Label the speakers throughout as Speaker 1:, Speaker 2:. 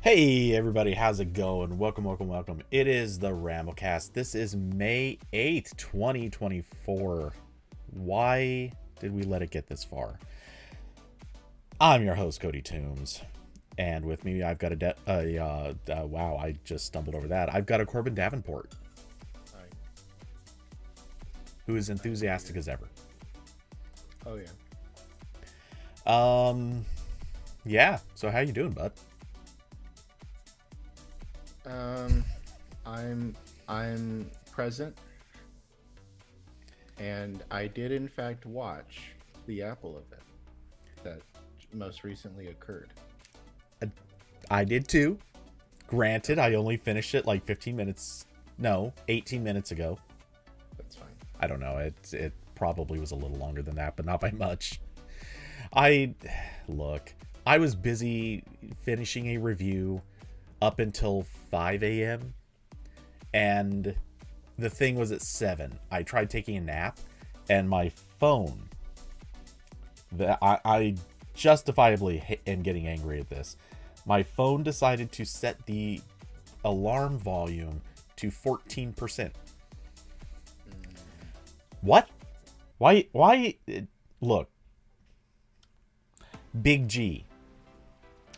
Speaker 1: Hey everybody, how's it going? Welcome. It is the RambleCast. This is May 8th, 2024. Why did we let it get this far? I'm your host, Cody Toombs. And with me, I've got wow, I just stumbled over that. I've got a Corbin Davenport,
Speaker 2: Hi.
Speaker 1: who is enthusiastic as ever.
Speaker 2: Oh yeah.
Speaker 1: Yeah, so how you doing, bud?
Speaker 2: Um, I'm present, and I did in fact watch the Apple event that most recently occurred.
Speaker 1: I did too. Granted, I only finished it like 15 minutes, no, 18 minutes ago.
Speaker 2: That's fine.
Speaker 1: I don't know. It probably was a little longer than that, but not by much. I look. I was busy finishing a review up until 5 a.m. and the thing was at 7. I tried taking a nap, and my phone. That I justifiably am getting angry at this. My phone decided to set the alarm volume to 14%. What? Why look. Big G.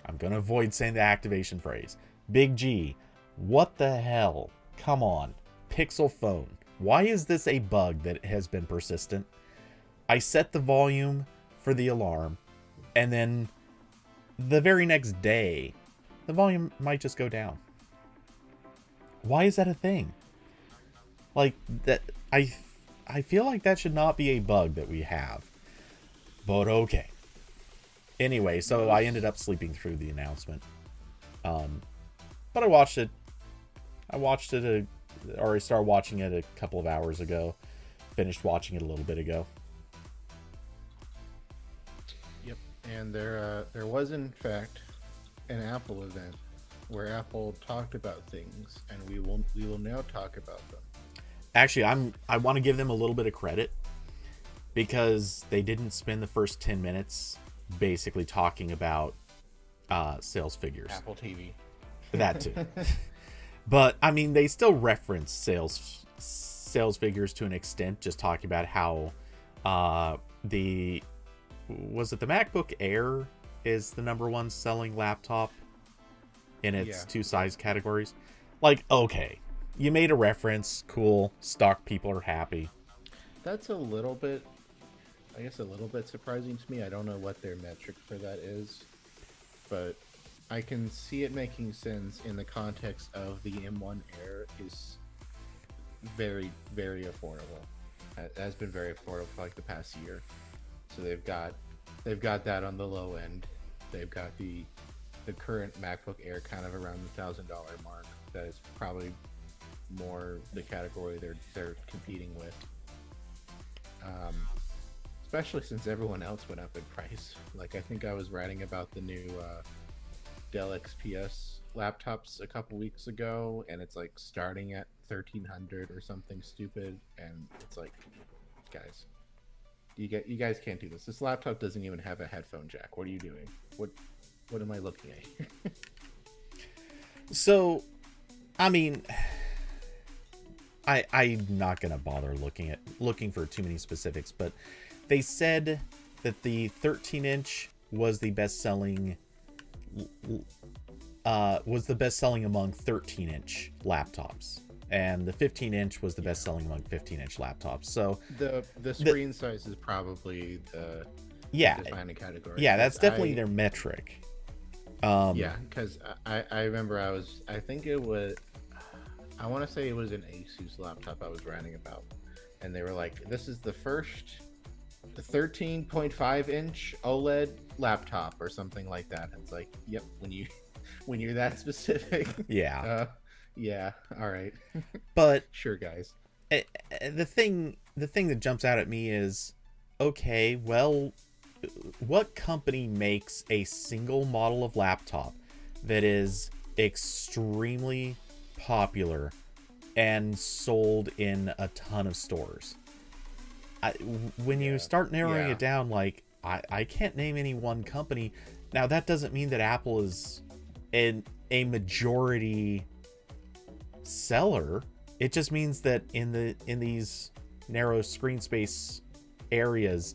Speaker 1: I'm going to avoid saying the activation phrase. Big G. What the hell? Come on. Pixel phone. Why is this a bug that has been persistent? I set the volume for the alarm, and then the very next day, the volume might just go down. Why is that a thing? Like that I feel like that should not be a bug that we have. But okay. Anyway, so I ended up sleeping through the announcement. But I watched it. I started watching it a couple of hours ago. Finished watching it a little bit ago.
Speaker 2: Yep. And there was in fact an Apple event where Apple talked about things, and we will now talk about them.
Speaker 1: Actually, I want to give them a little bit of credit because they didn't spend the first 10 minutes basically talking about sales figures.
Speaker 2: Apple TV.
Speaker 1: That too. But I mean, they still reference sales figures to an extent, just talking about how the MacBook Air is the number one selling laptop in its two size categories. Like, okay, you made a reference, cool, stock people are happy.
Speaker 2: That's a little bit, I guess, a little bit surprising to me. I don't know what their metric for that is, but I can see it making sense in the context of the M1 Air is very, very affordable. It has been very affordable for like the past year. So they've got that on the low end. They've got the current MacBook Air kind of around the $1,000 mark. That is probably more the category they're competing with. Especially since everyone else went up in price. Like, I think I was writing about the new Dell XPS laptops a couple weeks ago, and it's like starting at 1,300 or something stupid, and it's like, guys, you guys can't do this. This laptop doesn't even have a headphone jack. What are you doing? What am I looking at?
Speaker 1: So, I mean, I'm not gonna bother looking for too many specifics, but they said that the 13-inch was the best selling among 13-inch laptops, and the 15-inch was the best selling among 15-inch laptops. So
Speaker 2: the screen size is probably the defining category.
Speaker 1: Yeah, that's definitely their metric.
Speaker 2: Yeah, because I remember I think it was, I want to say it was an Asus laptop I was writing about, and they were like, this is the first 13.5 inch OLED laptop or something like that. And it's like, yep, when you're that specific.
Speaker 1: Yeah.
Speaker 2: Yeah, all right.
Speaker 1: But
Speaker 2: sure, guys.
Speaker 1: The thing that jumps out at me is, okay, well, what company makes a single model of laptop that is extremely popular and sold in a ton of stores? When you start narrowing it down, like, I can't name any one company. Now, that doesn't mean that Apple is a majority seller. It just means that in these narrow screen space areas,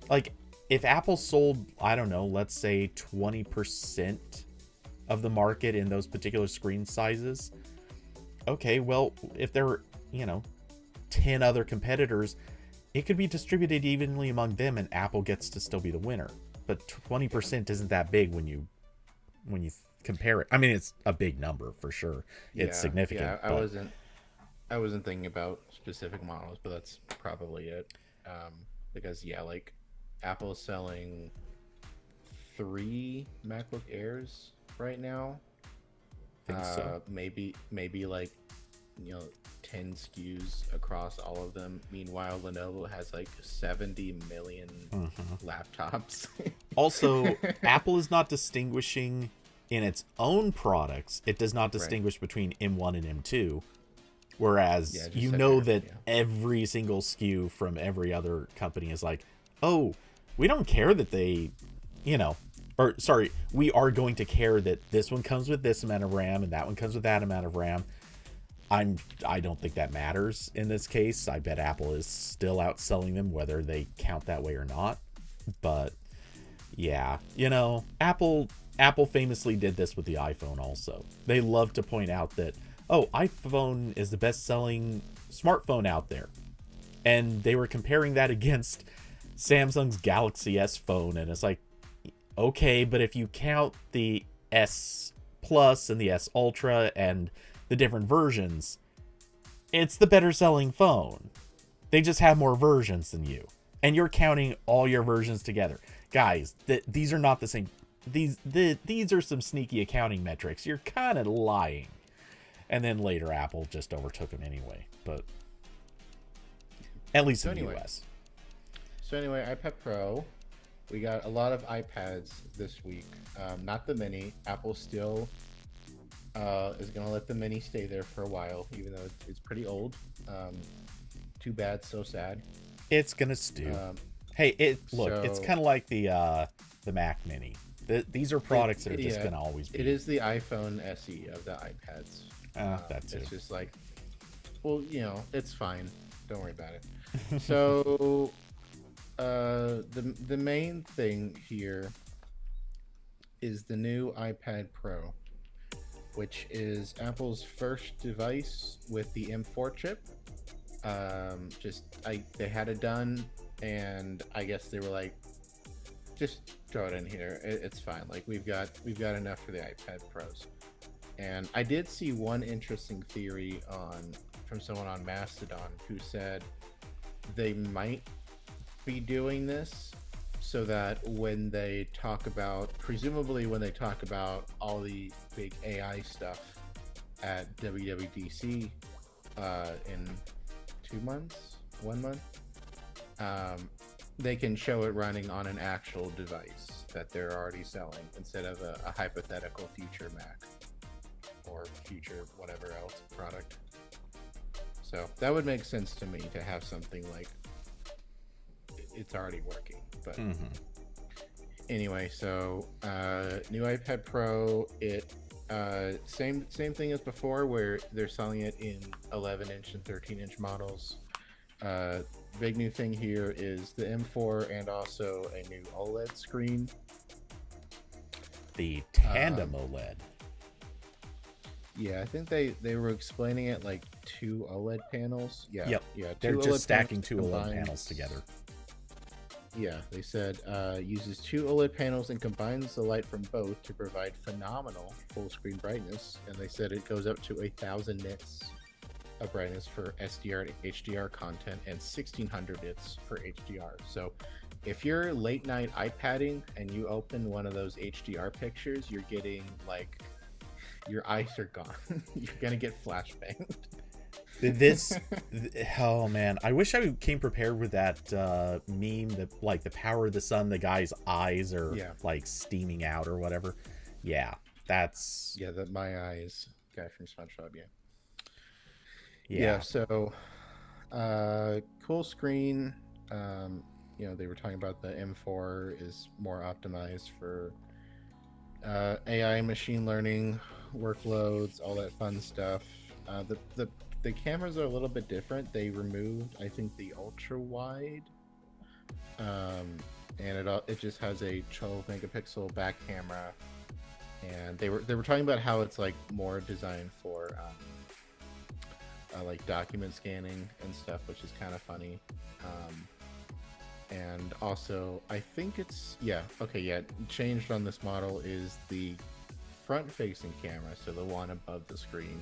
Speaker 1: like if Apple sold, I don't know, let's say 20% of the market in those particular screen sizes, okay, well, if there are, 10 other competitors, it could be distributed evenly among them and Apple gets to still be the winner. But 20% isn't that big when you compare it. I mean, it's a big number for sure. It's significant.
Speaker 2: Yeah, I wasn't thinking about specific models, but that's probably it. Because like Apple's selling 3 MacBook Airs right now.
Speaker 1: I think so.
Speaker 2: Maybe like 10 SKUs across all of them. Meanwhile, Lenovo has like 70 million laptops.
Speaker 1: Also, Apple is not distinguishing in its own products. It does not distinguish between M1 and M2. Whereas that every single SKU from every other company is like, oh, we don't care that they, we are going to care that this one comes with this amount of RAM and that one comes with that amount of RAM. I don't think that matters in this case. I bet Apple is still outselling them, whether they count that way or not. But yeah, Apple famously did this with the iPhone also. They love to point out that, oh, iPhone is the best-selling smartphone out there. And they were comparing that against Samsung's Galaxy S phone, and it's like, okay, but if you count the S Plus and the S Ultra and the different versions, it's the better-selling phone. They just have more versions than you. And you're counting all your versions together. Guys, these are not the same. These are some sneaky accounting metrics. You're kind of lying. And then later Apple just overtook them anyway. But at least in the US.
Speaker 2: So anyway, iPad Pro. We got a lot of iPads this week. Not the mini. Apple still is going to let the mini stay there for a while, even though it's pretty old. Too bad, so sad.
Speaker 1: It's going to stew. It's kind of like the Mac Mini. These are products that are just going to always be.
Speaker 2: It is the iPhone SE of the iPads.
Speaker 1: That's it.
Speaker 2: It's just like, well, it's fine. Don't worry about it. So, the main thing here is the new iPad Pro, which is Apple's first device with the M4 chip. They had it done, and I guess they were like, just throw it in here. It's fine. Like we've got enough for the iPad Pros. And I did see one interesting theory from someone on Mastodon who said they might be doing this so that presumably when they talk about all the big AI stuff at WWDC in 1 month, they can show it running on an actual device that they're already selling instead of a hypothetical future Mac or future whatever else product. So that would make sense to me to have something like it's already working. But anyway, so new iPad Pro, same thing as before, where they're selling it in 11-inch and 13-inch models. Big new thing here is the M4 and also a new OLED screen.
Speaker 1: The tandem OLED.
Speaker 2: Yeah, I think they were explaining it like 2 OLED panels. Yeah,
Speaker 1: yep.
Speaker 2: Yeah,
Speaker 1: they're just stacking 2 OLED panels together.
Speaker 2: Yeah, they said uses 2 OLED panels and combines the light from both to provide phenomenal full screen brightness. And they said it goes up to 1,000 nits of brightness for SDR and HDR content and 1,600 nits for HDR. So if you're late night iPadding and you open one of those HDR pictures, you're getting like your eyes are gone. You're gonna get flashbanged.
Speaker 1: Oh man, I wish I came prepared with that meme that like the power of the sun, the guy's eyes are like steaming out or whatever. Yeah, that's
Speaker 2: that my eyes guy from SpongeBob. Yeah. So cool screen. They were talking about the M4 is more optimized for AI machine learning workloads, all that fun stuff. The cameras are a little bit different. They removed, I think, the ultra wide, and it just has a 12 megapixel back camera. And they were talking about how it's like more designed for like document scanning and stuff, which is kind of funny. And also, I think it's changed on this model is the front-facing camera, so the one above the screen,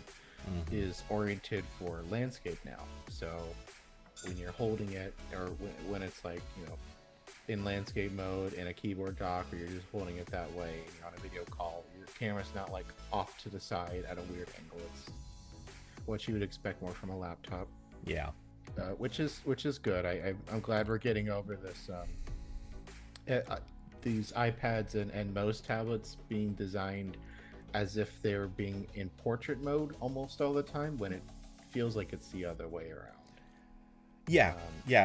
Speaker 2: is oriented for landscape now. So when you're holding it, or when it's like, you know, in landscape mode in a keyboard dock, or you're just holding it that way and you're on a video call, your camera's not like off to the side at a weird angle. It's what you would expect more from a laptop.
Speaker 1: Yeah.
Speaker 2: Which is good. I'm glad we're getting over this. These iPads and most tablets being designed as if they're being in portrait mode almost all the time, when it feels like it's the other way around.
Speaker 1: Yeah,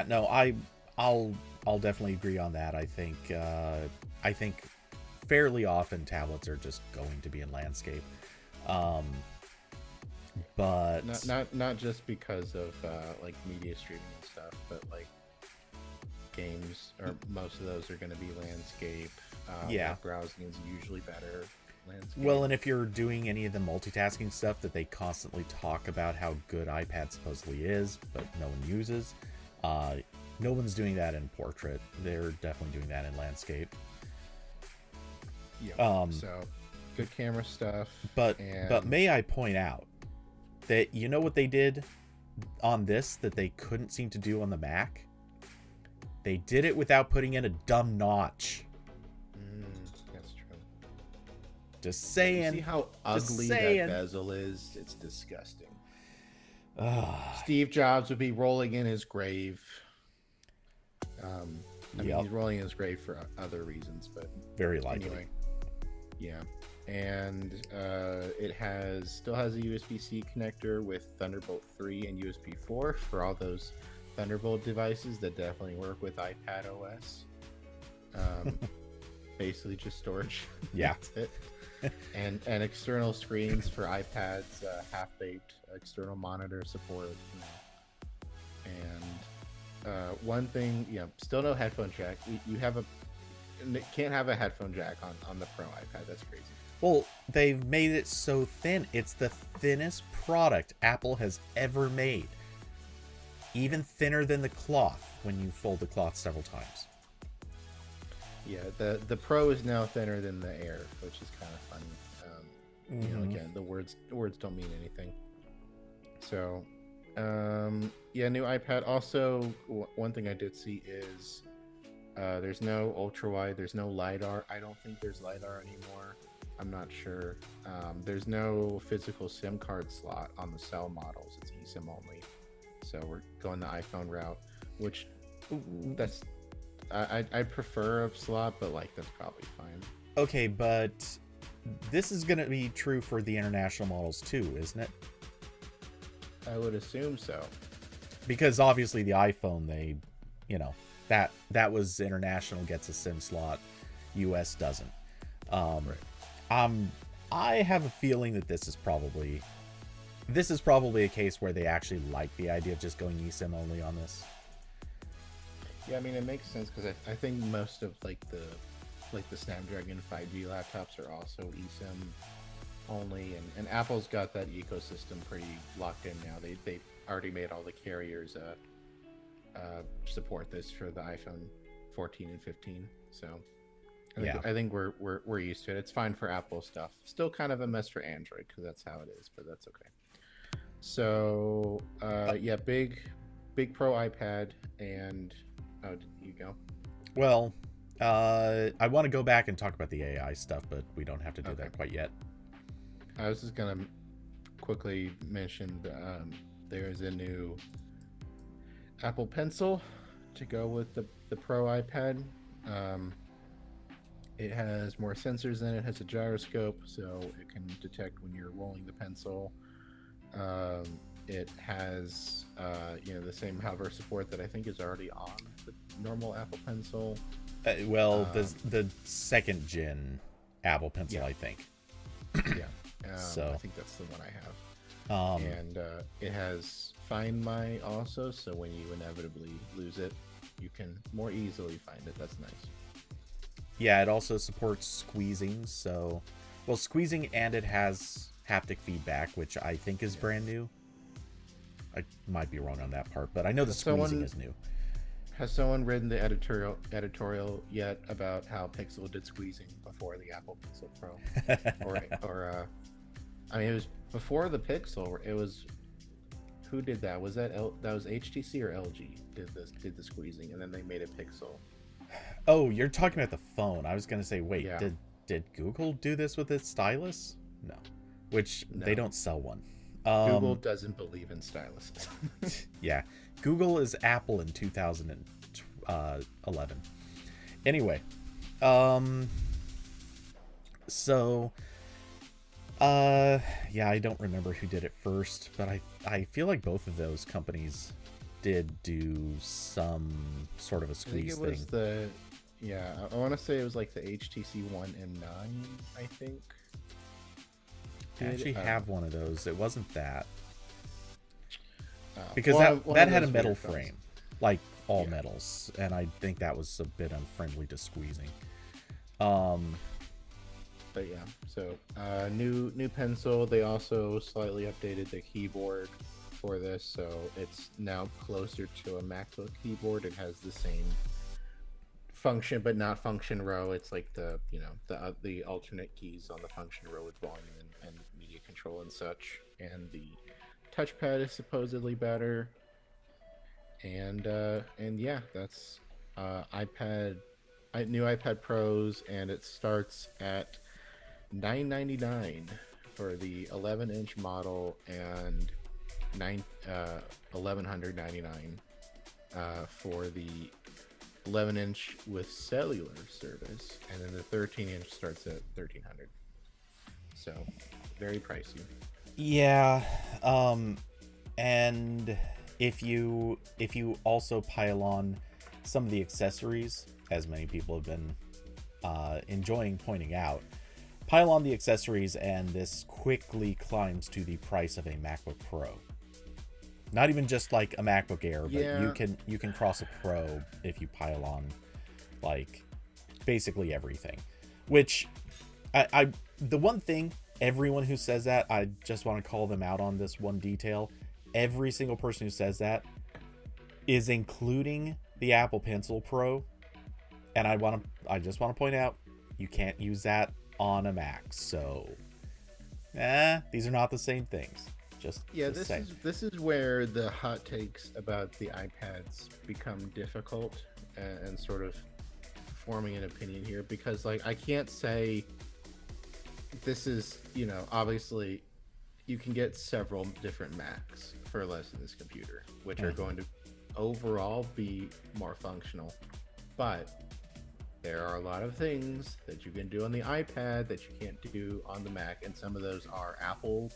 Speaker 1: no, I'll definitely agree on that. I think fairly often tablets are just going to be in landscape, but
Speaker 2: not just because of like media streaming and stuff, but like games, or most of those are going to be landscape. Web browsing is usually better landscape.
Speaker 1: Well, and if you're doing any of the multitasking stuff that they constantly talk about how good iPad supposedly is, but no one uses, no one's doing that in portrait. They're definitely doing that in landscape.
Speaker 2: Yeah. So good camera stuff.
Speaker 1: But may I point out that, you know what they did on this that they couldn't seem to do on the Mac? They did it without putting in a dumb notch.
Speaker 2: That's true.
Speaker 1: Just saying.
Speaker 2: You see how ugly that bezel is? It's disgusting. Steve Jobs would be rolling in his grave. I mean, he's rolling in his grave for other reasons, but
Speaker 1: very likely.
Speaker 2: Anyway, yeah. And it still has a USB-C connector with Thunderbolt 3 and USB 4 for all those Thunderbolt devices that definitely work with iPad OS. Basically just storage.
Speaker 1: Yeah.
Speaker 2: That's it. And external screens for iPads, half-baked external monitor support. And one thing, still no headphone jack. You can't have a headphone jack on the Pro iPad. That's crazy.
Speaker 1: Well, they've made it so thin. It's the thinnest product Apple has ever made. Even thinner than the cloth when you fold the cloth several times.
Speaker 2: Yeah, the Pro is now thinner than the Air, which is kind of funny. Again, the words don't mean anything. So, new iPad. Also, one thing I did see is there's no ultra wide, there's no LiDAR. I don't think there's LiDAR anymore. I'm not sure. There's no physical SIM card slot on the cell models. It's eSIM only. So we're going the iPhone route, which I prefer a slot, but like that's probably fine.
Speaker 1: Okay, but this is going to be true for the international models too, isn't it?
Speaker 2: I would assume so.
Speaker 1: Because obviously the iPhone, that was international, gets a SIM slot, US doesn't. Right. I have a feeling that this is probably a case where they actually like the idea of just going eSIM only on this.
Speaker 2: Yeah, I mean it makes sense because I think most of the Snapdragon 5G laptops are also eSIM only, and Apple's got that ecosystem pretty locked in now. They already made all the carriers support this for the iPhone 14 and 15. So I think we're used to it. It's fine for Apple stuff. Still kind of a mess for Android because that's how it is, but that's okay. So big Pro iPad, and did you go?
Speaker 1: Well, I want to go back and talk about the AI stuff, but we don't have to do that quite yet.
Speaker 2: I was just gonna quickly mention there is a new Apple Pencil to go with the Pro iPad. It has more sensors in it. It has a gyroscope, so it can detect when you're rolling the pencil. It has the same hover support that I think is already on the normal Apple Pencil.
Speaker 1: The second gen Apple Pencil,
Speaker 2: Yeah.
Speaker 1: I think.
Speaker 2: Yeah.
Speaker 1: So
Speaker 2: I think that's the one I have.
Speaker 1: um,
Speaker 2: And it has Find My also, so when you inevitably lose it, you can more easily find it. That's nice.
Speaker 1: yeah, it also supports squeezing. So, well, squeezing, and it has haptic feedback, which I think is brand new. I might be wrong on that part, but I know the
Speaker 2: Has
Speaker 1: squeezing
Speaker 2: someone
Speaker 1: is new.
Speaker 2: has someone written the editorial yet about how Pixel did squeezing before the Apple Pencil Pro? Or I mean, it was before the Pixel. It was who did that? Was that that was HTC or LG did the squeezing, and then they made a Pixel.
Speaker 1: Oh, you're talking about the phone. I was gonna say, wait,
Speaker 2: Yeah,
Speaker 1: did Google do this with its stylus? No, which they
Speaker 2: no.
Speaker 1: don't sell one.
Speaker 2: Google doesn't believe in styluses.
Speaker 1: Yeah, Google is Apple in 2011. Anyway, um, so yeah, I don't remember who did it first, but I feel like both of those companies did do some sort of a
Speaker 2: I think
Speaker 1: squeeze
Speaker 2: it was
Speaker 1: thing.
Speaker 2: the yeah. I want to say it was like the HTC One M9. I think.
Speaker 1: I actually have one of those. It wasn't that,
Speaker 2: Uh,
Speaker 1: because
Speaker 2: one
Speaker 1: that
Speaker 2: of
Speaker 1: had a
Speaker 2: those
Speaker 1: metal
Speaker 2: weird phones.
Speaker 1: frame, like all
Speaker 2: Yeah.
Speaker 1: metals, and I think that was a bit unfriendly to squeezing. Um,
Speaker 2: But yeah, so new pencil. They also slightly updated the keyboard for this, so it's now closer to a MacBook keyboard. It has the same function, but not function row. It's like the alternate keys on the function row with volume and media control and such. And the touchpad is supposedly better. And yeah, that's iPad. New iPad Pros, and it starts at $999 for the 11-inch model and 1199 for the 11-inch with cellular service, and then the 13-inch starts at 1300. So very pricey.
Speaker 1: yeah, and if you also pile on some of the accessories, as many people have been enjoying pointing out, pile on the accessories, and this quickly climbs to the price of a MacBook Pro. Not even just like a MacBook Air, but
Speaker 2: Yeah.
Speaker 1: you can cross a Pro if you pile on like basically everything. Which I the one thing, everyone who says that, I just want to call them out on this one detail. Every single person who says that is including the Apple Pencil Pro, and I just want to point out, you can't use that on a Mac. So, these are not the same things. Just
Speaker 2: This is where the hot takes about the iPads become difficult, and sort of forming an opinion here, because like I can't say this is, obviously you can get several different Macs for less than this computer, which are going to overall be more functional, but there are a lot of things that you can do on the iPad that you can't do on the Mac, and some of those are Apple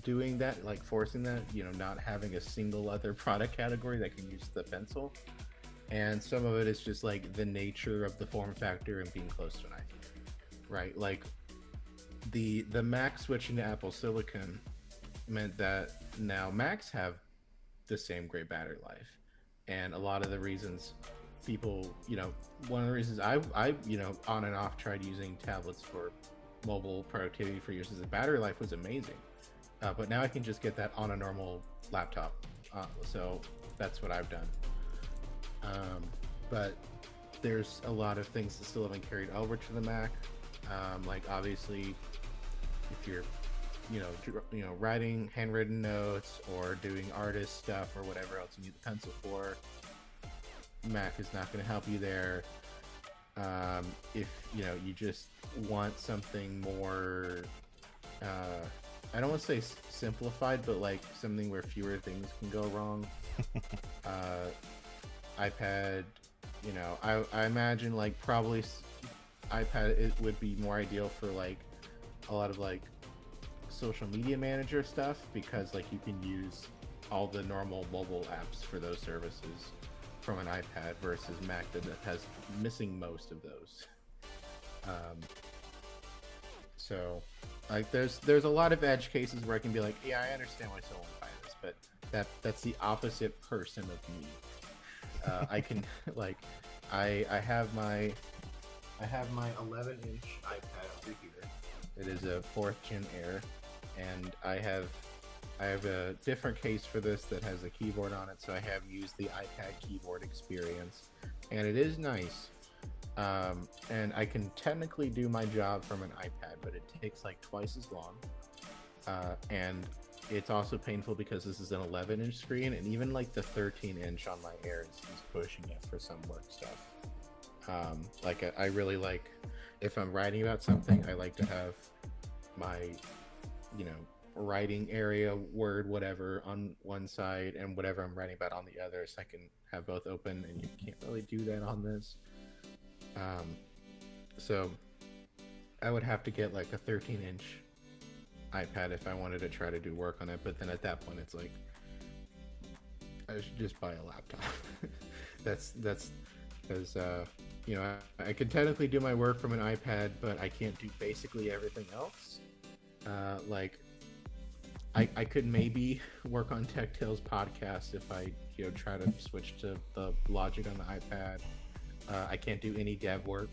Speaker 2: doing that, like forcing that, not having a single other product category that can use the pencil. And some of it is just like the nature of the form factor and being close to an iPhone, right? Like the Mac switching to Apple Silicon meant that now Macs have the same great battery life, and a lot of the reasons people, one of the reasons I on and off tried using tablets for mobile productivity for years is the battery life was amazing. But now I can just get that on a normal laptop. So that's what I've done. But there's a lot of things that still haven't carried over to the Mac. Like obviously, if you're, writing handwritten notes or doing artist stuff or whatever else you need the pencil for, Mac is not going to help you there. If you just want something more, I don't want to say simplified, but like something where fewer things can go wrong. iPad, I imagine like probably iPad it would be more ideal for like a lot of like social media manager stuff, because like you can use all the normal mobile apps for those services from an iPad versus Mac that has missing most of those. So, like, there's a lot of edge cases where I can be like, yeah, I understand why someone would buy this, but that's the opposite person of me. I can like, I have my 11-inch iPad over here. It is a 4th Gen Air, and I have a different case for this that has a keyboard on it, so I have used the iPad keyboard experience, and it is nice. And I can technically do my job from an iPad, but it takes like twice as long. And it's also painful because this is an 11-inch screen, and even like the 13-inch on my Air is pushing it for some work stuff. Like I really like, if I'm writing about something, I like to have my, writing area, Word, whatever, on one side, and whatever I'm writing about on the other, so I can have both open, and you can't really do that on this. So I would have to get like a 13-inch iPad if I wanted to try to do work on it, but then at that point it's like, I should just buy a laptop. that's because I could technically do my work from an iPad, but I can't do basically everything else. Like I could maybe work on Tech Tales podcast if I try to switch to the Logic on the iPad. I can't do any dev work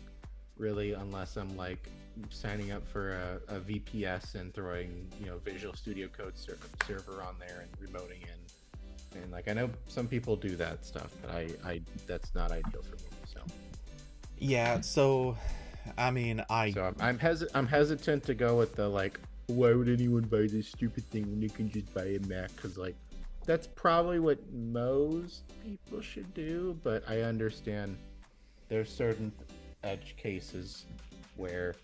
Speaker 2: really unless I'm like signing up for a VPS and throwing Visual Studio Code server on there and remoting in. And like I know some people do that stuff, but I that's not ideal for me. So
Speaker 1: Yeah. So, I mean,
Speaker 2: I'm hesitant to go with the like, why would anyone buy this stupid thing when you can just buy a Mac? Because like that's probably what most people should do, but I understand there's certain edge cases where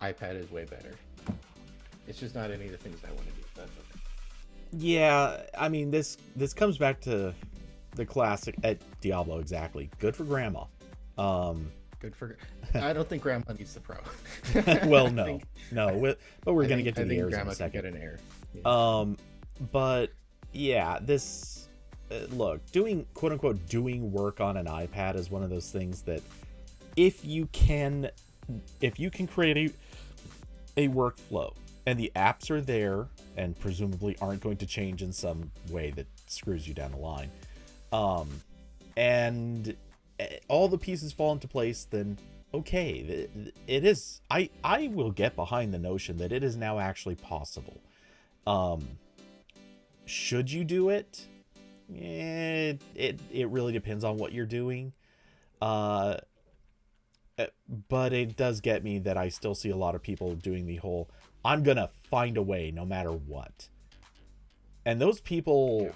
Speaker 2: iPad is way better. It's just not any of the things I want to do. That's okay.
Speaker 1: Yeah, I mean, this comes back to the classic at Diablo, exactly. Good for grandma.
Speaker 2: Good for. I don't think grandma needs the Pro.
Speaker 1: Well, no, but we're gonna get to the airs in a
Speaker 2: can
Speaker 1: second.
Speaker 2: get an Air. Yeah.
Speaker 1: But yeah, this look, doing quote unquote doing work on an iPad is one of those things that if you can create a workflow and the apps are there and presumably aren't going to change in some way that screws you down the line, and all the pieces fall into place, then okay, it is. I will get behind the notion that it is now actually possible. Should you do it? It really depends on what you're doing. But it does get me that I still see a lot of people doing the whole, I'm gonna find a way no matter what. And those people,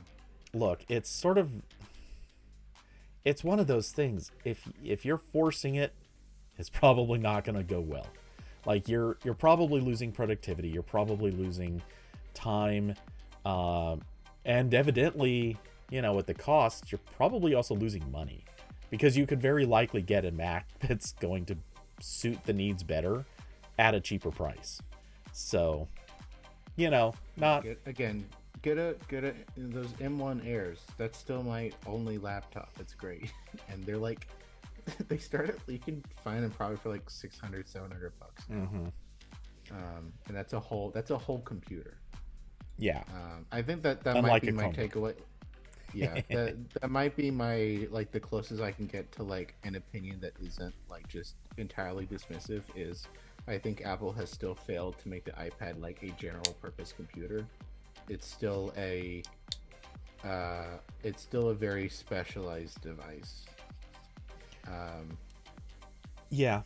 Speaker 1: look, it's one of those things. If you're forcing it, it's probably not gonna go well. Like you're probably losing productivity. You're probably losing time, and evidently, with the cost, you're probably also losing money, because you could very likely get a Mac that's going to suit the needs better at a cheaper price. So, not
Speaker 2: get those M1 Airs. That's still my only laptop. It's great, and they're like, they start at, you can find them probably for like $600-700 bucks.
Speaker 1: Mm-hmm.
Speaker 2: And that's a whole computer.
Speaker 1: Yeah.
Speaker 2: I think that
Speaker 1: Unlike
Speaker 2: might be
Speaker 1: a
Speaker 2: my
Speaker 1: Chromebook.
Speaker 2: takeaway. Yeah, that might be my, like, the closest I can get to like an opinion that isn't like just entirely dismissive. Is I think Apple has still failed to make the iPad like a general purpose computer. It's still a very specialized device.
Speaker 1: Yeah.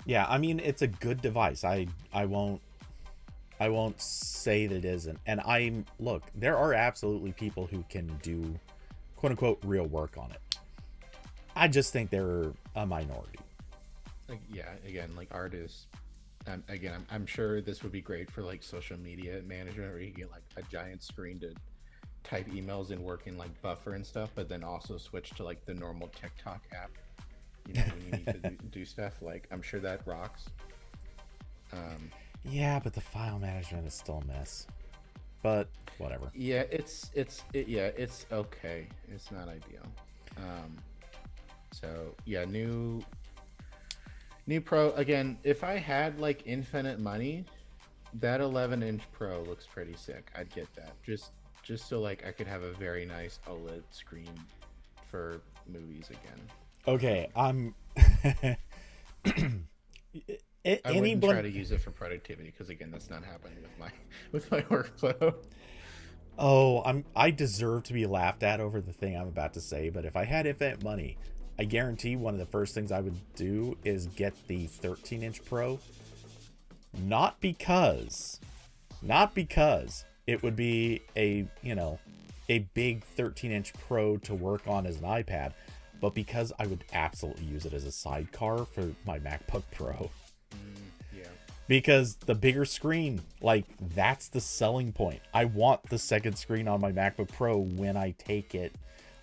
Speaker 1: I mean, it's a good device. I won't say that it isn't. And look, there are absolutely people who can do quote unquote real work on it. I just think they're a minority.
Speaker 2: Like, yeah, again, like artists. I'm sure this would be great for like social media management, where you get like a giant screen to type emails and work in like Buffer and stuff, but then also switch to like the normal TikTok app. When you need to do stuff. Like, I'm sure that rocks.
Speaker 1: Yeah, but the file management is still a mess. But whatever.
Speaker 2: Yeah, it's okay. It's not ideal. So yeah, new Pro. Again, if I had like infinite money, that 11-inch Pro looks pretty sick. I'd get that. Just so like I could have a very nice OLED screen for movies again.
Speaker 1: Okay, I'm
Speaker 2: I wouldn't try
Speaker 1: anyone.
Speaker 2: to use it for productivity because again, that's not happening with my with my workflow.
Speaker 1: Oh, I deserve to be laughed at over the thing I'm about to say, but if I had infinite money, I guarantee one of the first things I would do is get the 13-inch Pro. Not because it would be a big 13-inch Pro to work on as an iPad, but because I would absolutely use it as a sidecar for my MacBook Pro.
Speaker 2: Yeah.
Speaker 1: Because the bigger screen, like, that's the selling point. I want the second screen on my MacBook Pro when I take it,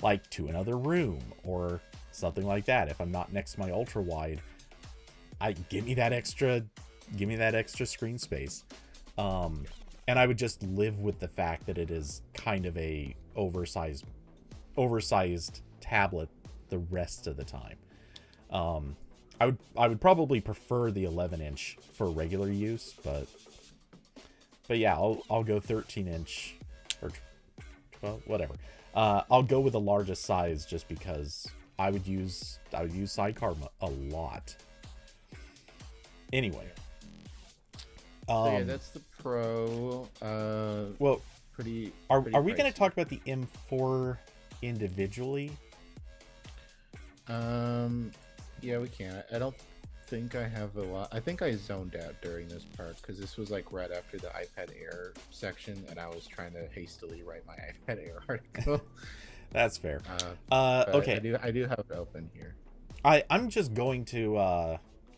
Speaker 1: like, to another room or something like that. If I'm not next to my ultra wide, give me that extra screen space. And I would just live with the fact that it is kind of a oversized tablet the rest of the time. I would probably prefer the 11-inch for regular use, but yeah, I'll go 13-inch or 12, whatever. I'll go with the largest size just because I would use sidecar a lot. Anyway,
Speaker 2: So yeah, that's the Pro.
Speaker 1: well,
Speaker 2: Pretty.
Speaker 1: are
Speaker 2: pretty
Speaker 1: we going
Speaker 2: pricey.
Speaker 1: to talk about the M4 individually?
Speaker 2: Yeah, we can. I don't think I have a lot. I think I zoned out during this part because this was like right after the iPad Air section, and I was trying to hastily write my iPad Air article.
Speaker 1: That's fair.
Speaker 2: But
Speaker 1: Okay.
Speaker 2: I do have it open here.
Speaker 1: I'm just going to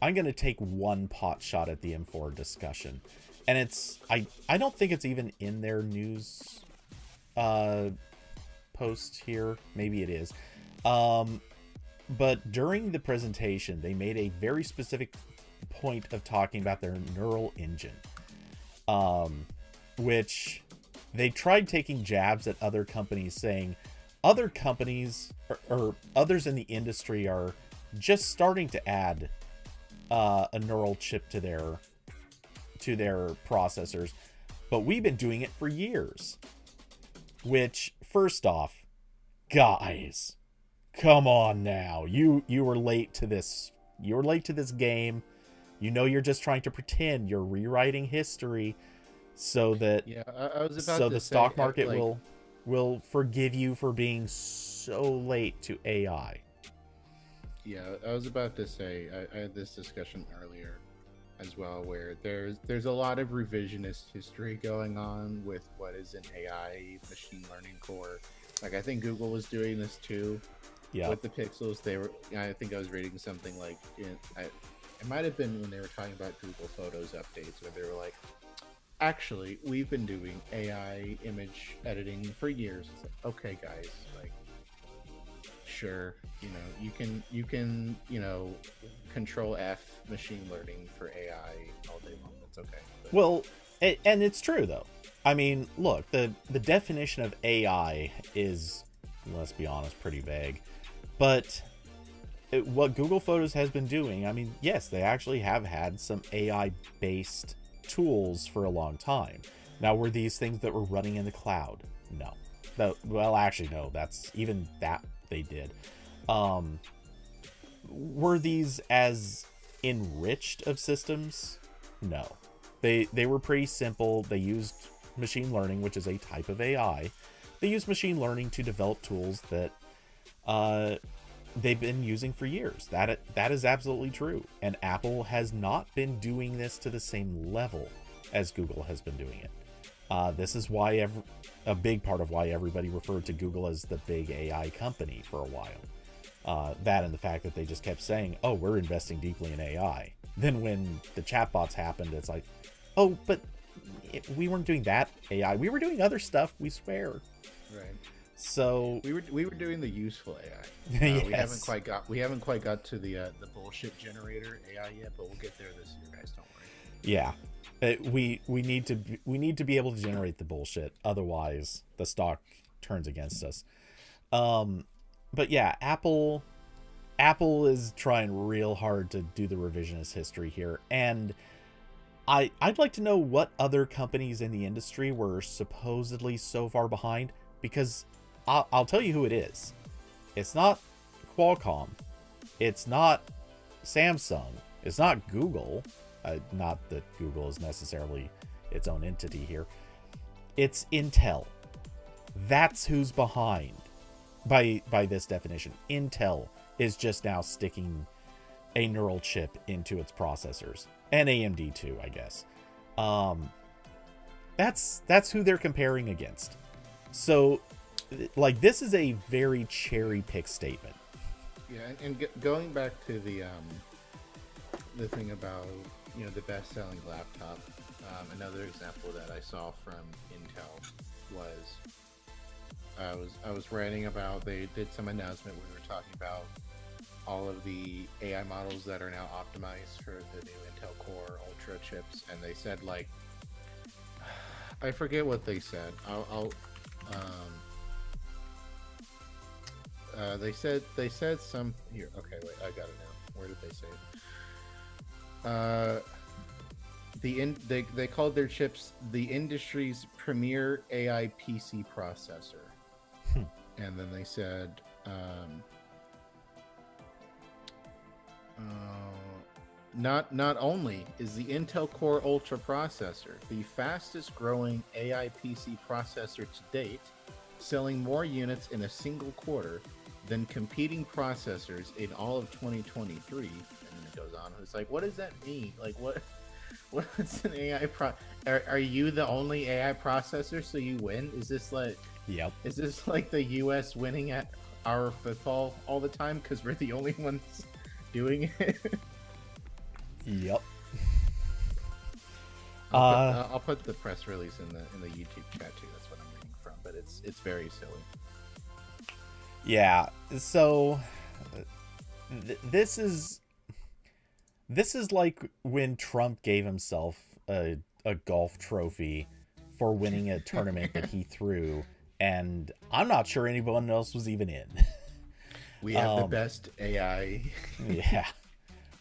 Speaker 1: I'm going to take one pot shot at the M4 discussion. And it's I don't think it's even in their news post here. Maybe it is. But during the presentation, they made a very specific point of talking about their neural engine. Which they tried taking jabs at other companies, saying other companies or others in the industry are just starting to add a neural chip to their processors, but we've been doing it for years. Which, first off, guys, come on now. You were late to this. You were late to this game. You know you're just trying to pretend you're rewriting history so that
Speaker 2: Yeah, I was about
Speaker 1: so
Speaker 2: to
Speaker 1: the
Speaker 2: say,
Speaker 1: stock market
Speaker 2: like,
Speaker 1: will forgive you for being so late to AI.
Speaker 2: yeah, I was about to say I had this discussion earlier as well, where there's a lot of revisionist history going on with what is an AI machine learning core. Like I think Google was doing this too
Speaker 1: Yeah.
Speaker 2: with the Pixels. They were. I think I was reading something like it might have been when they were talking about Google Photos updates, where they were like, actually, we've been doing AI image editing for years. It's like, okay, guys, like, sure, you can control F machine learning for AI all day long. That's okay. But,
Speaker 1: Well, and it's true though. I mean, look, the definition of AI is, let's be honest, pretty vague. But what Google Photos has been doing, I mean, yes, they actually have had some AI based tools for a long time. Now, were these things that were running in the cloud? No. Well, actually, no. That's even that they did. Were these as enriched of systems? No. They were pretty simple. They used machine learning, which is a type of AI. They used machine learning to develop tools that they've been using for years. That is absolutely true. And Apple has not been doing this to the same level as Google has been doing it. This is why a big part of why everybody referred to Google as the big AI company for a while. That and the fact that they just kept saying, oh, we're investing deeply in AI. Then when the chatbots happened, it's like, oh, but we weren't doing that AI. We were doing other stuff, we swear.
Speaker 2: right.
Speaker 1: So
Speaker 2: We were doing the useful AI.
Speaker 1: Yes.
Speaker 2: We haven't quite got to the bullshit generator AI yet, but we'll get there this year, guys. Don't worry.
Speaker 1: yeah, we need to be able to generate the bullshit. Otherwise, the stock turns against us. But yeah, Apple is trying real hard to do the revisionist history here, and I'd like to know what other companies in the industry were supposedly so far behind, because I'll tell you who it is. It's not Qualcomm. It's not Samsung. It's not Google. Not that Google is necessarily its own entity here. It's Intel. That's who's behind by this definition. Intel is just now sticking a neural chip into its processors, and AMD too, I guess. That's who they're comparing against. So, like, this is a very cherry pick statement.
Speaker 2: Yeah, and going back to the thing about, you know, the best selling laptop, another example that I saw from Intel was I was writing about, they did some announcement. We were talking about all of the AI models that are now optimized for the new Intel Core Ultra chips, and they said, like, I forget what they said. They said some here. Okay, wait, I got it now. Where did they say it? They called their chips the industry's premier AI PC processor, and then they said. Not only is the Intel Core Ultra processor the fastest growing AI PC processor to date, selling more units in a single quarter than competing processors in all of 2023, and then it goes on. It's like, what does that mean? Like, what's an AI are you the only AI processor, so you win? Is this like,
Speaker 1: Yep.
Speaker 2: Is this like the US winning at our football all the time because we're the only ones doing it?
Speaker 1: Yep.
Speaker 2: I'll put the press release in the YouTube chat too. That's what I'm reading from, but it's very silly.
Speaker 1: Yeah. So this is like when Trump gave himself a golf trophy for winning a tournament that he threw, and I'm not sure anyone else was even in.
Speaker 2: We have the best AI.
Speaker 1: Yeah.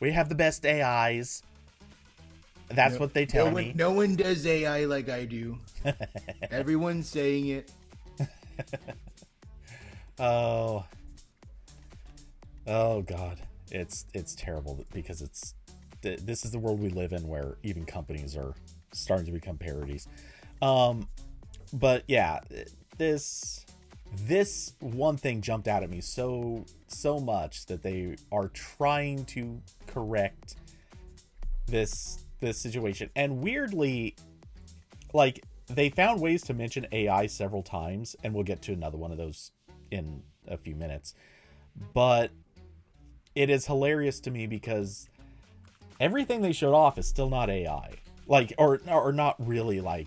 Speaker 1: We have the best AIs. That's what they tell me.
Speaker 2: No one does AI like I do. Everyone's saying it.
Speaker 1: Oh God, it's terrible because this is the world we live in, where even companies are starting to become parodies. But yeah, this one thing jumped out at me so much, that they are trying to correct this situation. And weirdly, like, they found ways to mention AI several times, and we'll get to another one of those in a few minutes. But it is hilarious to me because everything they showed off is still not AI. Like, or not really, like,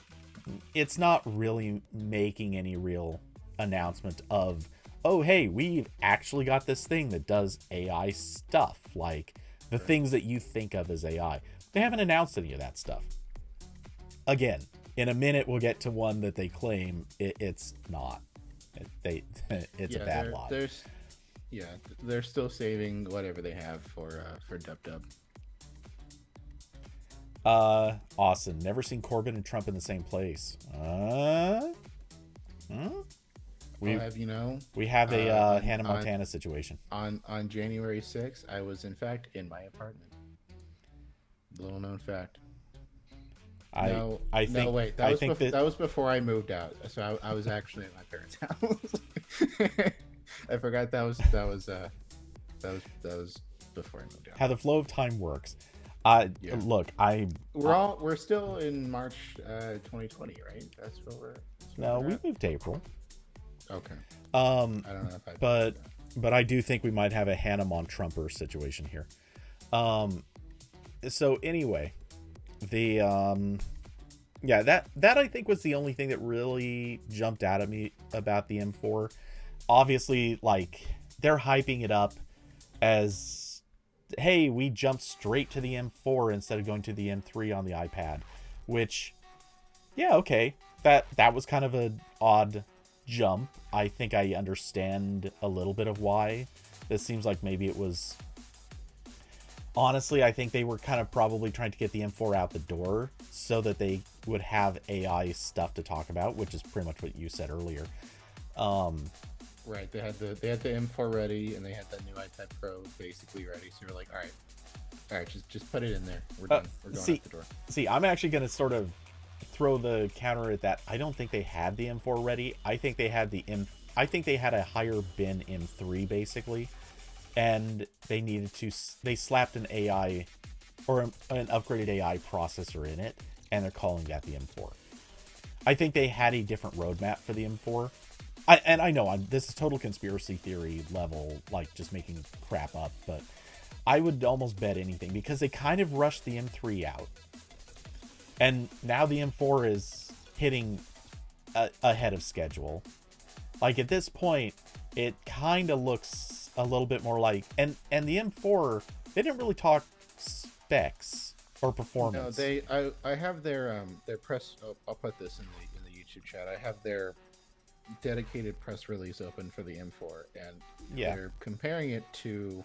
Speaker 1: it's not really making any real announcement of, oh, hey, we've actually got this thing that does AI stuff, like the things that you think of as AI. They haven't announced any of that stuff. Again, in a minute we'll get to one that they claim it's not. It's a bad lie.
Speaker 2: They're still saving whatever they have for Dub.
Speaker 1: Awesome. Never seen Corbyn and Trump in the same place.
Speaker 2: We have, you know,
Speaker 1: we have a Hannah Montana situation.
Speaker 2: On January 6th, I was in fact in my apartment. Little known fact.
Speaker 1: That
Speaker 2: was before I moved out, so I was actually at my parents' house. I forgot that was before I moved out.
Speaker 1: How the flow of time works. Look,
Speaker 2: we're still in March 2020, right? That's where
Speaker 1: we moved to April.
Speaker 2: Okay.
Speaker 1: I don't know if but I do think we might have a Hannah Trumper situation here. So anyway, the that I think was the only thing that really jumped out at me about the M4. Obviously, like, they're hyping it up as, hey, we jumped straight to the M4 instead of going to the M3 on the iPad, which, yeah, okay, that was kind of an odd jump. I think I understand a little bit of why. This seems like maybe it was Honestly, I think they were kind of probably trying to get the M4 out the door so that they would have AI stuff to talk about, which is pretty much what you said earlier.
Speaker 2: Right. They had the M4 ready, and they had that new iPad Pro basically ready. So you're like, all right, just put it in there. We're done. We're going out the door.
Speaker 1: See, I'm actually going to sort of throw the counter at that. I don't think they had the M4 ready. I think they had I think they had a higher bin M3 basically, and they slapped an AI or an upgraded AI processor in it, and they're calling that the M4. I think they had a different roadmap for the M4. I know this is total conspiracy theory level, like just making crap up, but I would almost bet anything because they kind of rushed the M3 out. And now the M4 is hitting ahead of schedule. Like at this point, it kind of looks a little bit more like, and the M4, they didn't really talk specs or performance.
Speaker 2: No, I have their press. I'll put this in the YouTube chat. I have their dedicated press release open for the M4, and they're comparing it to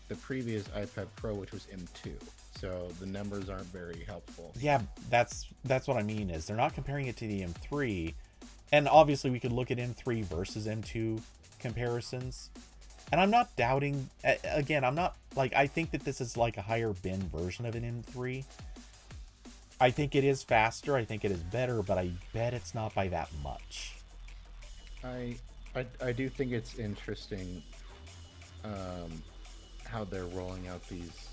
Speaker 2: the previous iPad Pro, which was M2. So the numbers aren't very helpful.
Speaker 1: Yeah, that's what I mean is they're not comparing it to the M3, and obviously we could look at M3 versus M2 comparisons. And I'm not doubting. Again, I'm not like I think that this is like a higher bin version of an M3. I think it is faster. I think it is better, but I bet it's not by that much.
Speaker 2: I do think it's interesting how they're rolling out these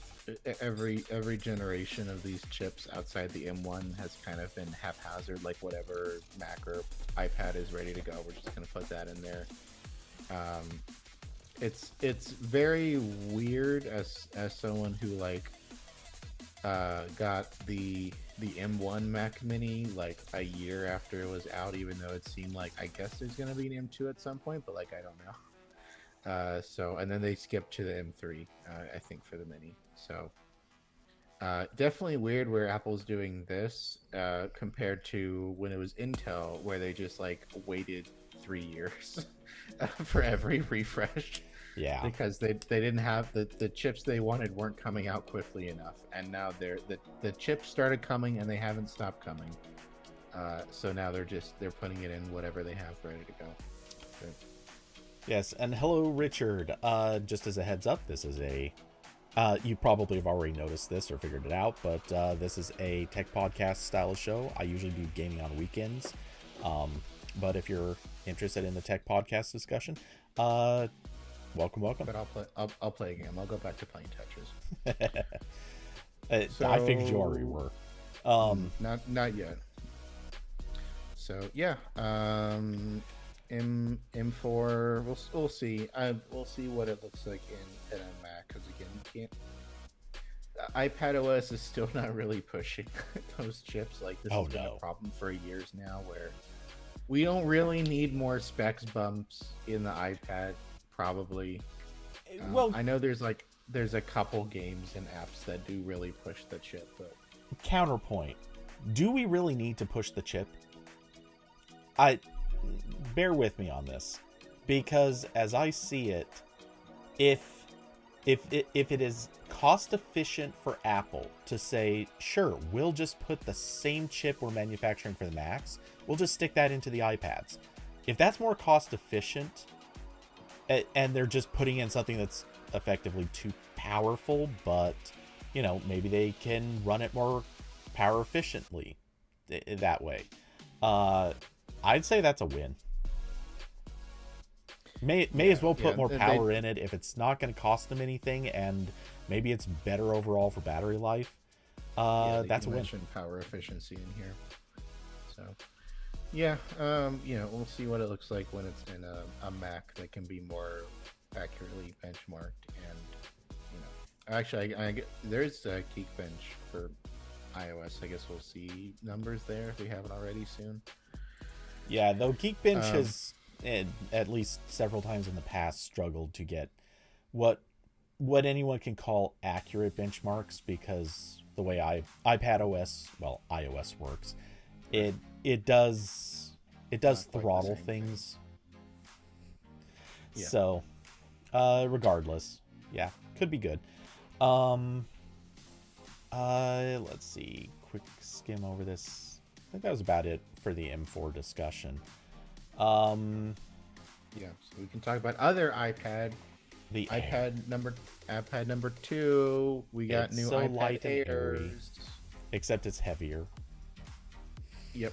Speaker 2: every generation of these chips outside the M1 has kind of been haphazard, like whatever Mac or iPad is ready to go, we're just going to put that in there. It's very weird as someone who like got the M1 Mac Mini like a year after it was out, even though it seemed like I guess there's gonna be an M2 at some point, but like I don't know. So and then they skipped to the M3, I think for the Mini. So definitely weird where Apple's doing this compared to when it was Intel, where they just like waited 3 years for every refresh.
Speaker 1: Yeah,
Speaker 2: because they didn't have the chips they wanted weren't coming out quickly enough, and now the chips started coming and they haven't stopped coming. So now they're putting it in whatever they have ready to go. So.
Speaker 1: Yes, and hello Richard. Just as a heads up, this is you probably have already noticed this or figured it out, but this is a tech podcast style of show. I usually do gaming on weekends, but if you're interested in the tech podcast discussion, welcome.
Speaker 2: But I'll play a game. I'll go back to playing Tetris.
Speaker 1: I figured you already were.
Speaker 2: Not yet. So yeah, M4. We'll see. We'll see what it looks like in a Mac, because again, you can't. iPad OS is still not really pushing those chips. Like this has been a problem for years now, where we don't really need more specs bumps in the iPad. Probably. Well, I know there's a couple games and apps that do really push the chip, but
Speaker 1: counterpoint, do we really need to push the chip? Bear with me on this, because as I see it, if it is cost efficient for Apple to say, sure, we'll just put the same chip we're manufacturing for the Macs, we'll just stick that into the iPads. If that's more cost efficient, and they're just putting in something that's effectively too powerful, but maybe they can run it more power efficiently that way, I'd say that's a win. May as well put more power in it if it's not going to cost them anything, and maybe it's better overall for battery life. That's a win.
Speaker 2: Power efficiency in here, so yeah, we'll see what it looks like when it's in a Mac that can be more accurately benchmarked. And actually, there's a Geekbench for iOS. I guess we'll see numbers there if we haven't already soon.
Speaker 1: Yeah, though Geekbench has at least several times in the past struggled to get what anyone can call accurate benchmarks, because the way iOS works, it does throttle things. Yeah. So regardless, yeah, could be good. Um. Let's see. Quick skim over this. I think that was about it for the M4 discussion. Um.
Speaker 2: Yeah, so we can talk about other
Speaker 1: The Air.
Speaker 2: iPad number 2. We got
Speaker 1: It's
Speaker 2: new
Speaker 1: so
Speaker 2: iPad
Speaker 1: light and airy,
Speaker 2: Airs.
Speaker 1: except it's heavier.
Speaker 2: Yep.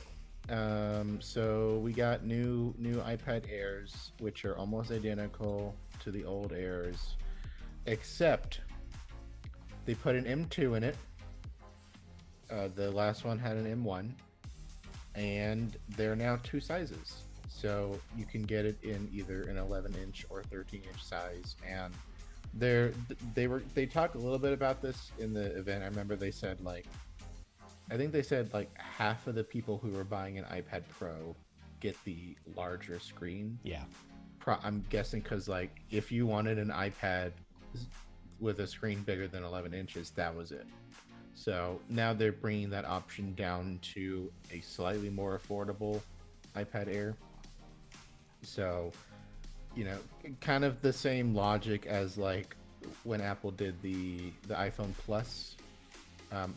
Speaker 2: So we got new iPad Airs, which are almost identical to the old Airs, except they put an M2 in it. The last one had an M1, and they're now 2 sizes. So you can get it in either an 11-inch or 13-inch size. And they talked a little bit about this in the event. I remember they said I think they said half of the people who were buying an iPad Pro get the larger screen.
Speaker 1: Yeah.
Speaker 2: I'm guessing because if you wanted an iPad with a screen bigger than 11 inches, that was it. So now they're bringing that option down to a slightly more affordable iPad Air. So, kind of the same logic as when Apple did the iPhone Plus.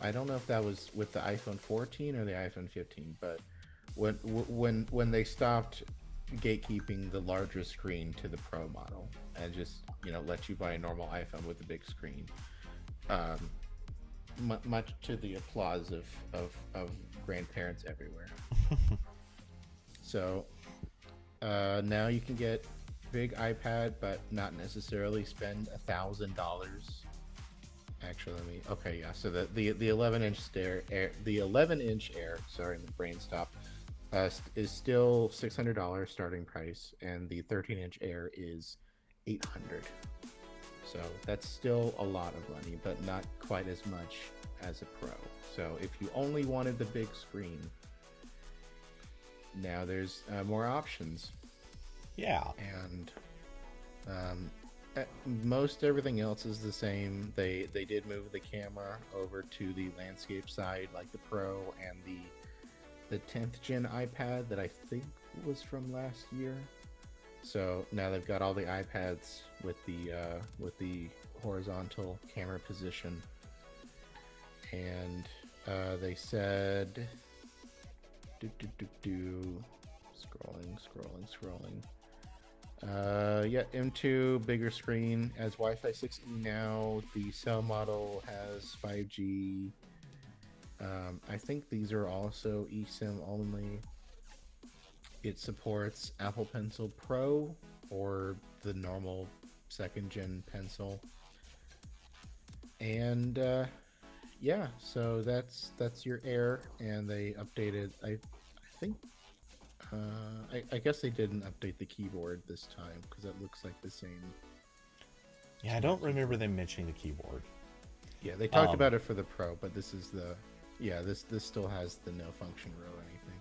Speaker 2: I don't know if that was with the iPhone 14 or the iPhone 15, but when they stopped gatekeeping the larger screen to the Pro model and just let you buy a normal iPhone with a big screen, much to the applause of grandparents everywhere. So now you can get big iPad, but not necessarily spend $1,000. Actually, so the 11-inch the 11-inch Air, sorry, my brain stopped, is still $600 starting price, and the 13-inch Air is $800. So that's still a lot of money, but not quite as much as a Pro. So if you only wanted the big screen, now there's more options.
Speaker 1: Yeah.
Speaker 2: And most everything else is the same. They did move the camera over to the landscape side, like the Pro and the 10th gen iPad that I think was from last year. So now they've got all the iPads with the horizontal camera position, and they said, scrolling. Yeah, M2 bigger screen as Wi-Fi 6E now. The cell model has 5G. I think these are also eSIM only. It supports Apple Pencil Pro or the normal second gen Pencil. And yeah, so that's your Air, and they updated. I think. I guess they didn't update the keyboard this time because it looks like the same.
Speaker 1: Yeah, I don't remember them mentioning the keyboard.
Speaker 2: Yeah, they talked about it for the Pro, but this is this still has the no function row or anything.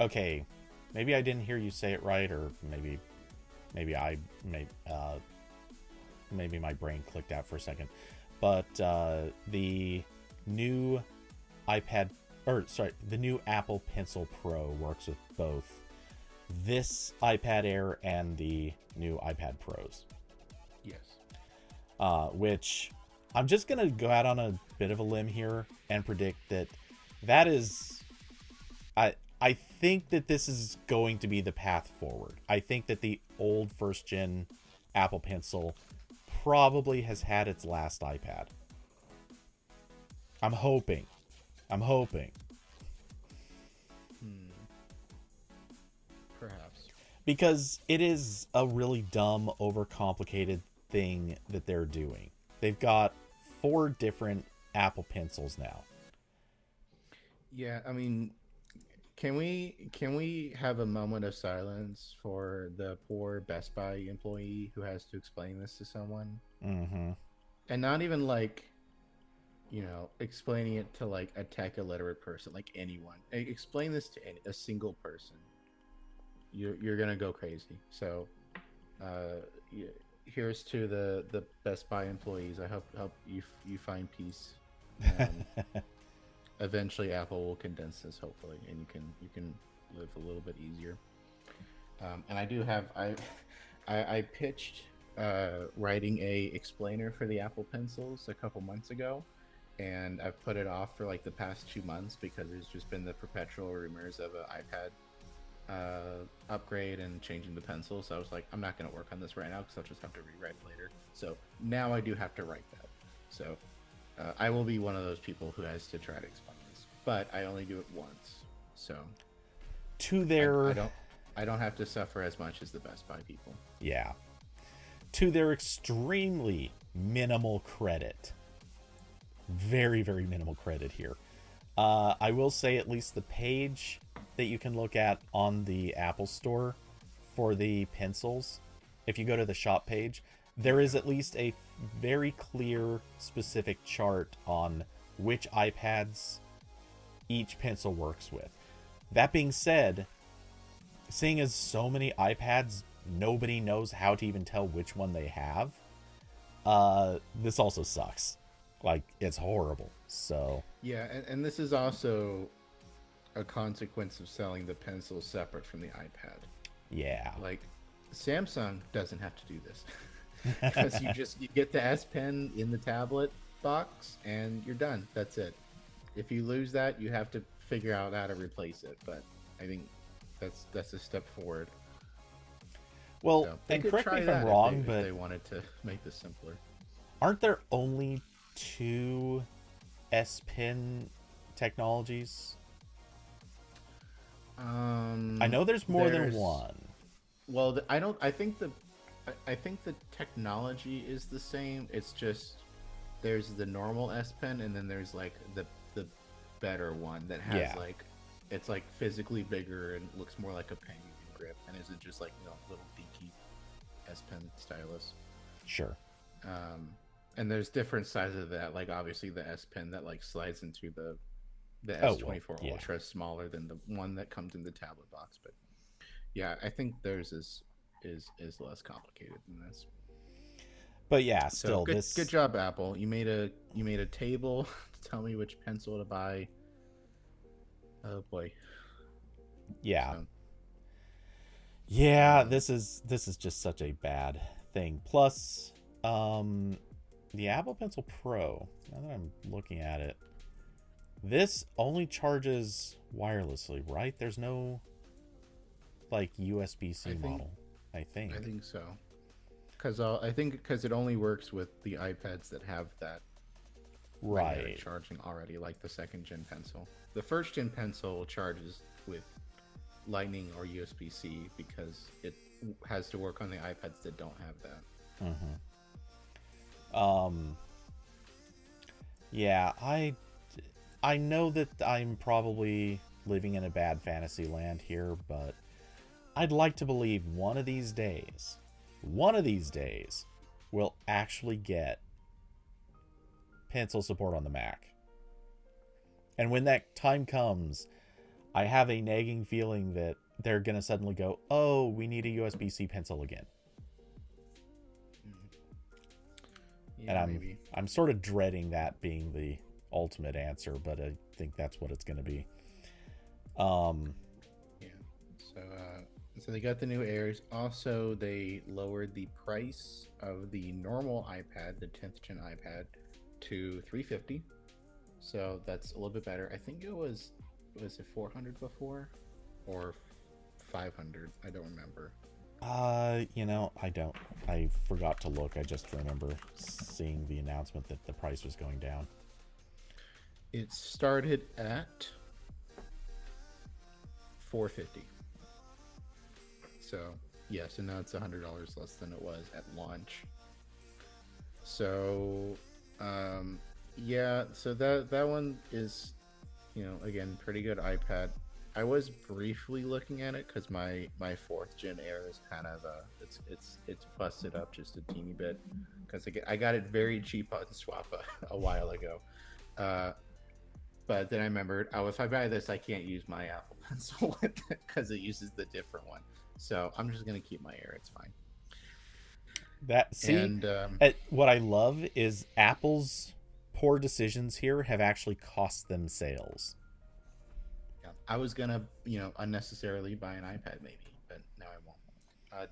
Speaker 1: Okay, maybe I didn't hear you say it right, or maybe my brain clicked out for a second. But the new the new Apple Pencil Pro works with both this iPad Air and the new iPad Pros.
Speaker 2: Yes.
Speaker 1: Which I'm just going to go out on a bit of a limb here and predict that is... I think that this is going to be the path forward. I think that the old first-gen Apple Pencil probably has had its last iPad. I'm hoping.
Speaker 2: Perhaps.
Speaker 1: Because it is a really dumb, overcomplicated thing that they're doing. They've got 4 different Apple Pencils now.
Speaker 2: Yeah, I mean, can we have a moment of silence for the poor Best Buy employee who has to explain this to someone?
Speaker 1: Mm-hmm.
Speaker 2: And not even explaining it to a tech illiterate person, anyone. Explain this to a single person. You're gonna go crazy. So, here's to the Best Buy employees. I hope you find peace. Eventually, Apple will condense this, hopefully, and you can live a little bit easier. And I do have I pitched writing a explainer for the Apple Pencils a couple months ago, and I've put it off for like the past 2 months because there's just been the perpetual rumors of an iPad upgrade and changing the pencil. So I was like, I'm not going to work on this right now because I'll just have to rewrite later. So now I do have to write that. So I will be one of those people who has to try to explain this, but I only do it once. So
Speaker 1: To their
Speaker 2: I don't have to suffer as much as the Best Buy people.
Speaker 1: yeah, to their extremely minimal credit, very very minimal credit here. I will say at least the page that you can look at on the Apple Store for the pencils, if you go to the shop page, there is at least a very clear, specific chart on which iPads each pencil works with. That being said, seeing as so many iPads, nobody knows how to even tell which one they have, this also sucks. Like, it's horrible. So
Speaker 2: Yeah, and this is also a consequence of selling the pencil separate from the iPad.
Speaker 1: yeah.
Speaker 2: Like, Samsung doesn't have to do this because you get the S Pen in the tablet box and you're done. That's it. If you lose that, you have to figure out how to replace it. But I think that's a step forward.
Speaker 1: Well,
Speaker 2: So they
Speaker 1: and
Speaker 2: could
Speaker 1: correct
Speaker 2: try
Speaker 1: me if
Speaker 2: that
Speaker 1: I'm wrong,
Speaker 2: if
Speaker 1: but
Speaker 2: they wanted to make this simpler.
Speaker 1: aren't there only 2 S Pen technologies? I know there's more than one.
Speaker 2: Well, I don't. I think the technology is the same. It's just there's the normal S Pen, and then there's like the better one that has
Speaker 1: Yeah.
Speaker 2: like it's like physically bigger and looks more like a pen you can grip, and isn't just like little dinky S Pen stylus.
Speaker 1: Sure.
Speaker 2: And there's different sizes of that. Like obviously the S Pen that like slides into the
Speaker 1: Oh,
Speaker 2: S24
Speaker 1: yeah.
Speaker 2: Ultra is smaller than the one that comes in the tablet box, but yeah, I think theirs is less complicated than this.
Speaker 1: But yeah,
Speaker 2: So
Speaker 1: still
Speaker 2: good,
Speaker 1: this
Speaker 2: good job, Apple. You made a table to tell me which pencil to buy. Oh boy.
Speaker 1: yeah.
Speaker 2: So,
Speaker 1: Yeah, this is just such a bad thing. Plus, the Apple Pencil Pro, now that I'm looking at it, this only charges wirelessly, right? There's no like USB-C model, I think.
Speaker 2: I think so. Because it only works with the iPads that have that magnetic
Speaker 1: Right.
Speaker 2: charging already, like the second gen pencil. The first gen pencil charges with Lightning or USB-C because it has to work on the iPads that don't have that.
Speaker 1: Yeah, I know that I'm probably living in a bad fantasy land here, but I'd like to believe one of these days, we'll actually get pencil support on the Mac. And when that time comes, I have a nagging feeling that they're going to suddenly go, oh, we need a USB-C pencil again.
Speaker 2: Yeah,
Speaker 1: And
Speaker 2: maybe.
Speaker 1: I'm sort of dreading that being the ultimate answer, but I think that's what it's going to be.
Speaker 2: Yeah. So they got the new Airs. Also, they lowered the price of the normal iPad, the 10th gen iPad, to $350. So that's a little bit better. I think it was it $400 before, or $500? I don't remember.
Speaker 1: I forgot to look. I just remember seeing the announcement that the price was going down.
Speaker 2: It started at $450. So yes, and now it's $100 less than it was at launch. So yeah, so that one is, again, pretty good iPad. I was briefly looking at it because my 4th gen Air is kind of it's busted up just a teeny bit because I got it very cheap on Swap a while ago. But then I remembered, if I buy this, I can't use my Apple Pencil with it because it uses the different one. So I'm just gonna keep my Air. It's fine.
Speaker 1: What I love is Apple's poor decisions here have actually cost them sales.
Speaker 2: Yeah, I was gonna unnecessarily buy an iPad maybe, but now I won't.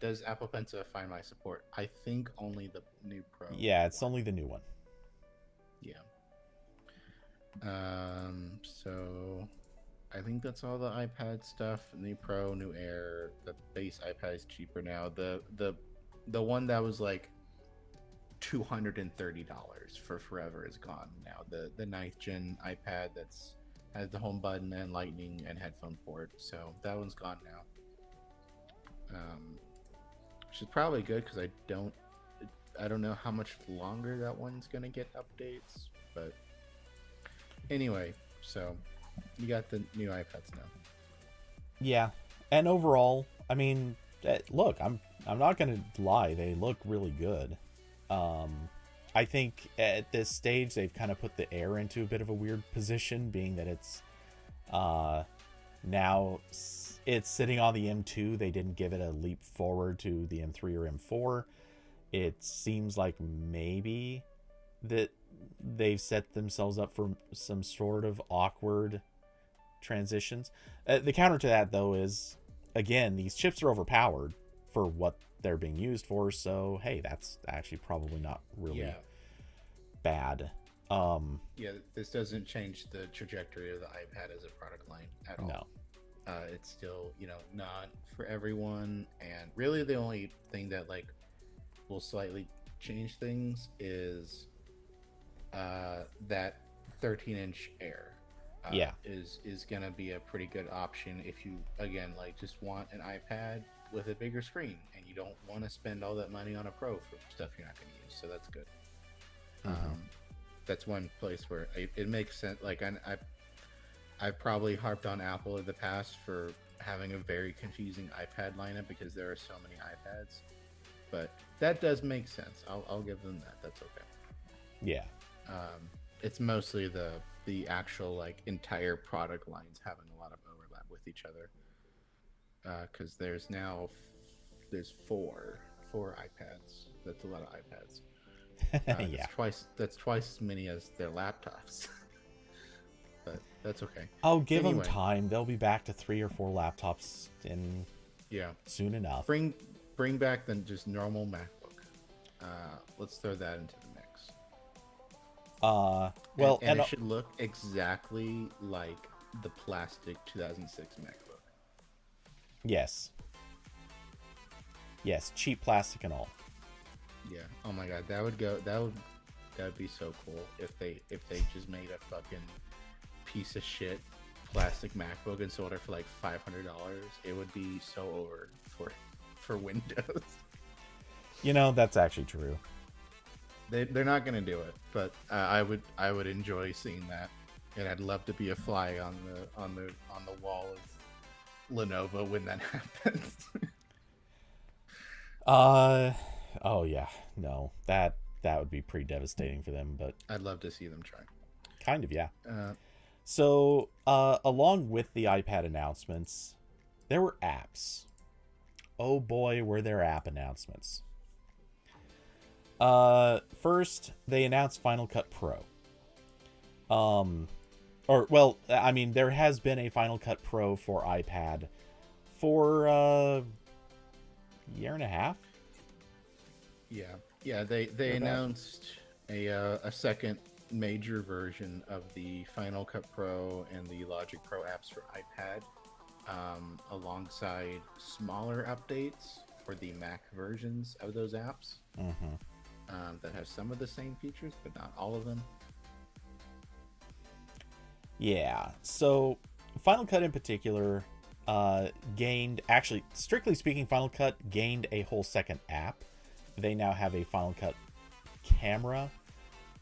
Speaker 2: Does Apple Pencil find my support? I think only the new Pro.
Speaker 1: Yeah, it's only the new one.
Speaker 2: Yeah. So I think that's all the iPad stuff. New Pro, new Air. The base iPad is cheaper now. The one that was like $230 for forever is gone now. The ninth gen iPad that's has the home button and lightning and headphone port. So that one's gone now. Which is probably good because I don't know how much longer that one's gonna get updates. But anyway, so you got the new iPads now.
Speaker 1: Yeah, and overall, I mean, look, I'm not gonna lie, they look really good. I think at this stage they've kind of put the Air into a bit of a weird position, being that it's now it's sitting on the M2. They didn't give it a leap forward to the M3 or M4. It seems like maybe that they've set themselves up for some sort of awkward transitions. The counter to that, though, is, again, these chips are overpowered for what they're being used for. So, hey, that's actually probably not really bad.
Speaker 2: Yeah, this doesn't change the trajectory of the iPad as a product line at all.
Speaker 1: No.
Speaker 2: It's still, not for everyone. And really the only thing that will slightly change things is that 13-inch Air. Is gonna be a pretty good option if you, again, just want an iPad with a bigger screen and you don't want to spend all that money on a Pro for stuff you're not going to use. So that's good. That's one place where it makes sense. I've probably harped on Apple in the past for having a very confusing iPad lineup because there are so many iPads, but that does make sense. I'll give them that. That's okay.
Speaker 1: Yeah.
Speaker 2: It's mostly the actual entire product lines having a lot of overlap with each other. Because there's four iPads. That's a lot of iPads.
Speaker 1: Yeah.
Speaker 2: That's twice as many as their laptops. But that's okay.
Speaker 1: Oh, give them time. They'll be back to 3 or 4 laptops in soon enough.
Speaker 2: Bring back the just normal MacBook. Let's throw that into the mix. And it should look exactly like the plastic 2006 MacBook.
Speaker 1: Yes, cheap plastic and all.
Speaker 2: Yeah. Oh my god, that would be so cool if they just made a fucking piece of shit plastic MacBook and sold it for $500. It would be so over for Windows.
Speaker 1: That's actually true.
Speaker 2: They're not gonna do it, but I would enjoy seeing that, and I'd love to be a fly on the wall of Lenovo when that happens.
Speaker 1: Oh yeah, no, that would be pretty devastating for them, but
Speaker 2: I'd love to see them try.
Speaker 1: Kind of, yeah. So along with the iPad announcements, there were apps. Oh boy, were there app announcements. First they announced Final Cut Pro. There has been a Final Cut Pro for iPad for a year and a half.
Speaker 2: Yeah. They announced a second major version of the Final Cut Pro and the Logic Pro apps for iPad, alongside smaller updates for the Mac versions of those apps. That have some of the same features, but not all of them.
Speaker 1: Yeah, so Final Cut in particular gained, actually, strictly speaking, Final Cut gained a whole second app. They now have a Final Cut camera,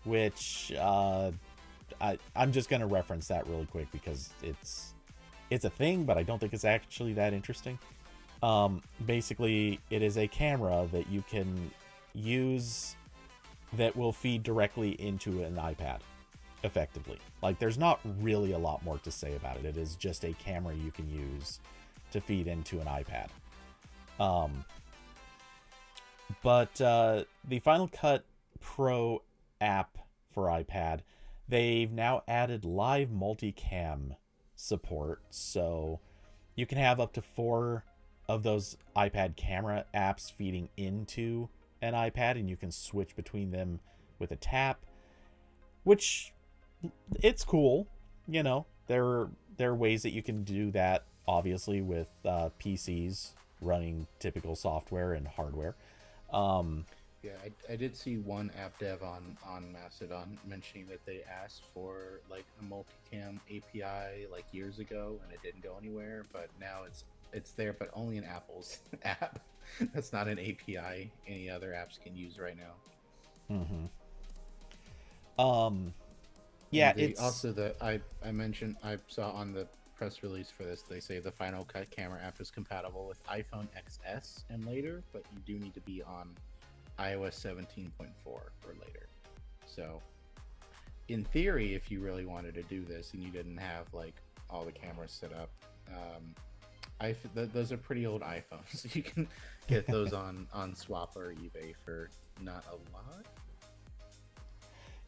Speaker 1: which I'm just going to reference that really quick because it's a thing, but I don't think it's actually that interesting. Basically, it is a camera that you can use that will feed directly into an iPad. Effectively, there's not really a lot more to say about it. It is just a camera you can use to feed into an iPad. But the Final Cut Pro app for iPad, they've now added live multicam support, so you can have up to 4 of those iPad camera apps feeding into an iPad, and you can switch between them with a tap, which it's cool. You know, there are ways that you can do that, obviously, with PCs running typical software and hardware.
Speaker 2: Yeah, I did see one app dev on Mastodon mentioning that they asked for like a multicam API like years ago, and it didn't go anywhere. But now it's there, but only in Apple's app. That's not an API any other apps can use right now.
Speaker 1: Yeah,
Speaker 2: And
Speaker 1: it's
Speaker 2: also I mentioned, I saw on the press release for this, they say the Final Cut camera app is compatible with iPhone XS and later, but you do need to be on iOS 17.4 or later. So in theory, if you really wanted to do this and you didn't have like all the cameras set up, those are pretty old iPhones. You can get those on Swap or eBay for not a lot.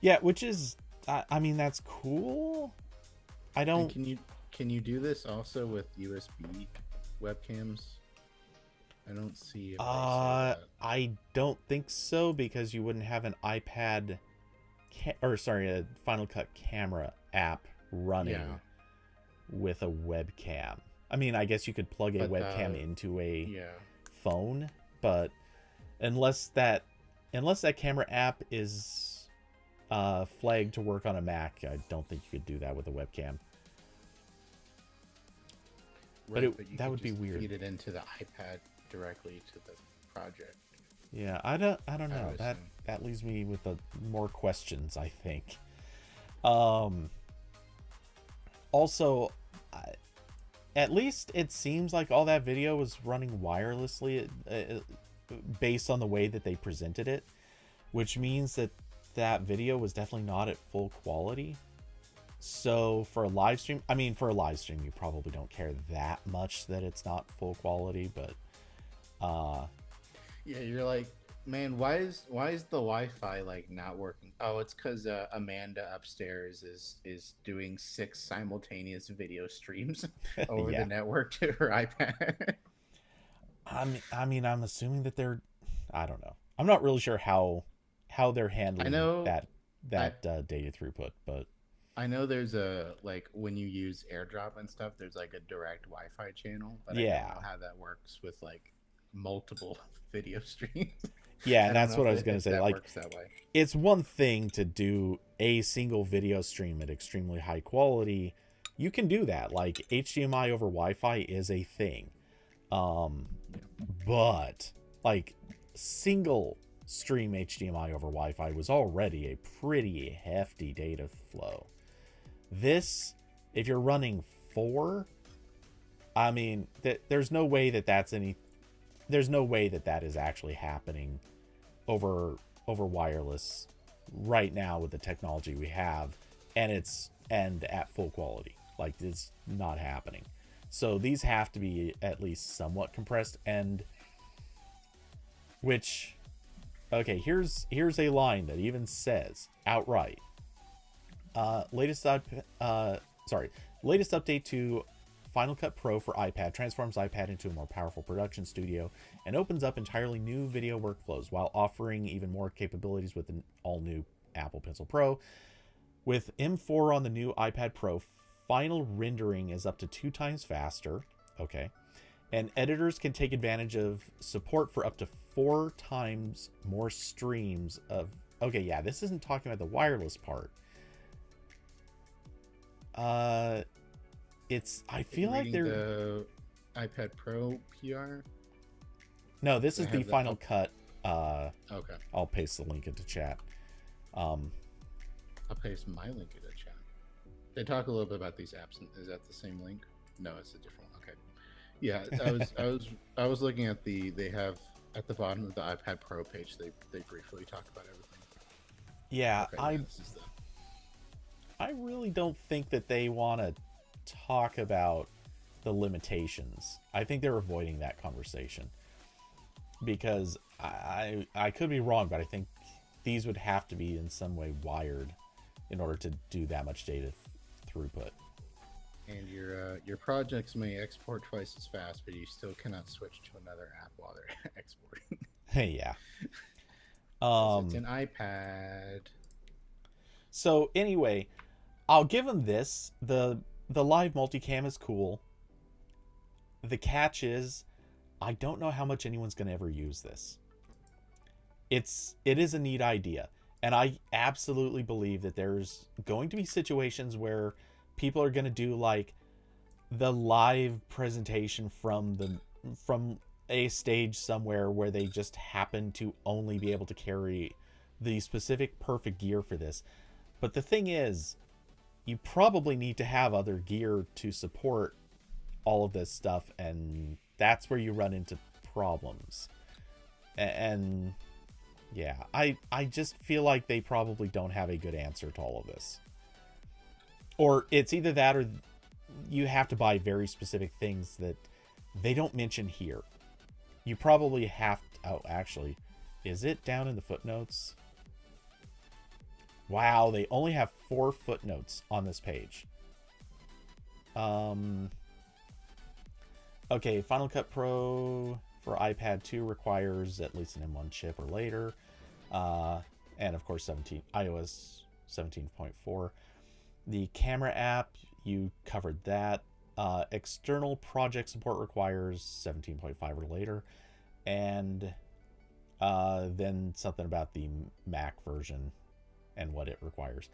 Speaker 1: Yeah, which is, I mean, that's cool. I don't.
Speaker 2: And can you do this also with USB webcams? I don't see. If they say that.
Speaker 1: I don't think so, because you wouldn't have an iPad, a Final Cut camera app running with a webcam. I mean, I guess you could plug a webcam into a phone, but unless that camera app is flagged to work on a Mac, I don't think you could do that with a webcam.
Speaker 2: Right,
Speaker 1: but that would be weird.
Speaker 2: Feed it into the iPad directly to the project.
Speaker 1: Yeah, I don't know. That leaves me with more questions, I think. Also, at least it seems like all that video was running wirelessly, based on the way that they presented it, which means that video was definitely not at full quality. So for a live stream, you probably don't care that much that it's not full quality, but
Speaker 2: yeah, you're like, man, why is the Wi-Fi like not working? Oh, it's because Amanda upstairs is doing 6 simultaneous video streams over the network to her iPad.
Speaker 1: I'm assuming that I don't know. I'm not really sure how they're handling that data throughput, but
Speaker 2: I know there's like when you use AirDrop and stuff, there's like a direct Wi-Fi channel, but I don't know how that works with like multiple video streams.
Speaker 1: Yeah, and that's what I was going to say. Like,
Speaker 2: works that way.
Speaker 1: It's one thing to do a single video stream at extremely high quality. You can do that. Like, HDMI over Wi-Fi is a thing. But, like, single stream HDMI over Wi-Fi was already a pretty hefty data flow. This, if you're running 4, I mean, there's no way that is actually happening over wireless right now with the technology we have, and at full quality. Like, it's not happening. So these have to be at least somewhat compressed, and which, okay, here's a line that even says outright, latest update to Final Cut Pro for iPad transforms iPad into a more powerful production studio and opens up entirely new video workflows while offering even more capabilities with an all-new Apple Pencil Pro. With M4 on the new iPad Pro, final rendering is up to 2 times faster. Okay. And editors can take advantage of support for up to 4 times more streams of... Okay, yeah, this isn't talking about the wireless part. I feel like they're
Speaker 2: the iPad Pro PR.
Speaker 1: No, this is the Final Cut.
Speaker 2: Okay.
Speaker 1: I'll paste the link into chat.
Speaker 2: I'll paste my link into chat. They talk a little bit about these apps. Is that the same link? No, it's a different one. Okay. Yeah, I was looking at they have at the bottom of the iPad Pro page. They briefly talk about everything.
Speaker 1: Yeah,
Speaker 2: okay,
Speaker 1: I really don't think that they want to talk about the limitations. I think they're avoiding that conversation because I could be wrong, but I think these would have to be in some way wired in order to do that much data throughput.
Speaker 2: And your projects may export twice as fast, but you still cannot switch to another app while they're exporting.
Speaker 1: Hey, yeah.
Speaker 2: 'Cause it's an iPad.
Speaker 1: So anyway, I'll give them this. The live multicam is cool. The catch is I don't know how much anyone's going to ever use this. It is a neat idea, and I absolutely believe that there's going to be situations where people are going to do like the live presentation from a stage somewhere where they just happen to only be able to carry the specific perfect gear for this. But the thing is, you probably need to have other gear to support all of this stuff, and that's where you run into problems. And yeah, I just feel like they probably don't have a good answer to all of this. Or it's either that or you have to buy very specific things that they don't mention here. You probably have to, oh, actually, is it down in the footnotes? Wow, they only have 4 footnotes on this page. Okay, Final Cut Pro for iPad 2 requires at least an M1 chip or later. And of course, iOS 17.4. The camera app, you covered that. External project support requires 17.5 or later. And then something about the Mac version and what it requires.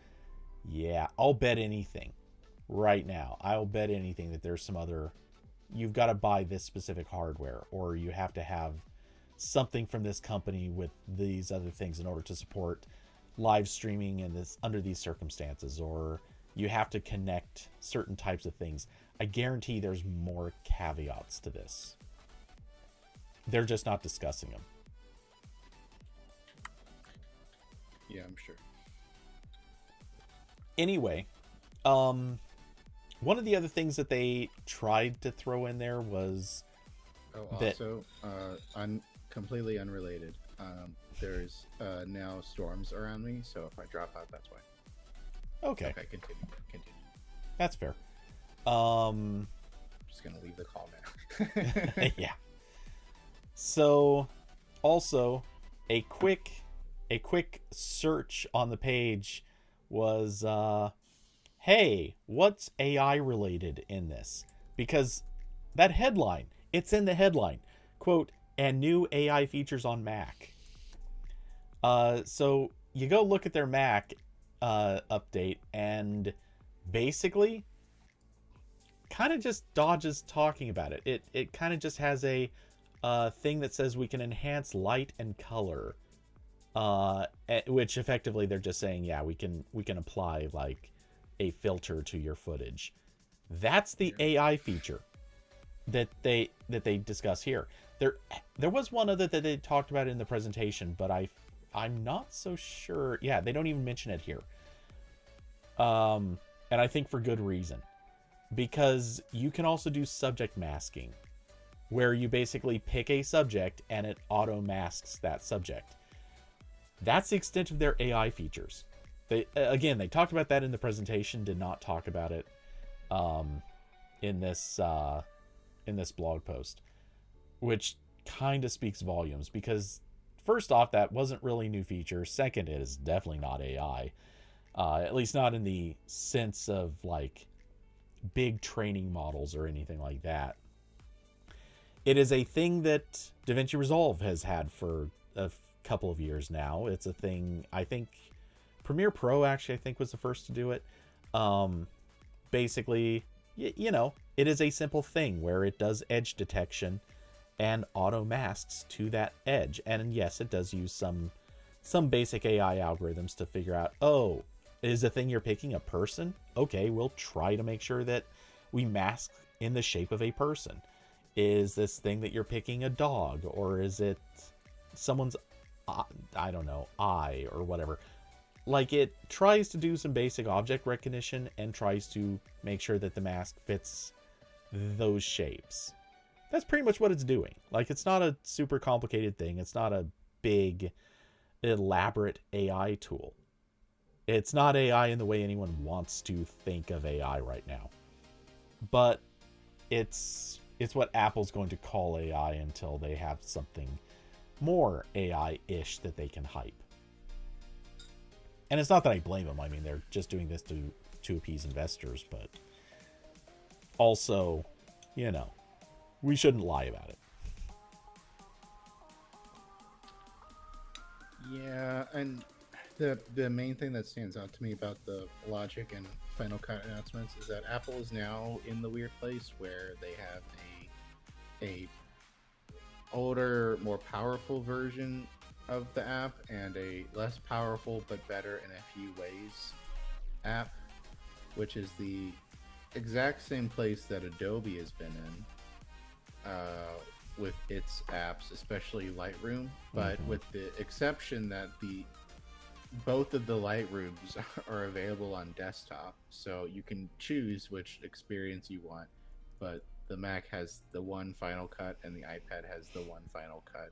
Speaker 1: Yeah, I'll bet anything right now. I'll bet anything that there's some other... You've got to buy this specific hardware, or you have to have something from this company with these other things in order to support live streaming in this under these circumstances, or you have to connect certain types of things. I guarantee there's more caveats to this. They're just not discussing them.
Speaker 2: Yeah, I'm sure.
Speaker 1: Anyway, one of the other things that they tried to throw in there was
Speaker 2: also completely unrelated. There's now storms around me, so if I drop out, that's why.
Speaker 1: Okay.
Speaker 2: Okay, continue.
Speaker 1: That's fair.
Speaker 2: Just gonna leave the call now.
Speaker 1: Yeah. So, also, a quick search on the page was, hey, what's AI related in this? Because that headline, it's in the headline, quote, and new AI features on Mac. So you go look at their Mac update, and basically kind of just dodges talking about it. It kind of just has a thing that says we can enhance light and color, which effectively they're just saying, yeah, we can apply like a filter to your footage. That's the AI feature that they discuss here. There was one other that they talked about in the presentation, but I'm not so sure. Yeah, they don't even mention it here. And I think for good reason, because you can also do subject masking, where you basically pick a subject and it auto masks that subject. That's the extent of their AI features. They talked about that in the presentation, did not talk about it in this blog post, which kind of speaks volumes, because first off, that wasn't really new feature. Second, it is definitely not AI, at least not in the sense of like big training models or anything like that. It is a thing that DaVinci Resolve has had for a couple of years now. It's a thing, I think Premiere Pro actually, I think, was the first to do it. Basically, you know, it is a simple thing where it does edge detection and auto masks to that edge. And yes, it does use some basic AI algorithms to figure out, oh, is the thing you're picking a person? Okay, we'll try to make sure that we mask in the shape of a person. Is this thing that you're picking a dog, or is it someone's, I don't know, eye or whatever? Like, it tries to do some basic object recognition and tries to make sure that the mask fits those shapes. That's pretty much what it's doing. Like, it's not a super complicated thing. It's not a big, elaborate AI tool. It's not AI in the way anyone wants to think of AI right now. but it's what Apple's going to call AI until they have something more AI-ish that they can hype. And it's not that I blame them. I mean, they're just doing this to appease investors, but also, you know, we shouldn't lie about it.
Speaker 2: Yeah, and the main thing that stands out to me about the Logic and Final Cut announcements is that Apple is now in the weird place where they have a older, more powerful version of the app and a less powerful but better in a few ways app, which is the exact same place that Adobe has been in with its apps, especially Lightroom, but with the exception that both of the Lightrooms are available on desktop, so you can choose which experience you want, but the Mac has the one Final Cut and the iPad has the one Final Cut.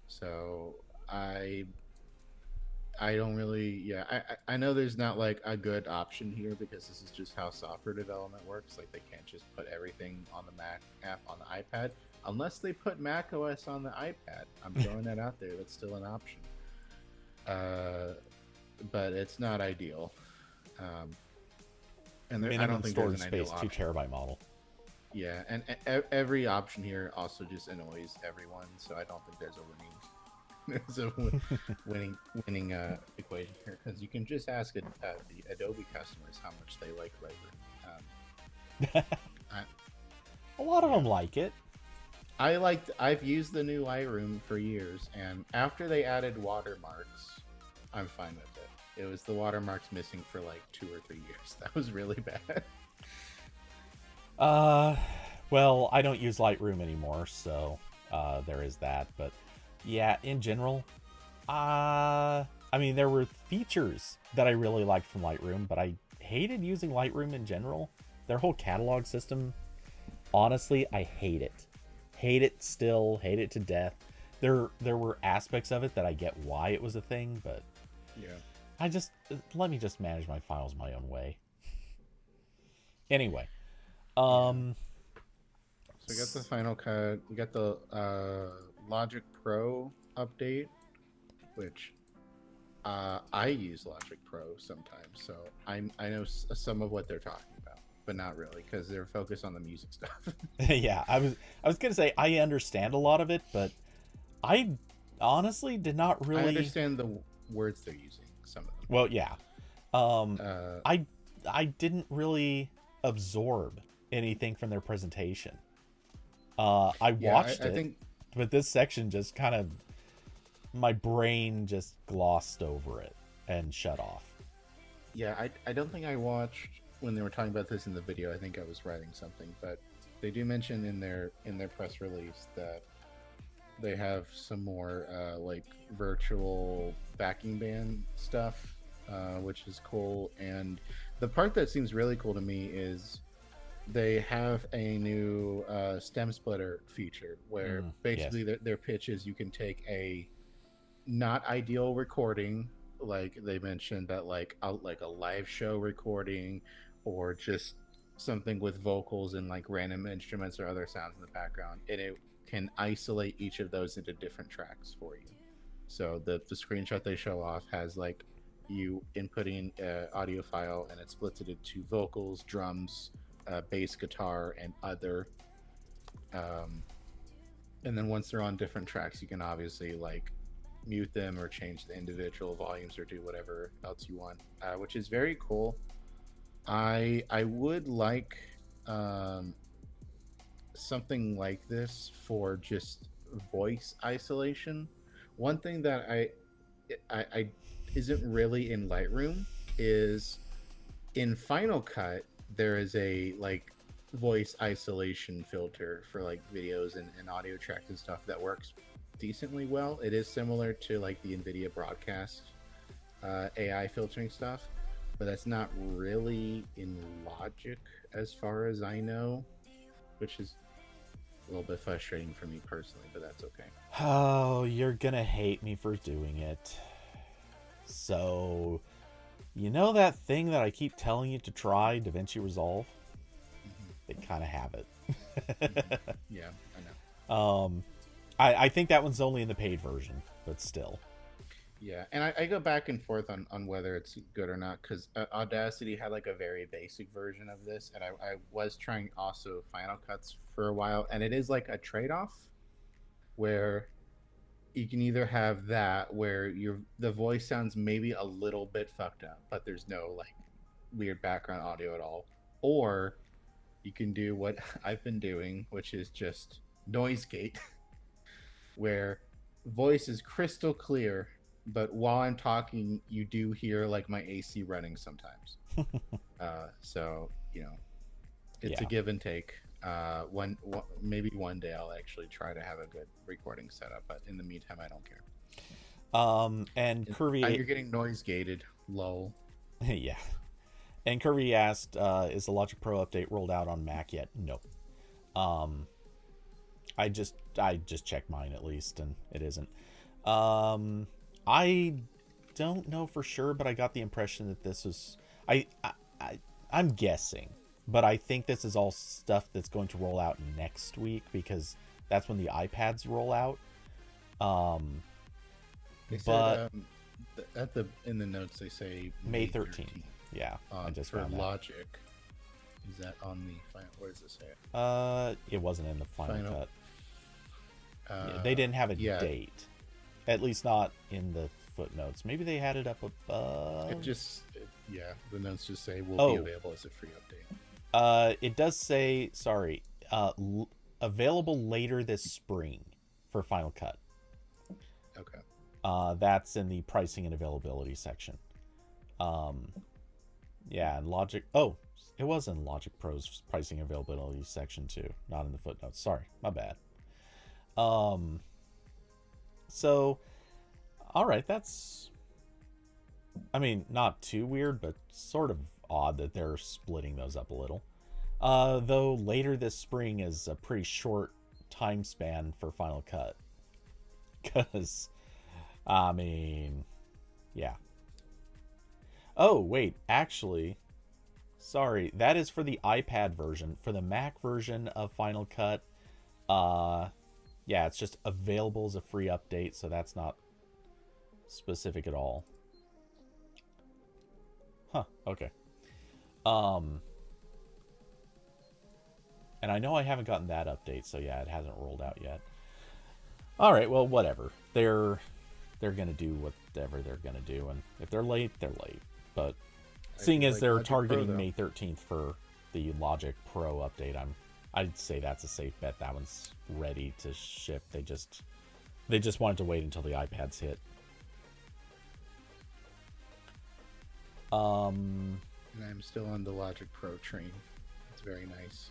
Speaker 2: So I don't really, I know there's not like a good option here because this is just how software development works. Like they can't just put everything on the Mac app on the iPad unless they put Mac OS on the iPad. I'm throwing that out there. That's still an option. But it's not ideal. And there, I don't think
Speaker 1: storage
Speaker 2: there's an ideal
Speaker 1: space,
Speaker 2: option.
Speaker 1: 2 TB model.
Speaker 2: Yeah, and every option here also just annoys everyone, so I don't think there's a winning equation here, because you can just ask the Adobe customers how much they like Lightroom.
Speaker 1: A lot of them like it.
Speaker 2: I've used the new Lightroom for years, and after they added watermarks, I'm fine with it. It was the watermarks missing for like 2 or 3 years. That was really bad.
Speaker 1: Well, I don't use Lightroom anymore, so there is that. But yeah, in general, I mean, there were features that I really liked from Lightroom, but I hated using Lightroom in general. Their whole catalog system, honestly, I hate it. Hate it still, hate it to death. There were aspects of it that I get why it was a thing, but
Speaker 2: yeah,
Speaker 1: let me just manage my files my own way. Anyway,
Speaker 2: so we got the Final Cut, we got the Logic Pro update, which I use Logic Pro sometimes, so I know some of what they're talking about, but not really, because they're focused on the music stuff.
Speaker 1: Yeah, I was gonna say I understand a lot of it, but I honestly did not really.
Speaker 2: I understand the words they're using. Some of them.
Speaker 1: Well, yeah. I didn't really absorb anything from their presentation. I watched it, but this section just kind of, my brain just glossed over it and shut off.
Speaker 2: Yeah, I don't think I watched when they were talking about this in the video. I think I was writing something, but they do mention in their press release that they have some more like virtual backing band stuff, which is cool. And the part that seems really cool to me is they have a new stem splitter feature where basically their pitch is you can take a not ideal recording, like they mentioned that like a live show recording or just something with vocals and like random instruments or other sounds in the background, and it can isolate each of those into different tracks for you. So the screenshot they show off has like you inputting an audio file, and it splits it into vocals, drums, bass guitar, and other. And then once they're on different tracks, you can obviously like mute them or change the individual volumes or do whatever else you want, which is very cool. I would like something like this for just voice isolation. One thing that I isn't really in Lightroom is in Final Cut there is a like voice isolation filter for like videos and audio tracks and stuff that works decently well. It is similar to like the NVIDIA broadcast AI filtering stuff, but that's not really in Logic as far as I know, which is a little bit frustrating for me personally, but that's okay.
Speaker 1: Oh, you're gonna hate me for doing it. So You know that thing that I keep telling you to try, DaVinci Resolve?
Speaker 2: Hmm.
Speaker 1: They kind of have it.
Speaker 2: Yeah, I know.
Speaker 1: I think that one's only in the paid version, but still.
Speaker 2: Yeah, and I go back and forth on whether it's good or not because Audacity had like a very basic version of this, and I was trying also Final Cuts for a while, and it is like a trade off where you can either have that where the voice sounds maybe a little bit fucked up, but there's no like weird background audio at all, or you can do what I've been doing, which is just noise gate, where voice is crystal clear, but while I'm talking, you do hear like my AC running sometimes. So it's a
Speaker 1: Yeah.
Speaker 2: give and take. Maybe one day I'll actually try to have a good recording setup, but in the meantime, I don't care.
Speaker 1: And Curvy,
Speaker 2: You're getting noise gated. Lol.
Speaker 1: yeah. And Curvy asked, "Is the Logic Pro update rolled out on Mac yet?" No. Um, I just checked mine at least, and it isn't. I don't know for sure, but I got the impression that this was. I'm guessing, but I think this is all stuff that's going to roll out next week because that's when the iPads roll out.
Speaker 2: They
Speaker 1: But
Speaker 2: said in the notes they say
Speaker 1: May 13th. Yeah, I just
Speaker 2: for
Speaker 1: found that.
Speaker 2: Logic. Is that on the final? Where does it say it?
Speaker 1: It wasn't in the final cut. Yeah, they
Speaker 2: Uh,
Speaker 1: didn't have a
Speaker 2: yeah,
Speaker 1: date, at least not in the footnotes. Maybe they had it up above.
Speaker 2: yeah, the notes just say will be
Speaker 1: Oh.
Speaker 2: available as a free update.
Speaker 1: It does say, sorry, available later this spring for Final Cut.
Speaker 2: Okay.
Speaker 1: That's in the pricing and availability section. Yeah, and Logic. Oh, it was in Logic Pro's pricing and availability section too, not in the footnotes. Sorry, my bad. So, all right, that's. I mean, not too weird, but sort of odd that they're splitting those up a little. Though later this spring is a pretty short time span for Final Cut. Because, I mean, yeah. Oh, wait, actually, sorry, that is for the iPad version. For the Mac version of Final Cut, yeah, it's just available as a free update, so that's not specific at all. Huh, okay. Um, and I know I haven't gotten that update, so yeah, it hasn't rolled out yet. All right, well, whatever. They're gonna do whatever they're gonna do, and if they're late, they're late. But seeing as they're
Speaker 2: Logic Pro,
Speaker 1: targeting
Speaker 2: though.
Speaker 1: May 13th for the Logic Pro update, I'd say that's a safe bet. That one's ready to ship. They just wanted to wait until the iPads hit.
Speaker 2: And I'm still on the Logic Pro train. It's very nice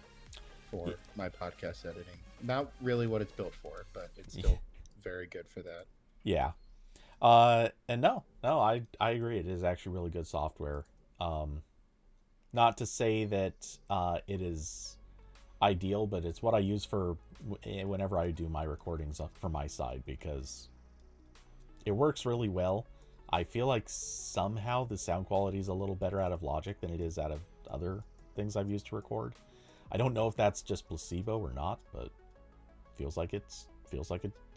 Speaker 2: for my podcast editing. Not really what it's built for, but it's still very good for that.
Speaker 1: Yeah. And no, I agree. It is actually really good software. Not to say that it is ideal, but it's what I use for whenever I do my recordings for my side because it works really well. I feel like somehow the sound quality is a little better out of Logic than it is out of other things I've used to record. I don't know if that's just placebo or not, but feels like it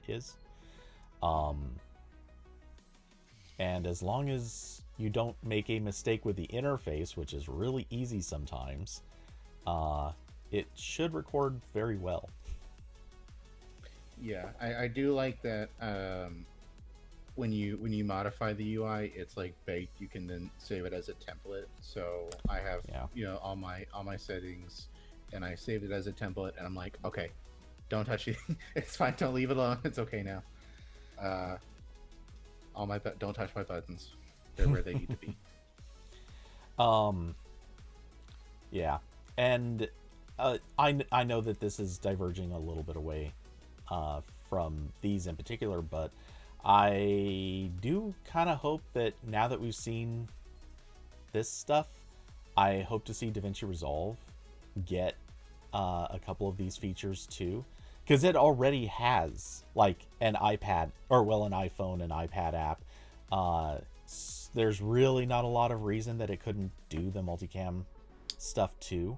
Speaker 1: is. And as long as you don't make a mistake with the interface, which is really easy sometimes, it should record very well.
Speaker 2: Yeah, I do like that. When you modify the UI, it's like baked. You can then save it as a template. So I have all my settings, and I saved it as a template. And I'm like, okay, don't touch it. It's fine. Don't leave it alone. It's okay now. Don't touch my buttons. They're where they need to be.
Speaker 1: Yeah, and I know that this is diverging a little bit away from these in particular, but I do kind of hope that now that we've seen this stuff, I hope to see DaVinci Resolve get a couple of these features too, because it already has like an iPad an iPhone and iPad app there's really not a lot of reason that it couldn't do the multicam stuff too.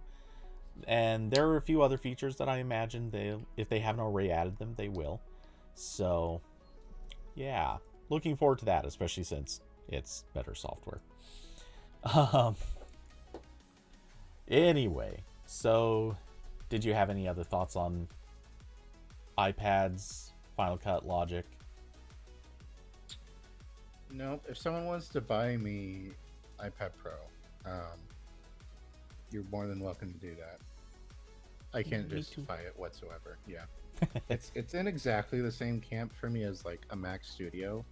Speaker 1: And there are a few other features that I imagine if they haven't already added them, they will. So, yeah, looking forward to that, especially since it's better software. Um, anyway, so did you have any other thoughts on iPads, Final Cut, Logic?
Speaker 2: No, if someone wants to buy me iPad Pro, you're more than welcome to do that. I can't justify it whatsoever. Yeah, it's in exactly the same camp for me as like a Mac Studio,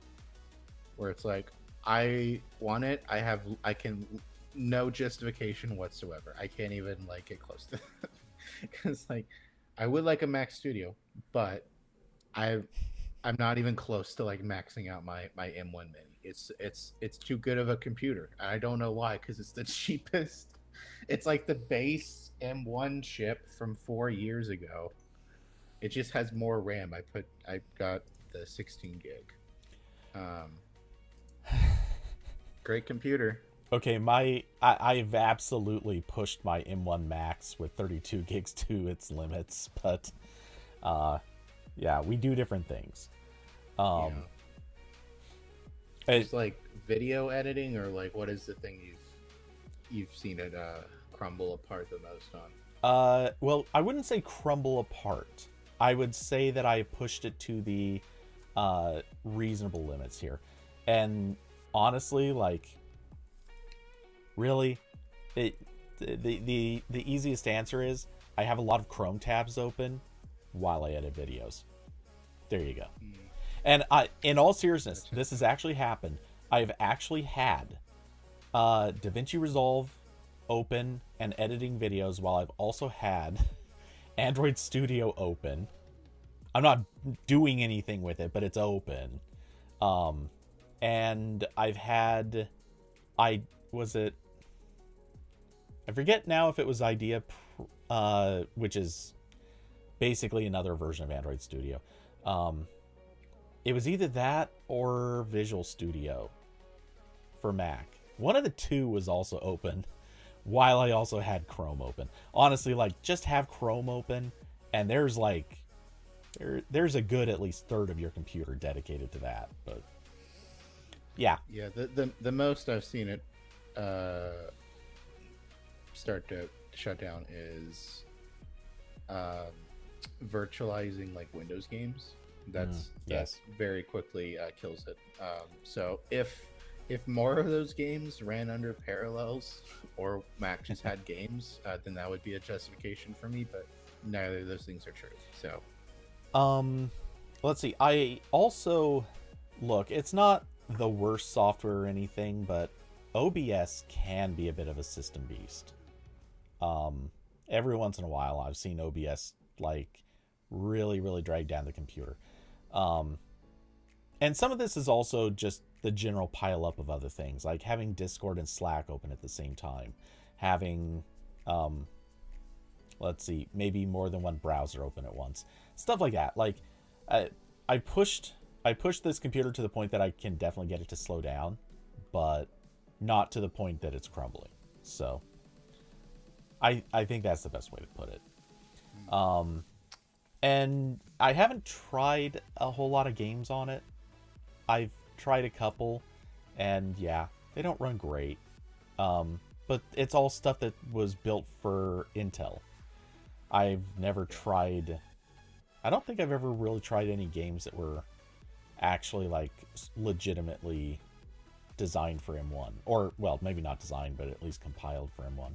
Speaker 2: where it's like I want it. I can no justification whatsoever. I can't even like get close to because like I would like a Mac Studio, but I'm not even close to like maxing out my M1 Mini. It's too good of a computer. I don't know why, because it's the cheapest. It's like the base M1 chip from 4 years ago. It just has more RAM. I got the 16 gig. Great computer.
Speaker 1: Okay, I've absolutely pushed my M1 Max with 32 gigs to its limits, but yeah, we do different things.
Speaker 2: Yeah. It's like video editing, or like what is the thing you've seen it crumble apart the most on?
Speaker 1: Well, I wouldn't say crumble apart. I would say that I pushed it to the reasonable limits here. And honestly, like, really, the easiest answer is I have a lot of Chrome tabs open while I edit videos. There you go. And in all seriousness, this has actually happened. I've actually had DaVinci Resolve open and editing videos while I've also had Android Studio open. I'm not doing anything with it, but it's open. And I've had, I forget now if it was Idea, which is basically another version of Android Studio. It was either that or Visual Studio for Mac. One of the two was also open while I also had Chrome open. Honestly, like, just have Chrome open and there's like there's a good at least third of your computer dedicated to that. But yeah.
Speaker 2: Yeah, the most I've seen it start to shut down is virtualizing like Windows games. That's very quickly kills it. So if more of those games ran under Parallels or Mac just had games, then that would be a justification for me. But neither of those things are true. So,
Speaker 1: let's see. I also look. It's not the worst software or anything, but OBS can be a bit of a system beast. Every once in a while, I've seen OBS like really drag down the computer. And some of this is also just the general pile up of other things, like having Discord and Slack open at the same time, having, let's see, maybe more than one browser open at once, stuff like that. Like, I pushed this computer to the point that I can definitely get it to slow down, but not to the point that it's crumbling. So I think that's the best way to put it. And I haven't tried a whole lot of games on it. I've tried a couple, and yeah, they don't run great. But it's all stuff that was built for Intel. I've never tried... I don't think I've ever really tried any games that were actually, like, legitimately designed for M1. Or, well, maybe not designed, but at least compiled for M1.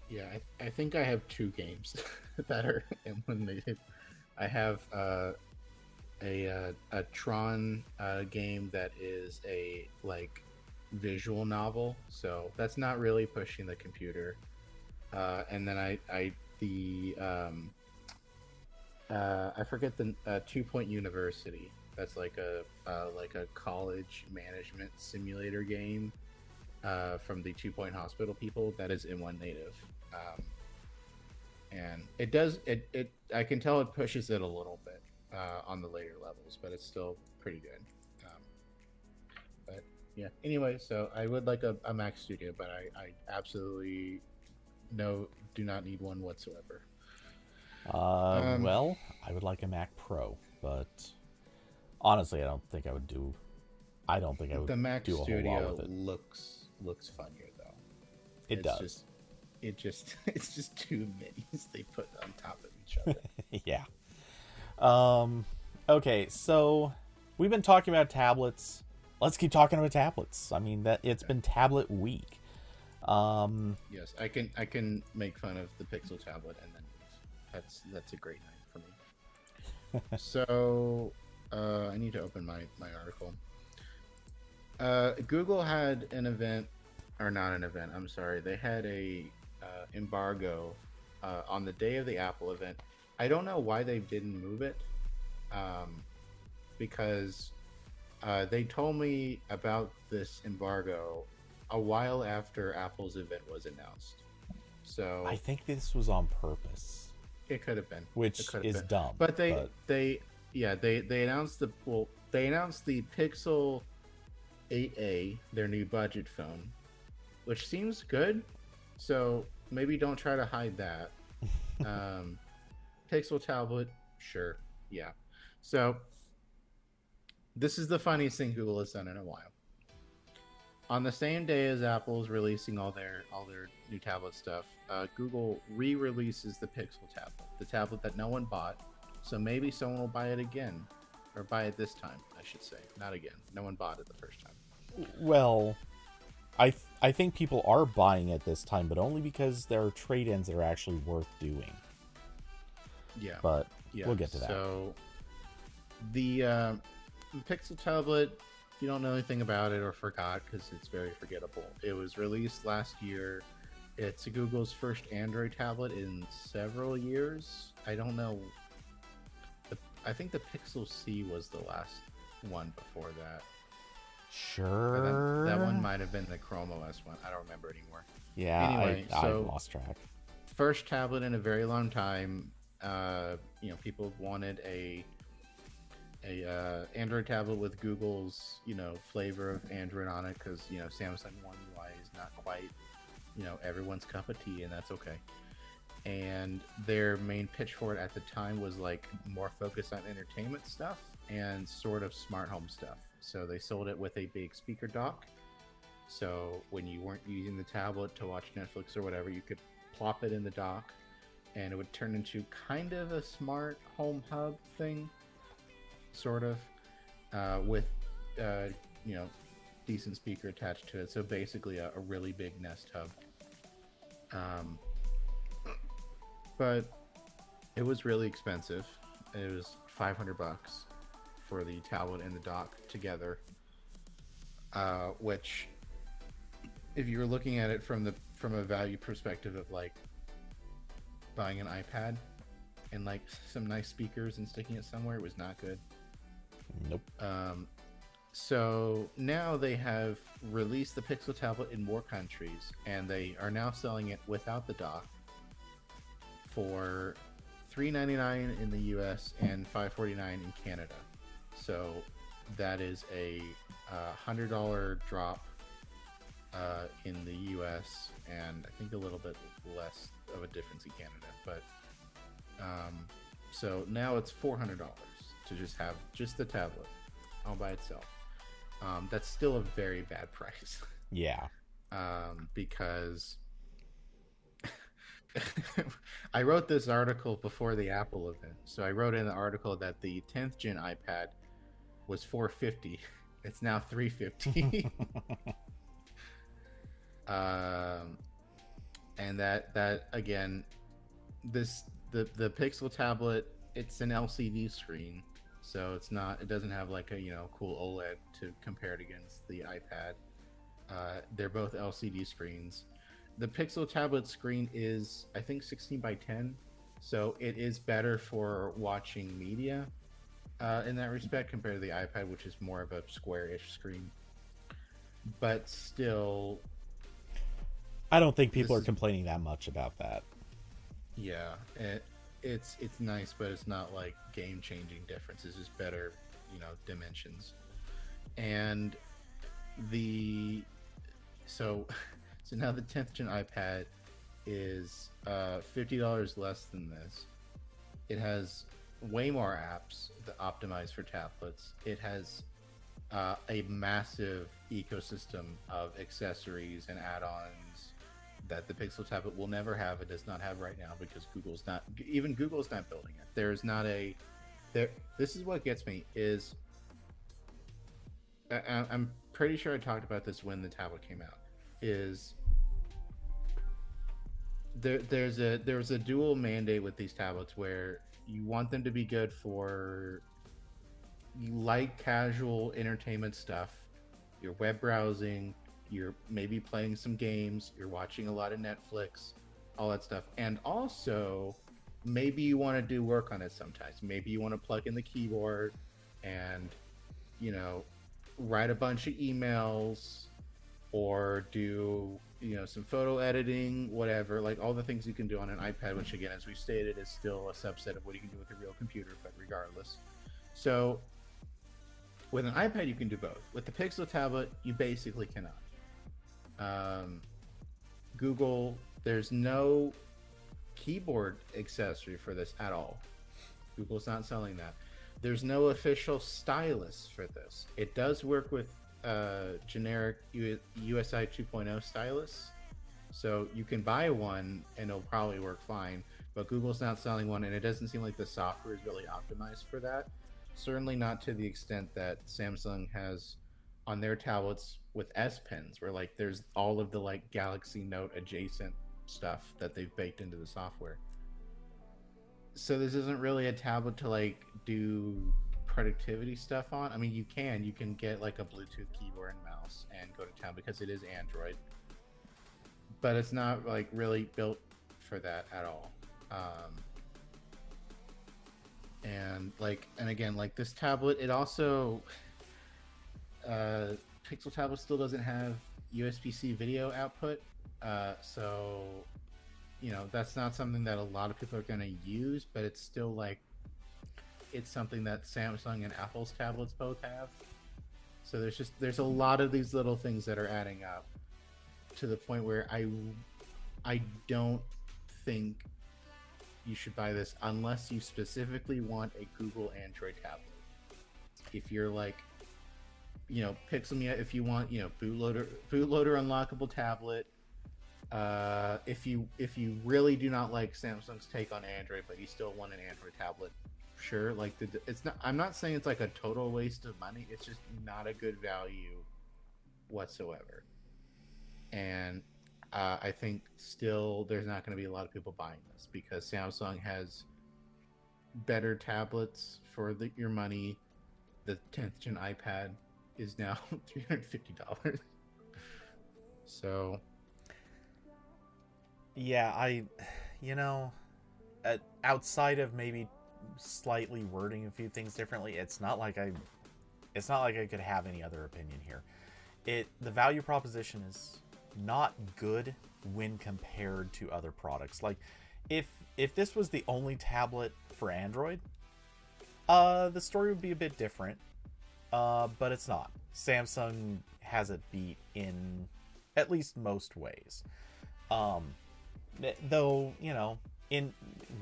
Speaker 2: Yeah, I think I have 2 games that are M1 native. I have a Tron game that is a like visual novel, so that's not really pushing the computer. And then I forget the 2 Point University. That's like a college management simulator game from the 2 Point Hospital people. That is M1 native. And it does it I can tell it pushes it a little bit on the later levels, but it's still pretty good. But Yeah. Anyway, so I would like a Mac Studio, but I absolutely do not need one whatsoever. Um,
Speaker 1: Well, I would like a Mac Pro, but honestly, I don't think I would
Speaker 2: the Mac
Speaker 1: do a whole lot
Speaker 2: Studio
Speaker 1: with it.
Speaker 2: looks funnier though.
Speaker 1: It
Speaker 2: It's
Speaker 1: does.
Speaker 2: just it's just two minis they put on top of each other.
Speaker 1: Yeah. Um, okay, so we've been talking about tablets. Let's keep talking about tablets. I mean, that it's
Speaker 2: Okay.
Speaker 1: been tablet week. Um,
Speaker 2: Yes, I can make fun of the Pixel tablet and then leave. That's a great night for me. So I need to open my article. Google had an event, or not an event. I'm sorry. They had a embargo on the day of the Apple event. I don't know why they didn't move it, um, because they told me about this embargo a while after Apple's event was announced.
Speaker 1: I
Speaker 2: So
Speaker 1: think this was on purpose,
Speaker 2: it could have been. It
Speaker 1: which
Speaker 2: could have
Speaker 1: is
Speaker 2: been.
Speaker 1: dumb,
Speaker 2: But
Speaker 1: but
Speaker 2: they announced they announced the Pixel 8A, their new budget phone, which seems good. So maybe don't try to hide that. Um, Pixel tablet, sure, yeah. So this is the funniest thing Google has done in a while. On the same day as Apple's releasing all their new tablet stuff, Google re-releases the Pixel tablet, the tablet that no one bought. So maybe someone will buy it again, or buy it this time, I should say, not again. No one bought it the first time.
Speaker 1: well, I think people are buying it this time, but only because there are trade-ins that are actually worth doing.
Speaker 2: Yeah,
Speaker 1: But
Speaker 2: yeah.
Speaker 1: we'll get to that.
Speaker 2: So the Pixel tablet, if you don't know anything about it or forgot, because it's very forgettable, it was released last year. It's Google's first Android tablet in several years. I don't know. I think the Pixel C was the last one before that. And then that one
Speaker 1: Sure.
Speaker 2: might have been the Chrome OS one. I don't remember anymore.
Speaker 1: Yeah,
Speaker 2: Anyway,
Speaker 1: I've
Speaker 2: so
Speaker 1: lost track.
Speaker 2: first tablet in a very long time. People wanted a Android tablet with Google's flavor of Android on it, because Samsung One UI is not quite everyone's cup of tea, and that's okay. And their main pitch for it at the time was like more focused on entertainment stuff and sort of smart home stuff. So they sold it with a big speaker dock. So when you weren't using the tablet to watch Netflix or whatever, you could plop it in the dock and it would turn into kind of a smart home hub thing, sort of, with uh, you know decent speaker attached to it. So basically a really big Nest Hub. Um, but it was really expensive. It was $500 for the tablet and the dock together, which, if you're looking at it from a value perspective of like buying an iPad and like some nice speakers and sticking it somewhere, it was not good.
Speaker 1: Nope.
Speaker 2: So now they have released the Pixel tablet in more countries, and they are now selling it without the dock for $399 in the US and $549 in Canada. So that is a $100 drop in the US, and I think a little bit less of a difference in Canada. But so now it's $400 to just have just the tablet all by itself. That's still a very bad price.
Speaker 1: Yeah.
Speaker 2: Because I wrote this article before the Apple event. So I wrote in the article that the 10th gen iPad was $450. It's now $350. And that again, the Pixel tablet, it's an LCD screen, so it doesn't have like a cool OLED to compare it against the iPad. They're both LCD screens. The Pixel tablet screen is, I think, 16 by 10, so it is better for watching media in that respect compared to the iPad, which is more of a square-ish screen. But still,
Speaker 1: I don't think
Speaker 2: this
Speaker 1: people are
Speaker 2: is
Speaker 1: complaining that much about that.
Speaker 2: yeah, it's nice, but it's not like game-changing difference. It's just better, dimensions. And the so so now the 10th gen iPad is $50 less than this. It has way more apps that optimize for tablets. It has a massive ecosystem of accessories and add-ons that the Pixel tablet will never have. It does not have right now because Google's not building it. There's not a there. This is what gets me is I'm pretty sure I talked about this when the tablet came out. Is there's a dual mandate with these tablets where you want them to be good for you like casual entertainment stuff, you're web browsing, you're maybe playing some games, you're watching a lot of Netflix, all that stuff, and also maybe you want to do work on it sometimes. Maybe you want to plug in the keyboard and write a bunch of emails or do some photo editing, whatever, like all the things you can do on an iPad, which again, as we stated, is still a subset of what you can do with a real computer, but regardless. So with an iPad you can do both. With the Pixel tablet you basically cannot. Google, there's no keyboard accessory for this at all. Google's not selling that. There's no official stylus for this. It does work with generic USI 2.0 stylus, so you can buy one and it'll probably work fine, but Google's not selling one, and it doesn't seem like the software is really optimized for that. Certainly not to the extent that Samsung has on their tablets with S Pens, where like there's all of the like Galaxy Note adjacent stuff that they've baked into the software. So this isn't really a tablet to like do productivity stuff on. I mean, you can get like a Bluetooth keyboard and mouse and go to town because it is Android, but it's not like really built for that at all. And again, like this tablet, it also Pixel tablet still doesn't have USB-C video output, so that's not something that a lot of people are going to use, but it's still like it's something that Samsung and Apple's tablets both have. So there's a lot of these little things that are adding up to the point where I don't think you should buy this unless you specifically want a Google Android tablet. If you're like, Pixelmia, if you want, bootloader unlockable tablet. If you really do not like Samsung's take on Android, but you still want an Android tablet, sure. Like it's not. I'm not saying it's like a total waste of money. It's just not a good value whatsoever. And I think still there's not going to be a lot of people buying this because Samsung has better tablets for your money. The 10th gen iPad is now $350. So
Speaker 1: yeah, outside of maybe slightly wording a few things differently, it's not like I could have any other opinion here. The value proposition is not good when compared to other products. Like if this was the only tablet for Android, the story would be a bit different. But it's not. Samsung has it beat in at least most ways. Though, in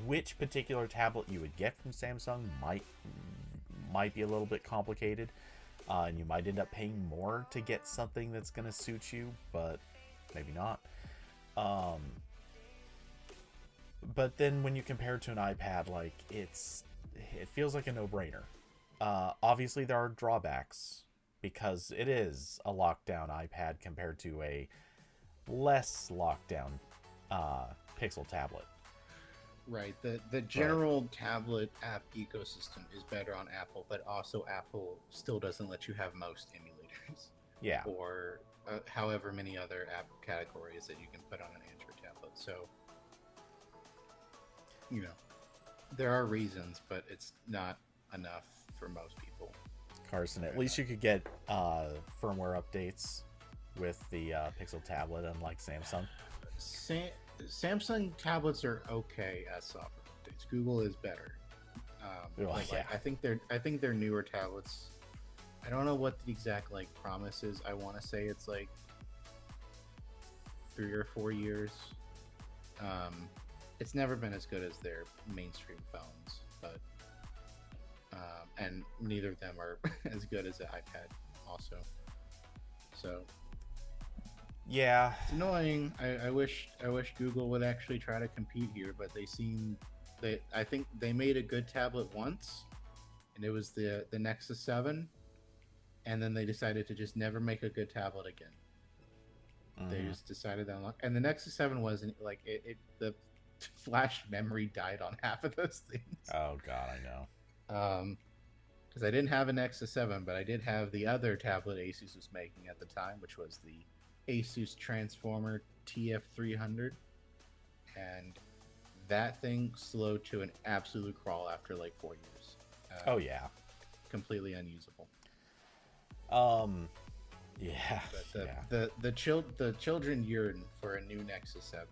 Speaker 1: which particular tablet you would get from Samsung might be a little bit complicated. And you might end up paying more to get something that's going to suit you, but maybe not. But then when you compare it to an iPad, like it feels like a no-brainer. Obviously there are drawbacks because it is a lockdown iPad compared to a less lockdown Pixel tablet.
Speaker 2: Right. The general tablet app ecosystem is better on Apple, but also Apple still doesn't let you have most emulators.
Speaker 1: Yeah.
Speaker 2: Or however many other app categories that you can put on an Android tablet. So, there are reasons, but it's not enough for most people.
Speaker 1: Carson, at least you could get firmware updates with the Pixel tablet, unlike Samsung.
Speaker 2: Samsung tablets are okay as software updates. Google is better.
Speaker 1: Yeah.
Speaker 2: I think their newer tablets I don't know what the exact like promise is. I want to say it's like 3 or 4 years. It's never been as good as their mainstream phones, but and neither of them are as good as the iPad. Also, so
Speaker 1: Yeah.
Speaker 2: it's annoying. I wish Google would actually try to compete here, but I think they made a good tablet once, and it was the Nexus 7, and then they decided to just never make a good tablet again. They just decided that, and the Nexus 7 wasn't like the flash memory died on half of those things.
Speaker 1: Oh God, I know.
Speaker 2: Because I didn't have a Nexus 7, but I did have the other tablet Asus was making at the time, which was the Asus Transformer TF300, and that thing slowed to an absolute crawl after like 4 years.
Speaker 1: Oh yeah.
Speaker 2: Completely unusable.
Speaker 1: Yeah.
Speaker 2: But the children yearn for a new Nexus 7.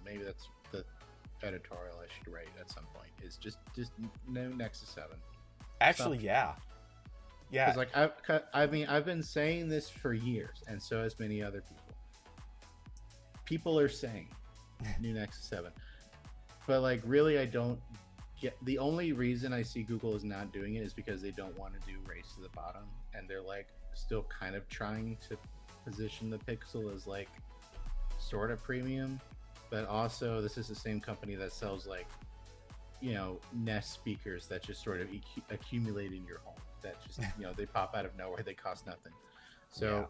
Speaker 2: Maybe that's the editorial I should write at some point. Is just no Nexus 7.
Speaker 1: Actually, yeah. Yeah.
Speaker 2: Because like I've been saying this for years, and so has many other people. People are saying new Nexus 7, but like really, I don't get. The only reason I see Google is not doing it is because they don't want to do race to the bottom, and they're like still kind of trying to position the Pixel as like sort of premium, but also this is the same company that sells like, you know, Nest speakers that just sort of accumulate in your home. That just, you know, they pop out of nowhere. They cost nothing. So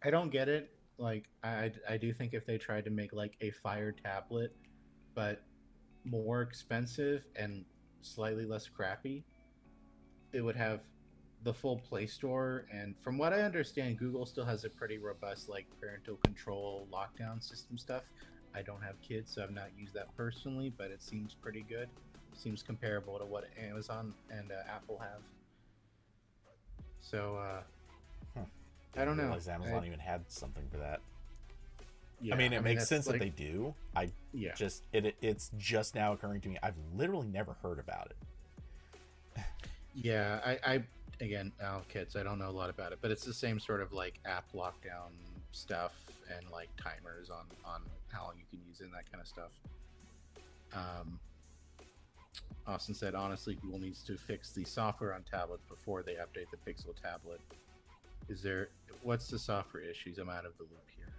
Speaker 2: yeah. I don't get it. Like I do think if they tried to make like a Fire tablet, but more expensive and slightly less crappy, it would have the full Play Store. And from what I understand, Google still has a pretty robust like parental control lockdown system stuff. I don't have kids, so I've not used that personally, but it seems pretty good. Seems comparable to what Amazon and Apple have. So, I don't know. I
Speaker 1: realize Amazon even had something for that.
Speaker 2: Yeah,
Speaker 1: I mean, it makes sense that they do. It's just now occurring to me. I've literally never heard about it.
Speaker 2: Yeah, I again, kids, I don't know a lot about it, but it's the same sort of like app lockdown stuff and like timers on how long you can use it and that kind of stuff. Austin said, honestly, Google needs to fix the software on tablets before they update the Pixel tablet. What's the software issues? I'm out of the loop here.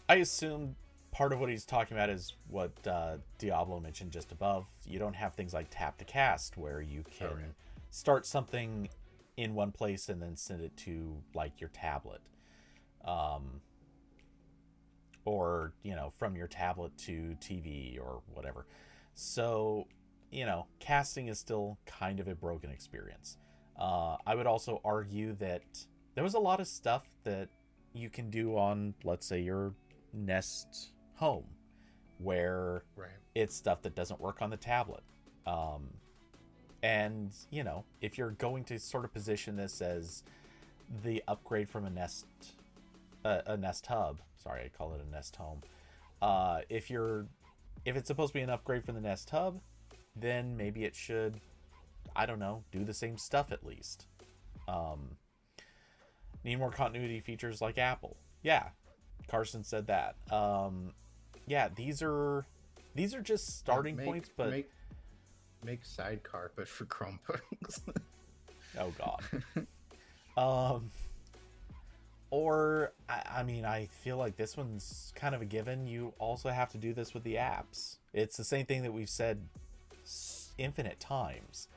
Speaker 1: I assume part of what he's talking about is what Diablo mentioned just above. You don't have things like tap to cast where you can start something in one place and then send it to like your tablet. Or, you know, from your tablet to TV or whatever. So, you know, casting is still kind of a broken experience. I would also argue that there was a lot of stuff that you can do on, let's say, your Nest Home, where it's stuff that doesn't work on the tablet. And, you know, if you're going to sort of position this as the upgrade from a Nest Hub, sorry, I call it a Nest Home. If it's supposed to be an upgrade from the Nest Hub, then maybe it should, I don't know, do the same stuff at least. Need more continuity features like Apple. Yeah, Carson said that. Yeah, these are just starting points, but
Speaker 2: make Sidecar but for Chromebooks.
Speaker 1: Oh God. Or I mean, I feel like this one's kind of a given. You also have to do this with the apps. It's the same thing that we've said infinite times.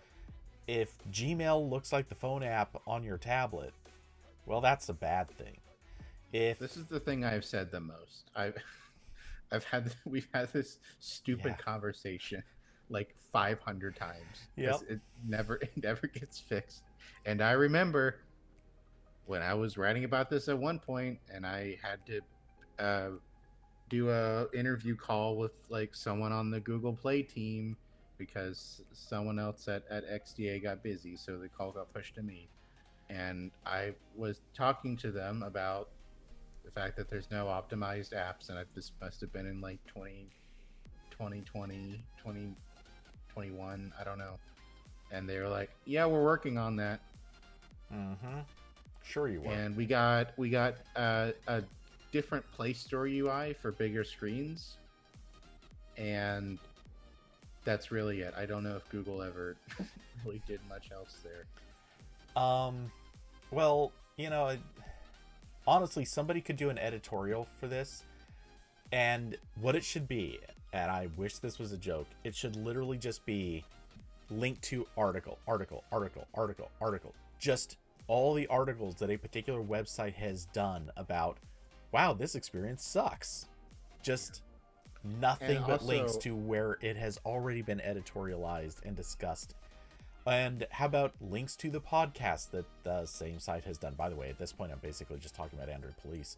Speaker 1: If Gmail looks like the phone app on your tablet, well, that's a bad thing. This
Speaker 2: is the thing I've said the most. We've had this stupid conversation like 500 times.
Speaker 1: Yep.
Speaker 2: It never gets fixed. And I remember when I was writing about this at one point, and I had to do a interview call with like someone on the Google Play team because someone else at XDA got busy, so the call got pushed to me. And I was talking to them about the fact that there's no optimized apps, and this must have been in like 2020, 2021, I don't know. And they were like, yeah, we're working on that.
Speaker 1: Mm-hmm. Sure you were.
Speaker 2: And we got a different Play Store UI for bigger screens, and that's really it. I don't know if Google ever really did much else there.
Speaker 1: Well, honestly, somebody could do an editorial for this, and what it should be, and I wish this was a joke, it should literally just be link to article, just all the articles that a particular website has done about, wow, this experience sucks. Just nothing
Speaker 2: And
Speaker 1: but
Speaker 2: also,
Speaker 1: links to where it has already been editorialized and discussed. And how about links to the podcast that the same site has done? By the way, at this point, I'm basically just talking about Android Police.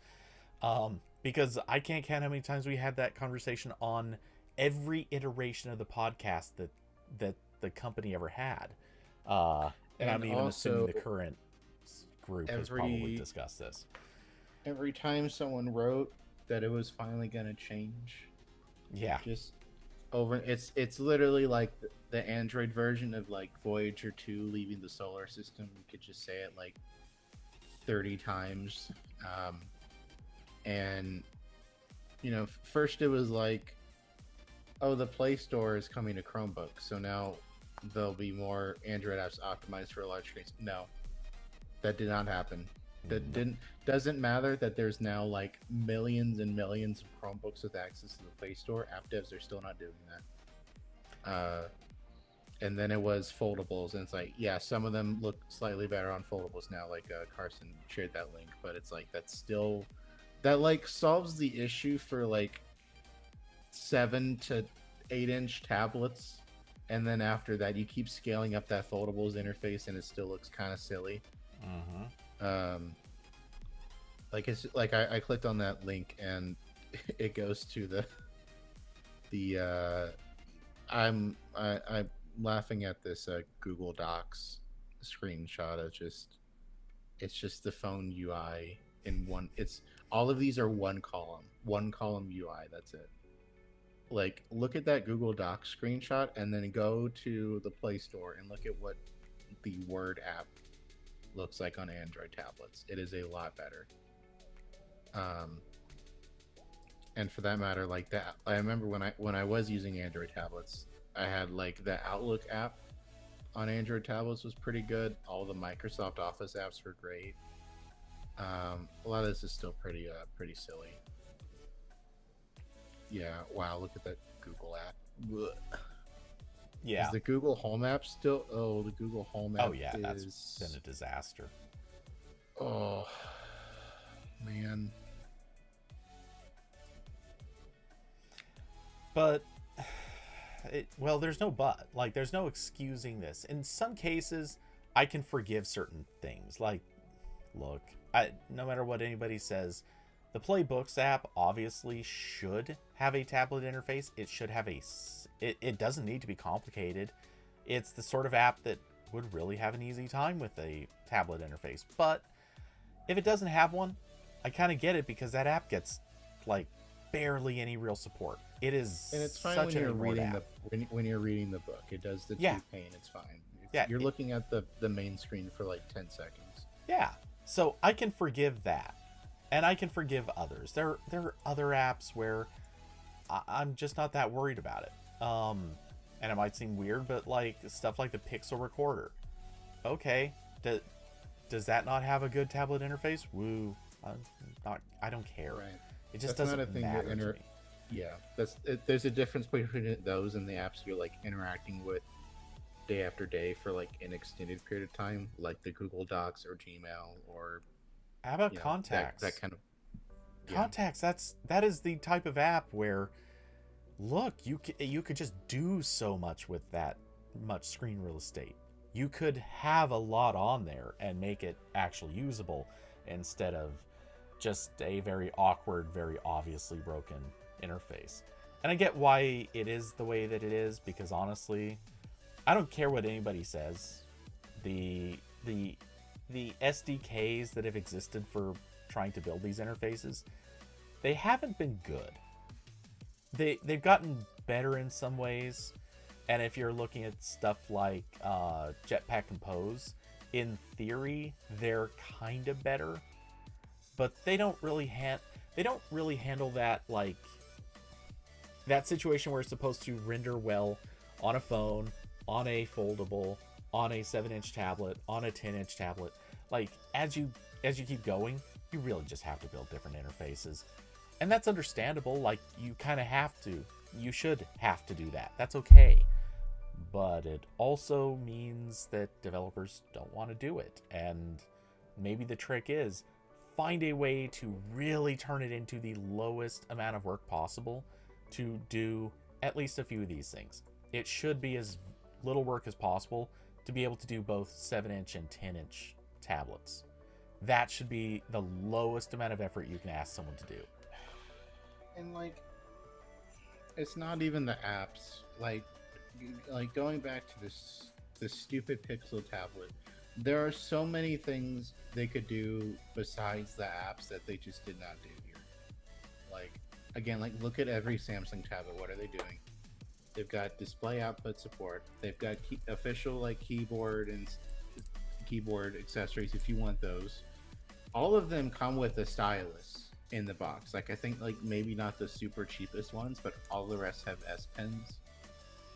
Speaker 1: Because I can't count how many times we had that conversation on every iteration of the podcast that the company ever had. And I'm even assuming the current group has probably discussed this.
Speaker 2: Every time someone wrote that it was finally going to change,
Speaker 1: yeah,
Speaker 2: just over, it's literally like the Android version of like Voyager 2 leaving the solar system. You could just say it like 30 times. And first it was like, oh, the Play Store is coming to Chromebooks, so now there'll be more Android apps optimized for large screens. No, that did not happen. That doesn't matter that there's now like millions and millions of Chromebooks with access to the Play Store. App devs are still not doing that. And then it was foldables, and it's like, yeah, some of them look slightly better on foldables now. Like Carson shared that link, but it's like that like solves the issue for like 7 to 8 inch tablets, and then after that you keep scaling up that foldables interface and it still looks kind of silly. Like it's like I clicked on that link and it goes to I'm laughing at this Google Docs screenshot of it's just the phone UI in one. It's all of these are one column UI. That's it. Like, look at that Google Docs screenshot and then go to the Play Store and look at what the Word app looks like on Android tablets. It is a lot better. And for that matter, like that, I remember when I was using Android tablets, I had like the Outlook app on Android tablets was pretty good. All the Microsoft Office apps were great. A lot of this is still pretty silly. Yeah, wow, look at that Google app. Ugh.
Speaker 1: Yeah.
Speaker 2: Is the Google Home app still? Oh, the Google Home app.
Speaker 1: Oh yeah, that's been a disaster.
Speaker 2: Oh man.
Speaker 1: But well, there's no but. Like, there's no excusing this. In some cases, I can forgive certain things. Like, look, no matter what anybody says, the Playbooks app obviously should have a tablet interface. It should have it doesn't need to be complicated. It's the sort of app that would really have an easy time with a tablet interface. But if it doesn't have one, I kind of get it, because that app gets like barely any real support. It is,
Speaker 2: and it's fine when you're reading when you're reading the book. It does the two pane. It's fine. You're looking at the main screen for like 10 seconds.
Speaker 1: Yeah, so I can forgive that, and I can forgive others. There are other apps where I'm just not that worried about it. And it might seem weird, but like stuff like the Pixel Recorder. Okay, does that not have a good tablet interface? Woo! I don't care.
Speaker 2: Right.
Speaker 1: It just doesn't matter to me.
Speaker 2: Yeah, there's a difference between those and the apps you're like interacting with day after day for like an extended period of time, like the Google Docs or Gmail or.
Speaker 1: How about Contacts?
Speaker 2: That kind of.
Speaker 1: Yeah. Contacts. That is the type of app where, look, you could just do so much with that much screen real estate. You could have a lot on there and make it actually usable, instead of just a very awkward, very obviously broken interface. And I get why it is the way that it is, because honestly, I don't care what anybody says. The SDKs that have existed for trying to build these interfaces, they haven't been good. They've gotten better in some ways, and if you're looking at stuff like Jetpack Compose, in theory they're kind of better, but they don't really handle that, like that situation where it's supposed to render well on a phone, on a foldable, on a 7-inch tablet, on a 10-inch tablet. Like as you keep going, you really just have to build different interfaces. And that's understandable. Like, you kind of have to. You should have to do that. That's okay. But it also means that developers don't want to do it. And maybe the trick is find a way to really turn it into the lowest amount of work possible to do at least a few of these things. It should be as little work as possible to be able to do both 7-inch and 10-inch tablets. That should be the lowest amount of effort you can ask someone to do.
Speaker 2: And like, it's not even the apps. Like going back to this stupid Pixel tablet, there are so many things they could do besides the apps that they just did not do here. Like, again, like, look at every Samsung tablet. What are they doing? They've got display output support. They've got official like keyboard and keyboard accessories if you want those. All of them come with a stylus in the box. Like, I think like maybe not the super cheapest ones, but all the rest have S Pens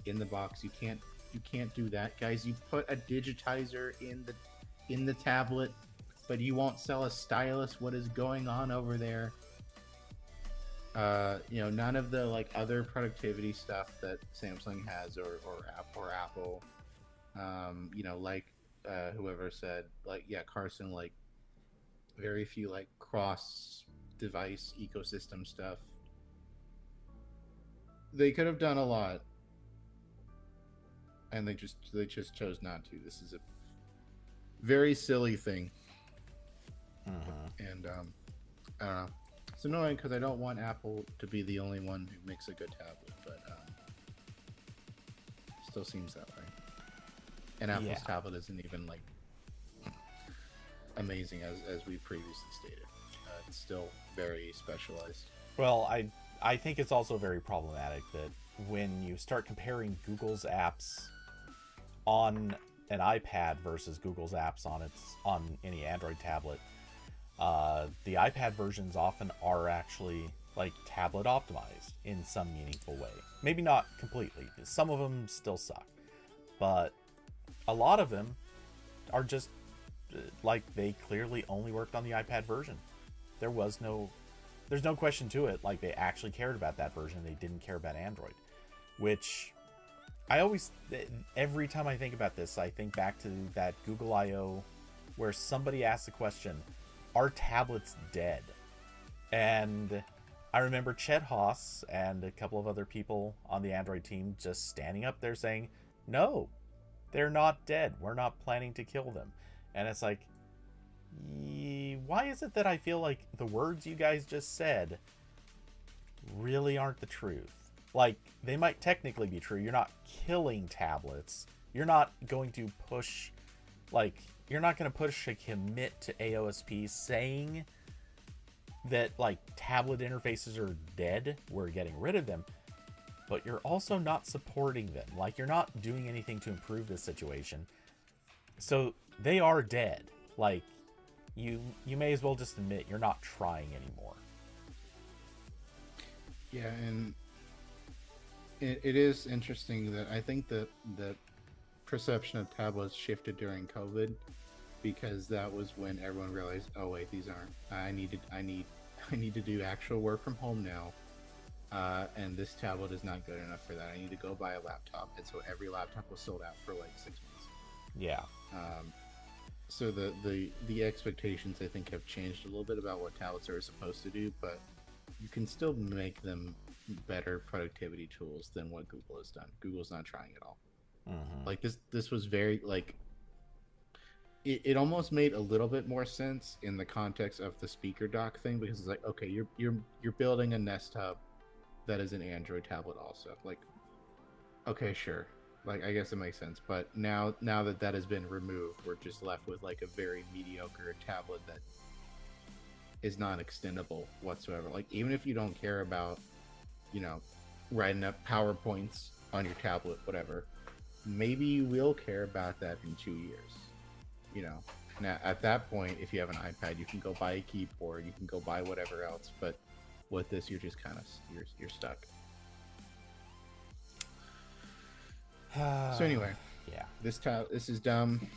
Speaker 2: in the box. You can't do that, guys. You put a digitizer in the tablet, but you won't sell a stylus. What is going on over there? None of the like other productivity stuff that Samsung has or Apple. Whoever said, like, yeah, Carson, like, very few like cross device ecosystem stuff. They could have done a lot, and they just chose not to. This is a very silly thing. And I don't know. It's annoying because I don't want Apple to be the only one who makes a good tablet, but still seems that way. And Apple's tablet isn't even like amazing as we previously stated. It's still very specialized.
Speaker 1: Well, I think it's also very problematic that when you start comparing Google's apps on an iPad versus Google's apps on any Android tablet, the iPad versions often are actually like tablet optimized in some meaningful way. Maybe not completely. Some of them still suck, but a lot of them are just like they clearly only worked on the iPad version. There's no question to it. Like, they actually cared about that version. They didn't care about Android, which every time I think about this, I think back to that Google I/O where somebody asked the question, are tablets dead? And I remember Chet Haas and a couple of other people on the Android team just standing up there saying, no, they're not dead. We're not planning to kill them. And it's like, why is it that I feel like the words you guys just said really aren't the truth? Like, they might technically be true. You're not killing tablets. You're not going to push, you're not going to push a commit to AOSP saying that, like, tablet interfaces are dead. We're getting rid of them. But you're also not supporting them. Like, you're not doing anything to improve this situation. So they are dead. Like, you may as well just admit you're not trying anymore.
Speaker 2: Yeah, and it is interesting that I think that the perception of tablets shifted during COVID, because that was when everyone realized, oh wait, these aren't. I need to do actual work from home now, and this tablet is not good enough for that. I need to go buy a laptop, and so every laptop was sold out for like 6 months.
Speaker 1: Yeah.
Speaker 2: So the expectations, I think, have changed a little bit about what tablets are supposed to do, but you can still make them better productivity tools than what Google has done. Google's not trying at all.
Speaker 1: Mm-hmm.
Speaker 2: Like, this was very, like, it almost made a little bit more sense in the context of the speaker dock thing, because it's like, okay, you're building a Nest Hub that is an Android tablet also. Like, okay, sure. Like, I guess it makes sense. But now that has been removed, we're just left with like a very mediocre tablet that is not extendable whatsoever. Like, even if you don't care about, writing up PowerPoints on your tablet, whatever, maybe you will care about that in 2 years. you know, now at that point, if you have an iPad, you can go buy a keyboard, you can go buy whatever else. But with this, you're just kind of you're stuck. So anyway,
Speaker 1: Yeah.
Speaker 2: this is dumb.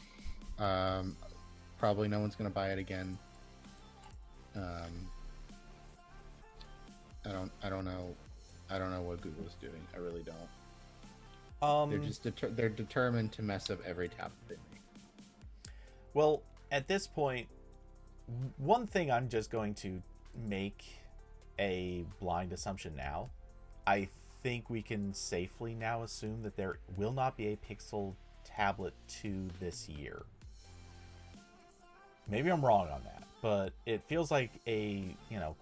Speaker 2: Probably no one's gonna buy it again. I don't know what Google's doing. I really don't. They're just they're determined to mess up every tablet they make.
Speaker 1: Well, at this point, one thing I'm just going to make a blind assumption now. I think we can safely now assume that there will not be a Pixel Tablet 2 this year. Maybe I'm wrong on that, but it feels like a,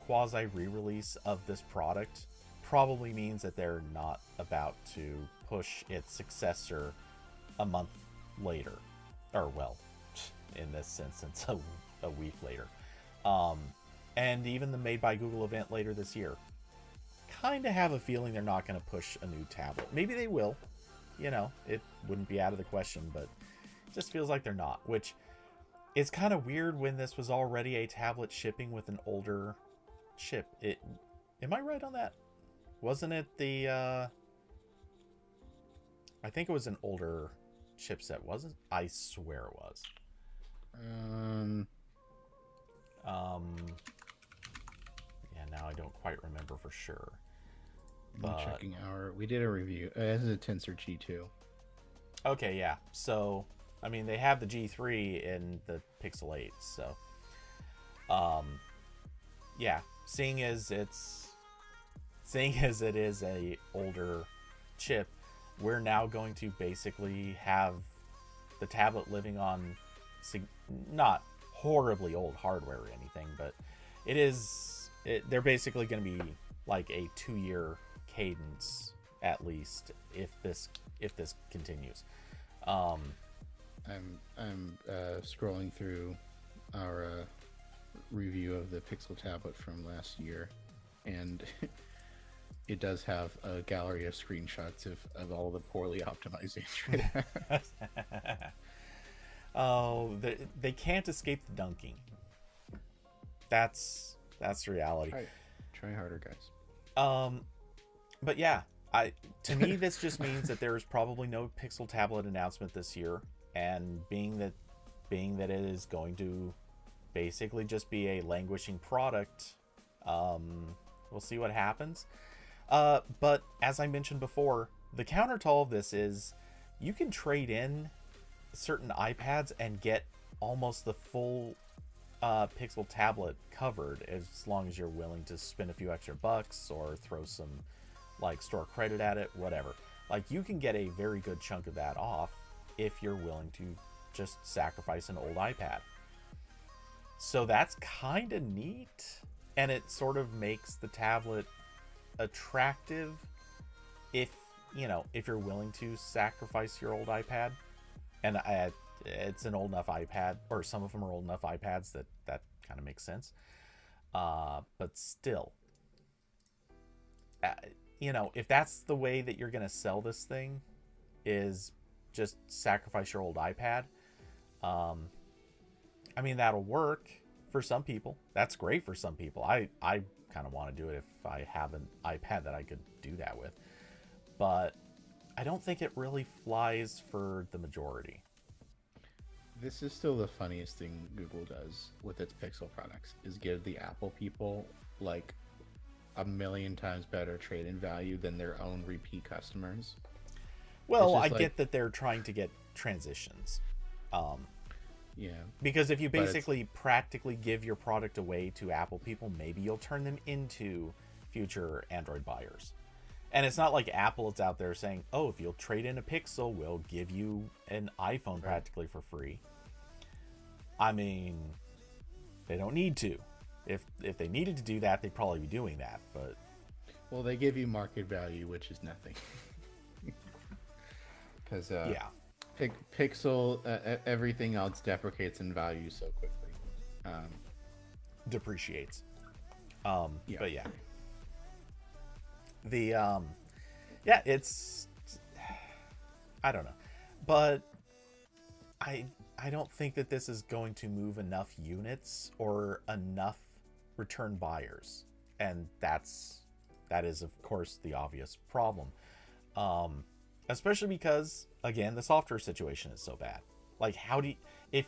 Speaker 1: quasi re-release of this product probably means that they're not about to push its successor a month later. Or, well, in this instance, a week later. And even the Made by Google event later this year. Kind of have a feeling they're not going to push a new tablet. Maybe they will. It wouldn't be out of the question, but it just feels like they're not. Which is kind of weird when this was already a tablet shipping with an older chip. Am I right on that? Wasn't it the... I think it was an older chipset, wasn't it? I swear it was. Yeah, now I don't quite remember for sure.
Speaker 2: I'm checking we did a review. This is a Tensor G2.
Speaker 1: Okay, yeah. So, I mean, they have the G3 in the Pixel 8, so... yeah, seeing as it is a older chip, we're now going to basically have the tablet living on not horribly old hardware or anything, but they're basically going to be like a 2-year cadence at least if this continues.
Speaker 2: I'm scrolling through our review of the Pixel tablet from last year, and it does have a gallery of screenshots of all the poorly optimized Android.
Speaker 1: Oh, they can't escape the dunking. That's reality.
Speaker 2: Try harder, guys.
Speaker 1: But yeah, to me this just means that there is probably no Pixel tablet announcement this year, and being that it is going to basically just be a languishing product, we'll see what happens. But as I mentioned before, the counter to all of this is you can trade in certain iPads and get almost the full Pixel tablet covered, as long as you're willing to spend a few extra bucks or throw some store credit at it, whatever. You can get a very good chunk of that off if you're willing to just sacrifice an old iPad. So that's kind of neat, and it sort of makes the tablet attractive if you're willing to sacrifice your old iPad. And it's an old enough iPad, or some of them are old enough iPads that kind of makes sense. But still, if that's the way that you're going to sell this thing, is just sacrifice your old iPad, I mean, that'll work for some people. That's great for some people. I kind of want to do it if I have an iPad that I could do that with. But I don't think it really flies for the majority.
Speaker 2: This is still the funniest thing Google does with its Pixel products, is give the Apple people like a million times better trade-in value than their own repeat customers.
Speaker 1: Well, I get that they're trying to get transitions.
Speaker 2: Yeah.
Speaker 1: Because if you basically practically give your product away to Apple people, maybe you'll turn them into future Android buyers. And it's not like Apple is out there saying, oh, if you'll trade in a Pixel, we'll give you an iPhone practically for free. I mean, they don't need to. If they needed to do that, they'd probably be doing that. But
Speaker 2: well, they give you market value, which is nothing. Because Pixel, everything else deprecates in value so quickly.
Speaker 1: Depreciates. But yeah. It's, I don't know, but I don't think that this is going to move enough units or enough return buyers, and that is of course the obvious problem. Especially because again the software situation is so bad. Like, how do you, if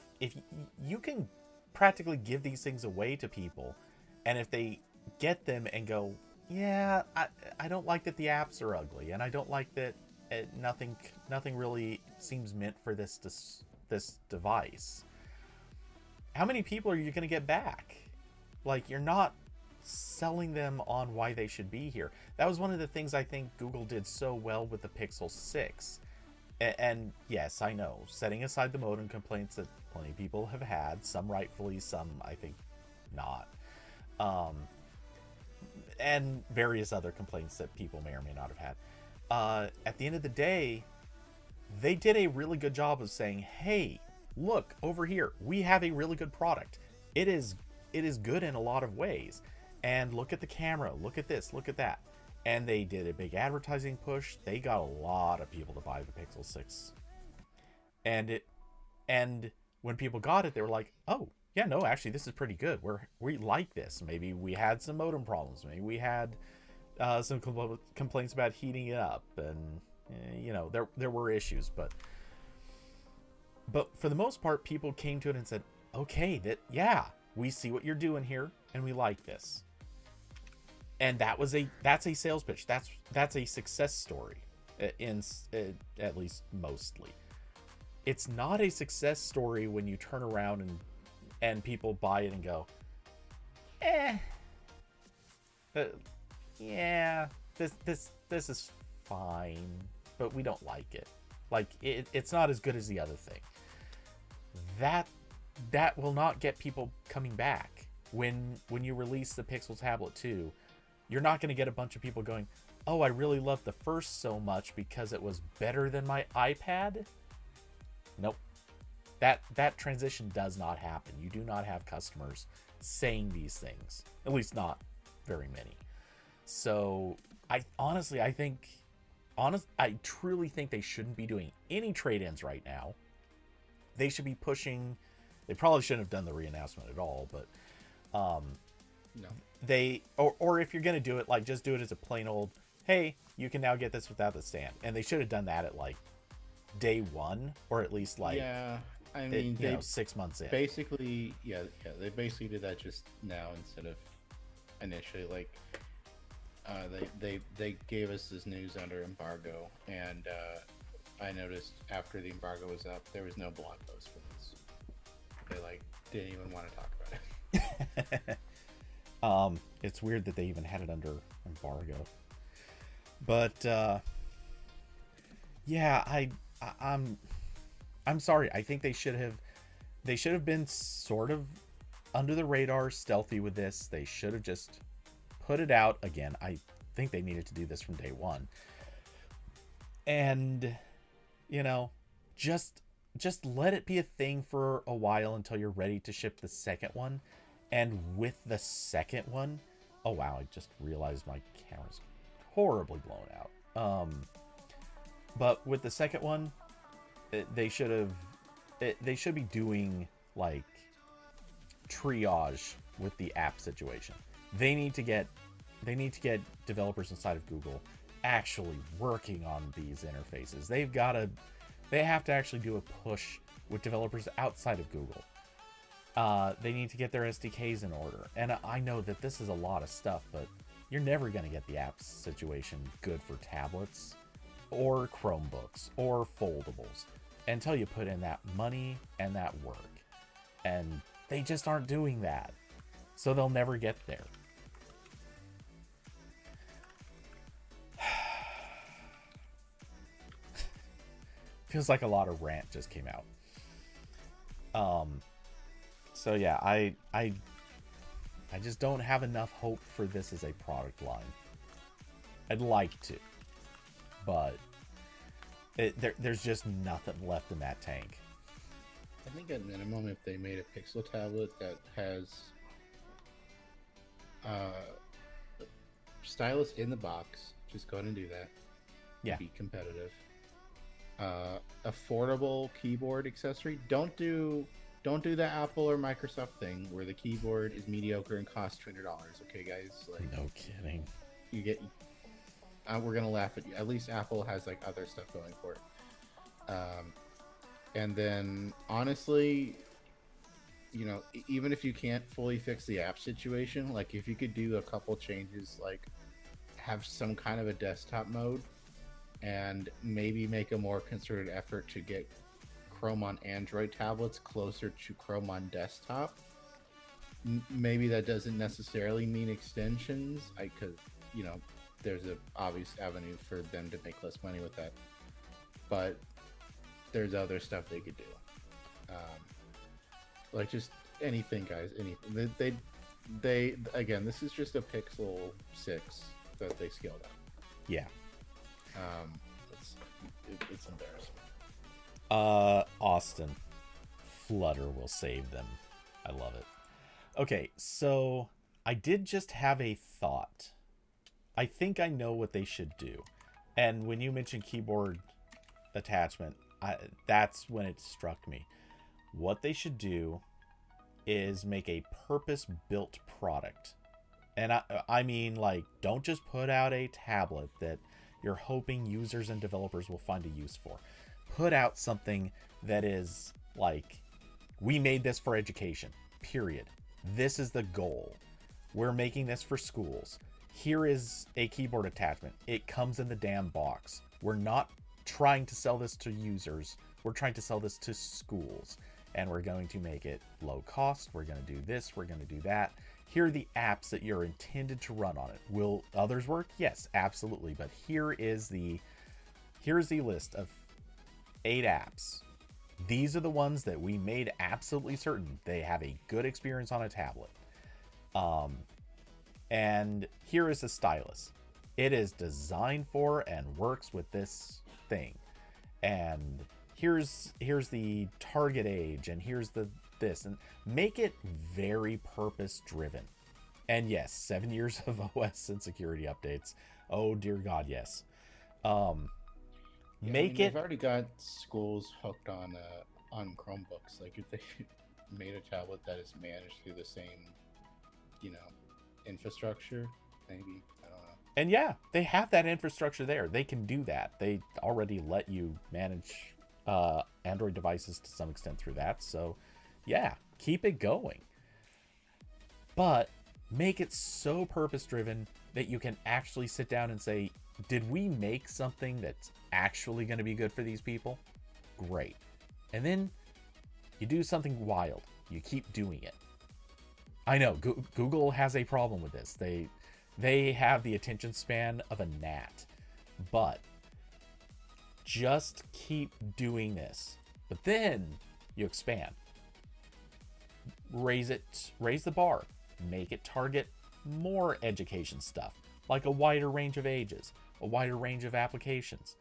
Speaker 1: you can practically give these things away to people, and if they get them and go, yeah, I don't like that the apps are ugly, and I don't like that nothing really seems meant for this device. How many people are you going to get back? Like, you're not selling them on why they should be here. That was one of the things I think Google did so well with the Pixel 6. And yes, I know, setting aside the modem complaints that plenty of people have had, some rightfully, some I think not, and various other complaints that people may or may not have had. At the end of the day, they did a really good job of saying, hey, look over here, we have a really good product. It is good in a lot of ways, and look at the camera, look at this, look at that. And they did a big advertising push. They got a lot of people to buy the Pixel 6. And when people got it, they were like, oh, yeah, no, actually, this is pretty good. We like this. Maybe we had some modem problems. Maybe we had some complaints about heating it up. And, there were issues. But for the most part, people came to it and said, okay, we see what you're doing here, and we like this. And that's a sales pitch. That's a success story, at least mostly. It's not a success story when you turn around and people buy it and go, yeah, this is fine, but we don't like it. Like, it's not as good as the other thing. That will not get people coming back. When you release the Pixel Tablet 2, you're not going to get a bunch of people going, oh, I really loved the first so much because it was better than my iPad. Nope. That transition does not happen. You do not have customers saying these things. At least not very many. So I truly think they shouldn't be doing any trade-ins right now. They should be pushing. They probably shouldn't have done the re-announcement at all, but
Speaker 2: no.
Speaker 1: They or if you're gonna do it, like, just do it as a plain old, hey, you can now get this without the stand. And they should have done that at like day one, or at least like,
Speaker 2: yeah, I mean,
Speaker 1: 6 months in.
Speaker 2: Basically, they basically did that just now instead of initially. Like, they gave us this news under embargo, and I noticed after the embargo was up, there was no blog post for this. They didn't even want to talk about it.
Speaker 1: It's weird that they even had it under embargo, but I'm sorry. I think they should have been sort of under the radar, stealthy with this. They should have just put it out again. I think they needed to do this from day one, and just let it be a thing for a while until you're ready to ship the second one. And with the second one, oh wow, I just realized my camera's horribly blown out. But with the second one, they should be doing like triage with the app situation. They need to get developers inside of Google actually working on these interfaces. They have to actually do a push with developers outside of Google. They need to get their SDKs in order. And I know that this is a lot of stuff, but you're never going to get the apps situation good for tablets or Chromebooks or foldables until you put in that money and that work. And they just aren't doing that. So they'll never get there. Feels like a lot of rant just came out. So yeah, I just don't have enough hope for this as a product line. I'd like to, but there's just nothing left in that tank.
Speaker 2: I think at minimum, if they made a Pixel tablet that has stylus in the box, just go ahead and do that.
Speaker 1: Yeah.
Speaker 2: Be competitive. affordable keyboard accessory. Don't do the Apple or Microsoft thing where the keyboard is mediocre and costs $200. Okay, guys, like
Speaker 1: No kidding.
Speaker 2: you get. We're gonna laugh at you. At least Apple has like other stuff going for it. And then honestly, even if you can't fully fix the app situation, like if you could do a couple changes, like have some kind of a desktop mode and maybe make a more concerted effort to get Chrome on Android tablets closer to Chrome on desktop. Maybe that doesn't necessarily mean extensions. There's an obvious avenue for them to make less money with that, but there's other stuff they could do. Like just anything, guys. Anything. They again. This is just a Pixel 6 that they scaled up.
Speaker 1: Yeah.
Speaker 2: It's embarrassing.
Speaker 1: Austin, Flutter will save them. I love it. Okay, so I did just have a thought. I think I know what they should do. And when you mentioned keyboard attachment, that's when it struck me. What they should do is make a purpose-built product. And I mean, like, don't just put out a tablet that you're hoping users and developers will find a use for. Put out something that is like, we made this for education, period. This is the goal. We're making this for schools. Here is a keyboard attachment. It comes in the damn box. We're not trying to sell this to users. We're trying to sell this to schools. And we're going to make it low cost. We're going to do this. We're going to do that. Here are the apps that you're intended to run on it. Will others work? Yes, absolutely. But here's the list of 8 apps. These are the ones that we made absolutely certain they have a good experience on a tablet. And here is the stylus. It is designed for and works with this thing. And here's the target age, and here's this, and make it very purpose driven. And yes, 7 years of OS and security updates. Oh dear God, yes.
Speaker 2: They've already got schools hooked on Chromebooks. Like if they made a tablet that is managed through the same, infrastructure, maybe, I don't know.
Speaker 1: And yeah, they have that infrastructure there. They can do that. They already let you manage Android devices to some extent through that. So yeah, keep it going. But make it so purpose driven that you can actually sit down and say, did we make something that's actually going to be good for these people? Great. And then you do something wild. You keep doing it. I know Google has a problem with this. They have the attention span of a gnat. But just keep doing this. But then you expand. Raise the bar. Make it target more education stuff, like a wider range of ages, a wider range of applications.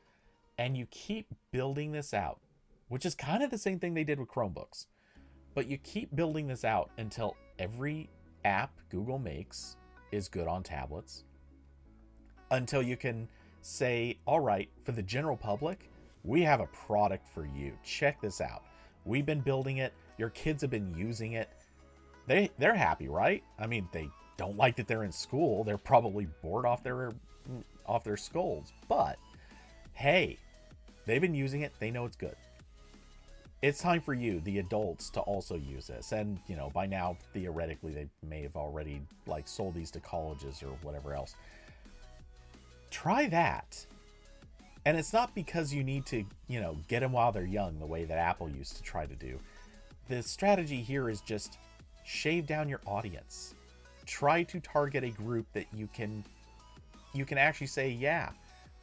Speaker 1: And you keep building this out, which is kind of the same thing they did with Chromebooks. But you keep building this out until every app Google makes is good on tablets. Until you can say, all right, for the general public, we have a product for you. Check this out. We've been building it. Your kids have been using it. They're happy, right? I mean, they don't like that they're in school. They're probably bored off their skulls. But hey, they've been using it. They know it's good. It's time for you, the adults, to also use this. And, by now, theoretically, they may have already sold these to colleges or whatever else. Try that. And it's not because you need to, get them while they're young the way that Apple used to try to do. The strategy here is just shave down your audience. Try to target a group that you can actually say, yeah,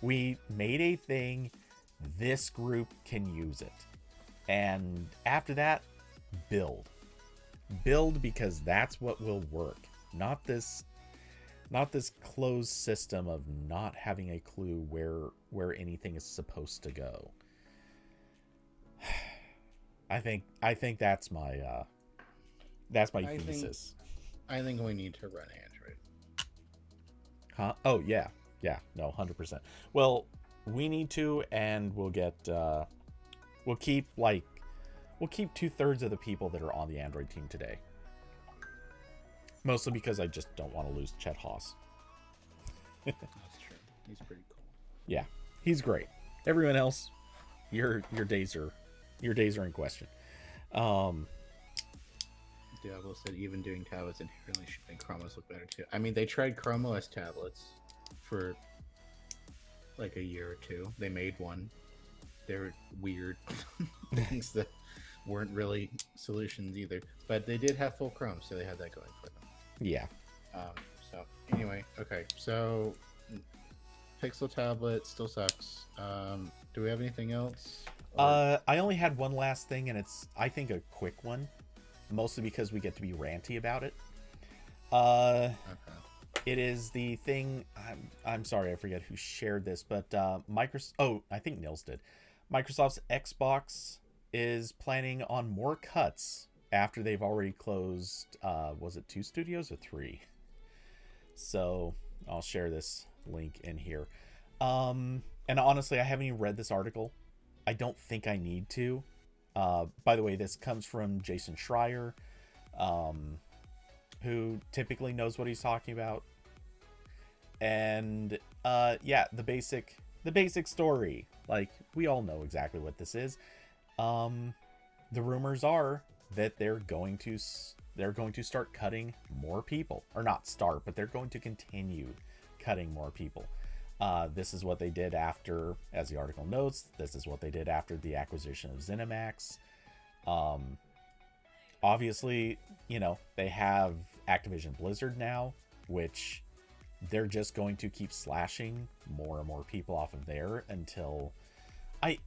Speaker 1: we made a thing, this group can use it. And after that, build because that's what will work. Not this closed system of not having a clue where anything is supposed to go. I think that's my thesis.
Speaker 2: I think we need to run Android.
Speaker 1: Huh? Oh yeah, no, 100%. Well, we need to, and we'll get we'll keep 2/3 of the people that are on the Android team today. Mostly because I just don't want to lose Chet Haas.
Speaker 2: That's true. He's pretty cool.
Speaker 1: Yeah, he's great. Everyone else, your days are in question.
Speaker 2: Diablo said even doing tablets inherently should make Chromos look better too. I mean, they tried Chrome OS tablets for like a year or two. They made one. They were weird things that weren't really solutions either. But they did have full Chrome, so they had that going for them.
Speaker 1: Yeah.
Speaker 2: So anyway, okay. So Pixel tablet still sucks. Do we have anything else?
Speaker 1: I only had one last thing, and it's, I think, a quick one. Mostly because we get to be ranty about it.
Speaker 2: Okay.
Speaker 1: It is the thing. I'm sorry, I forget who shared this, but Microsoft. Oh, I think Nils did. Microsoft's Xbox is planning on more cuts after they've already closed. Was it 2 studios or 3? So I'll share this link in here. And honestly, I haven't even read this article. I don't think I need to. By the way, this comes from Jason Schreier, who typically knows what he's talking about. And yeah, the basic story. Like, we all know exactly what this is. The rumors are that they're going to start cutting more people, or not start, but they're going to continue cutting more people. This is what they did after, as the article notes, this is what they did after the acquisition of ZeniMax. Obviously, you know, they have Activision Blizzard now, which they're just going to keep slashing more and more people off of there until I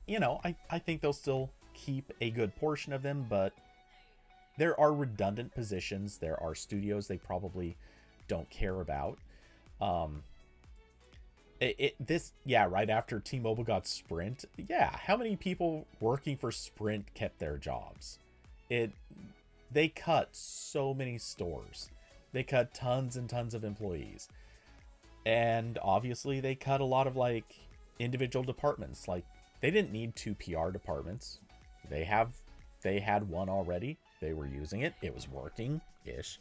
Speaker 1: think they'll still keep a good portion of them, but there are redundant positions. There are studios they probably don't care about. Right after T-Mobile got Sprint, how many people working for Sprint kept their jobs? They cut so many stores. They cut tons and tons of employees. And obviously they cut a lot of like individual departments. Like, they didn't need 2 PR departments. They had one already. They were using it. It was working-ish.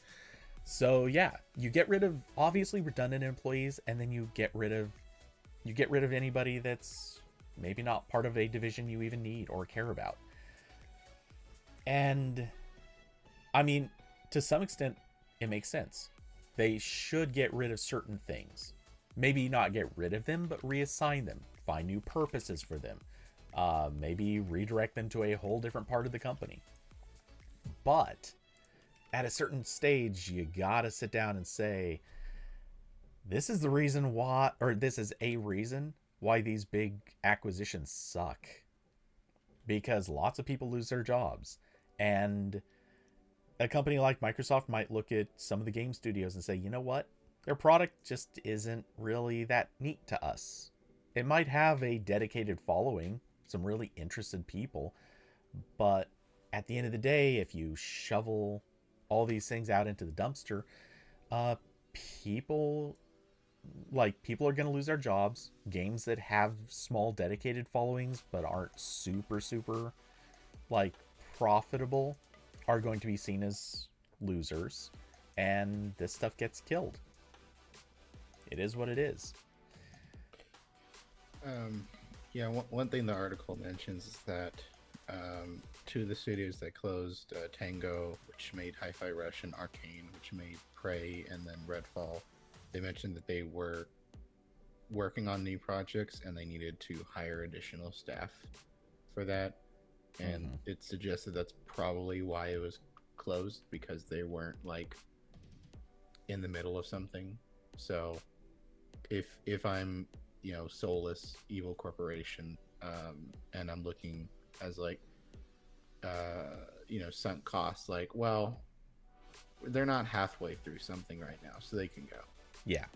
Speaker 1: So yeah, you get rid of obviously redundant employees, and then you get rid of anybody that's maybe not part of a division you even need or care about. And I mean, to some extent, it makes sense. They should get rid of certain things. Maybe not get rid of them, but reassign them. Find new purposes for them. Maybe redirect them to a whole different part of the company. But at a certain stage, you gotta sit down and say, this is the reason why, or this is a reason why these big acquisitions suck. Because lots of people lose their jobs. And a company like Microsoft might look at some of the game studios and say, you know what? Their product just isn't really that neat to us. It might have a dedicated following, some really interested people, but at the end of the day, if you shovel all these things out into the dumpster, people are going to lose their jobs. Games that have small dedicated followings but aren't super like profitable are going to be seen as losers, and this stuff gets killed. It is what it is.
Speaker 2: One thing the article mentions is that 2 of the studios that closed, Tango, which made Hi-Fi Rush, and Arcane, which made Prey and then Redfall, they mentioned that they were working on new projects and they needed to hire additional staff for that. And it suggested that's probably why it was closed, because they weren't like in the middle of something. So if I'm, soulless evil corporation, and I'm looking as like sunk costs, like, well, they're not halfway through something right now, so they can go.
Speaker 1: Yeah.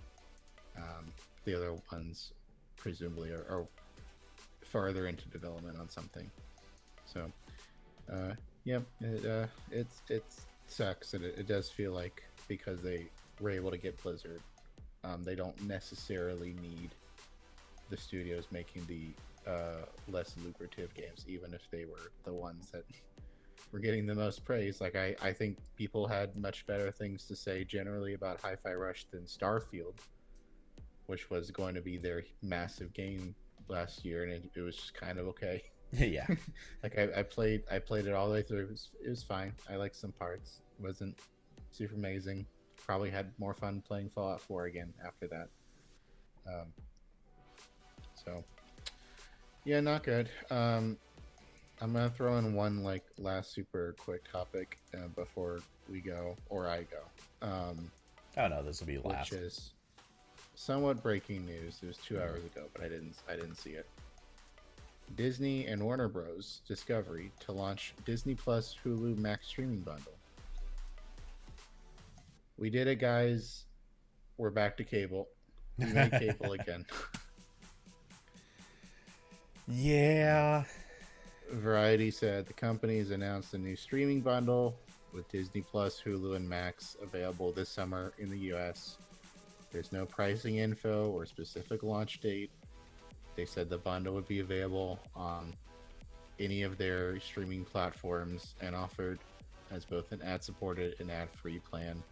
Speaker 2: The other ones presumably are farther into development on something. So it sucks, and it does feel like because they were able to get Blizzard, they don't necessarily need the studios making the less lucrative games, even if they were the ones that were getting the most praise. Like I think people had much better things to say generally about Hi-Fi Rush than Starfield, which was going to be their massive game last year, and it was just kind of okay.
Speaker 1: Yeah.
Speaker 2: Like I played it all the way through. It was fine. I liked some parts. It wasn't super amazing. Probably had more fun playing Fallout 4 again after that. So yeah, not good. I'm gonna throw in one like last super quick topic before we go, or I go.
Speaker 1: Oh no, this will be last.
Speaker 2: Which is somewhat breaking news. It was 2 hours ago, but I didn't see it. Disney and Warner Bros. Discovery to launch Disney Plus Hulu Max streaming bundle. We did it, guys. We're back to cable. We made cable again.
Speaker 1: Yeah.
Speaker 2: Variety said the company has announced a new streaming bundle with Disney Plus, Hulu, and Max available this summer in the US. There's no pricing info or specific launch date. They said the bundle would be available on any of their streaming platforms and offered as both an ad-supported and ad-free plan.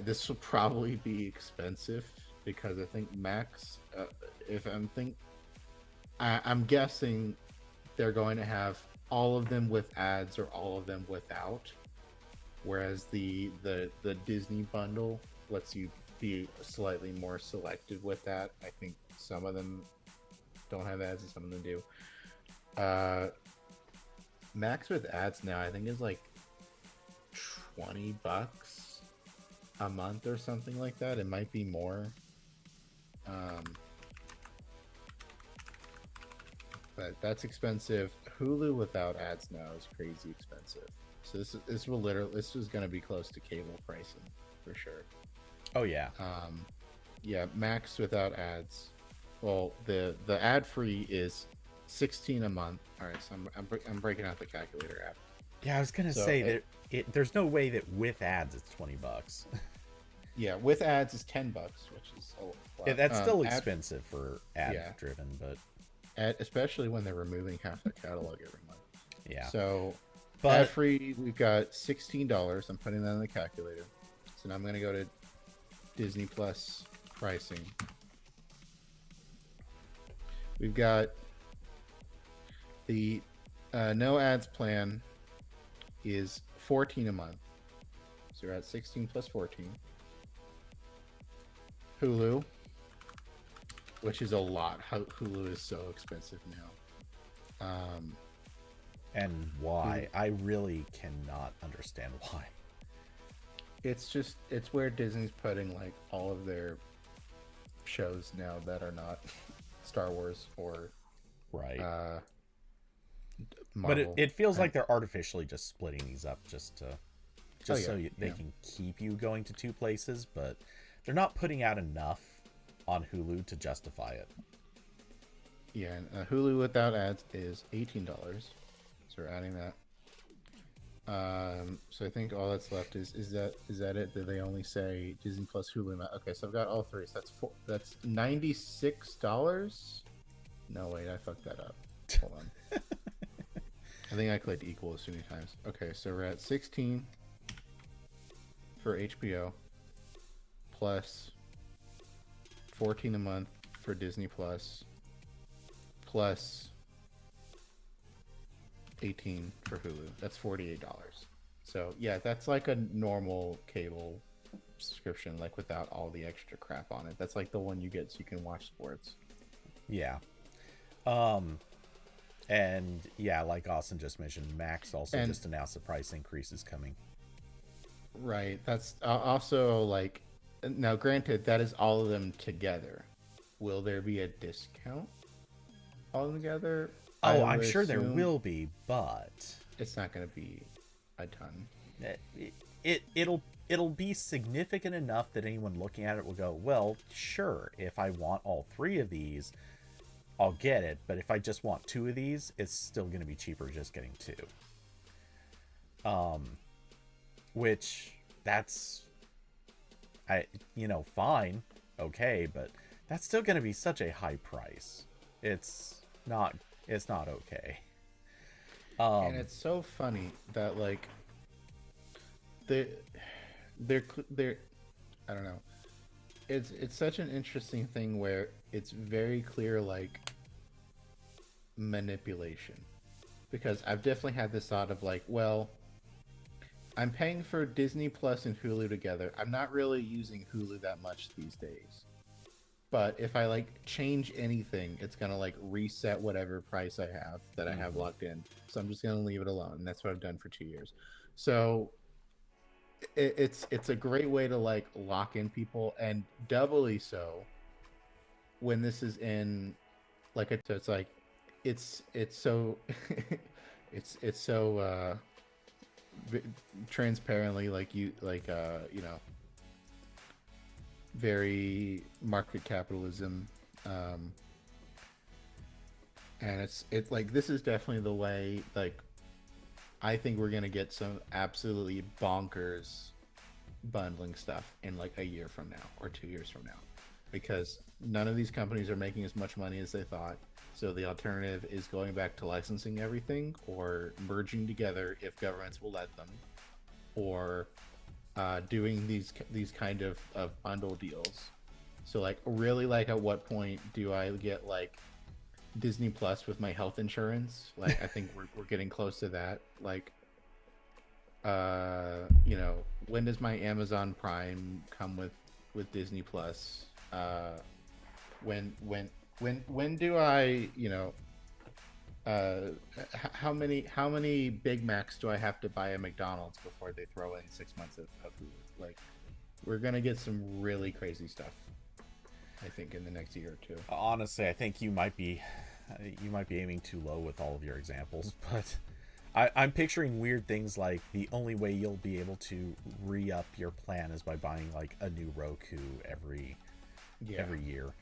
Speaker 2: This will probably be expensive because I think Max, I'm guessing they're going to have all of them with ads or all of them without, whereas the Disney bundle lets you be slightly more selective with that. I think some of them don't have ads and some of them do. Max with ads now I think is like $20 a month or something like that. It might be more. But that's expensive. Hulu without ads now is crazy expensive. So this is going to be close to cable pricing for sure.
Speaker 1: Oh yeah.
Speaker 2: Yeah, Max without ads. Well, the ad free is $16 a month. All right, so I'm breaking out the calculator app.
Speaker 1: Yeah, I was gonna say that there's no way that with ads it's $20.
Speaker 2: Yeah, with ads is $10, which is a lot.
Speaker 1: Yeah, that's still expensive for ad driven, but
Speaker 2: especially when they're removing half the catalog every month.
Speaker 1: Yeah.
Speaker 2: So
Speaker 1: but
Speaker 2: ad free, we've got $16. I'm putting that in the calculator. So now I'm gonna go to Disney Plus pricing. We've got the no ads plan is $14 a month. So you're at 16 plus 14. Hulu, which is a lot. Hulu is so expensive now.
Speaker 1: And why? I really cannot understand why.
Speaker 2: It's where Disney's putting like all of their shows now that are not Star Wars or
Speaker 1: right.
Speaker 2: Marvel.
Speaker 1: But it feels like they're artificially just splitting these up just so they can keep you going to two places, but they're not putting out enough on Hulu to justify it.
Speaker 2: Yeah, and Hulu without ads is $18. So we're adding that. So I think all that's left is that it? Did they only say Disney Plus Hulu? Okay, so I've got all three. So that's $96. No, wait, I fucked that up. Hold on. I think I clicked equals too many times. Okay, so we're at 16 for HBO plus 14 a month for Disney Plus plus 18 for Hulu. That's $48. So yeah, that's like a normal cable subscription, like without all the extra crap on it. That's like the one you get so you can watch sports.
Speaker 1: Yeah. And yeah, like Austin just mentioned, Max also just announced the price increase is coming.
Speaker 2: Right. That's also like, now granted, that is all of them together. Will there be a discount all together?
Speaker 1: Oh, I'm sure there will be, but
Speaker 2: it's not going to be a ton.
Speaker 1: It'll be significant enough that anyone looking at it will go, well, sure, if I want all three of these, I'll get it, but if I just want two of these, it's still going to be cheaper just getting two. Which that's fine, okay, but that's still going to be such a high price. It's not. It's not okay.
Speaker 2: And it's so funny that like they they're I don't know. It's such an interesting thing where it's very clear like manipulation, because I've definitely had this thought of like, well, I'm paying for Disney Plus and Hulu together. I'm not really using Hulu that much these days. But if I like change anything, it's gonna like reset whatever price I have that I have locked in. So I'm just gonna leave it alone. And that's what I've done for 2 years. So it's a great way to like lock in people, and doubly so when this is in like so it's like it's so it's so transparently like you know, very market capitalism, um and it's like this is definitely the way like I think we're gonna get some absolutely bonkers bundling stuff in like a year from now or 2 years from now, because none of these companies are making as much money as they thought. So the alternative is going back to licensing everything or merging together if governments will let them, or doing these kind of bundle deals. So like really, like at what point do I get like Disney Plus with my health insurance? Like I think we're getting close to that. Like you know, when does my Amazon Prime come with Disney Plus? When do I, you know, how many Big Macs do I have to buy at McDonald's before they throw in 6 months of food? Like, we're gonna get some really crazy stuff, I think, in the next year or two.
Speaker 1: Honestly, I think you might be aiming too low with all of your examples, but I'm picturing weird things like the only way you'll be able to re-up your plan is by buying like a new Roku every year,